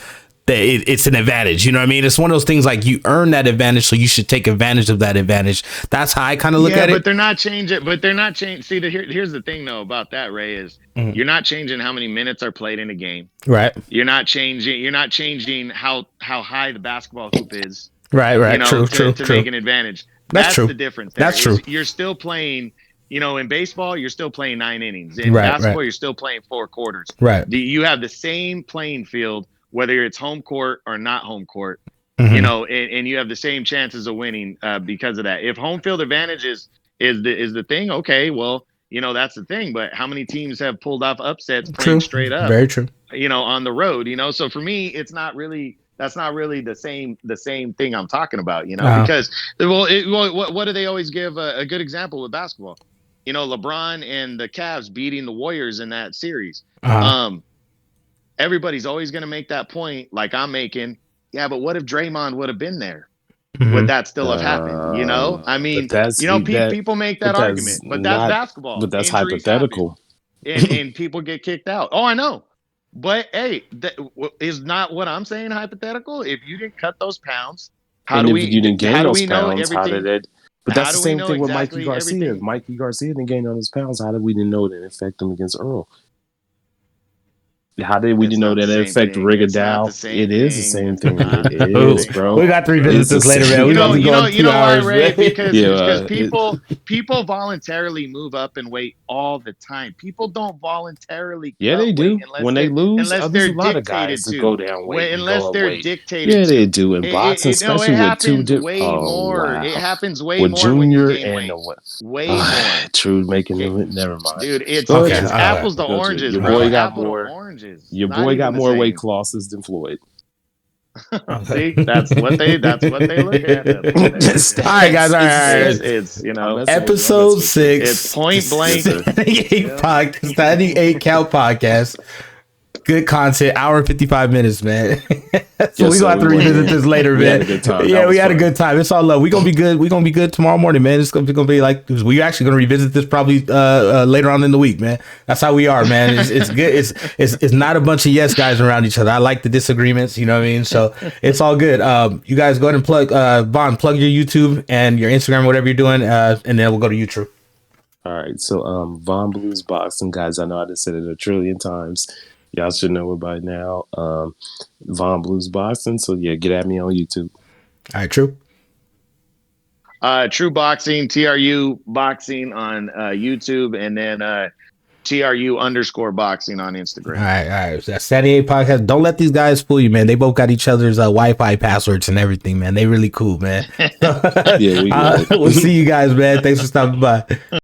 it's an advantage. You know what I mean? It's one of those things like you earn that advantage, so you should take advantage of that advantage. That's how I kind of look at it. But they're not changing. See, here's the thing though about that, Ray, is you're not changing how many minutes are played in a game. Right. You're not changing how high the basketball hoop is. Right. True. To make an advantage. That's true. The difference there. That's true. You're still playing in baseball, you're still playing 9 innings. In Right, basketball, right. you're still playing 4 quarters. Right. You have the same playing field, whether it's home court or not home court. Mhm. And you have the same chances of winning because of that. If home field advantage is the thing, okay, well, that's the thing. But how many teams have pulled off upsets playing True. straight up, Very true. on the road, So for me, that's not really the same thing I'm talking about, because what do they always give a good example with basketball? LeBron and the Cavs beating the Warriors in that series. Everybody's always going to make that point, like I'm making. Yeah, but what if Draymond would have been there? Would that still have happened? I mean, people make that argument, but that's basketball. But that's Injuries hypothetical. happen, and people get kicked out. Oh, I know. But hey, is not what I'm saying hypothetical. If you didn't cut those pounds, You didn't gain those pounds, how did it? But that's the same thing with Mikey Garcia. Everything? If Mikey Garcia didn't gain all those pounds, how did we didn't know it didn't affect him against Earl? How did we didn't know that it affected Rigondeaux? It is the same thing. It is, bro. We got to revisit this later, man. You know why, Ray? Because people voluntarily move up in weight all the time. People don't voluntarily. Yeah, they do. When they lose, there's a lot of guys that go down weight. Unless they're dictated. Yeah, they do. In boxing, especially with two different. It happens way with more Junior when you gain and weight. Way more. True, making them. Never mind, dude. It's apples to oranges. Your boy got more. Your boy got more weight losses than Floyd. See, that's what they look at. All right, guys. All right. It's episode 6. It's point blank. 98 count podcast. Good content. Hour and 55 minutes, man. So we gonna have to revisit this later, man. We had a good time. It's all love. We gonna be good. We gonna be good tomorrow morning, man. It's gonna be like we actually gonna revisit this probably later on in the week, man. That's how we are, man. It's good. It's not a bunch of yes guys around each other. I like the disagreements. You know what I mean? So it's all good. You guys go ahead and plug plug your YouTube and your Instagram, whatever you're doing, and then we'll go to YouTube. All right. So Von Blues Boxing, guys. I know I just said it a trillion times. Y'all should know it by now. Von Blues Boxing. So yeah, get at me on YouTube. All right, True. True Boxing, TRU Boxing on YouTube, and then TRU_boxing on Instagram. All right. That's 78 podcast. Don't let these guys fool you, man. They both got each other's Wi-Fi passwords and everything, man. They really cool, man. Yeah, we'll see you guys, man. Thanks for stopping by.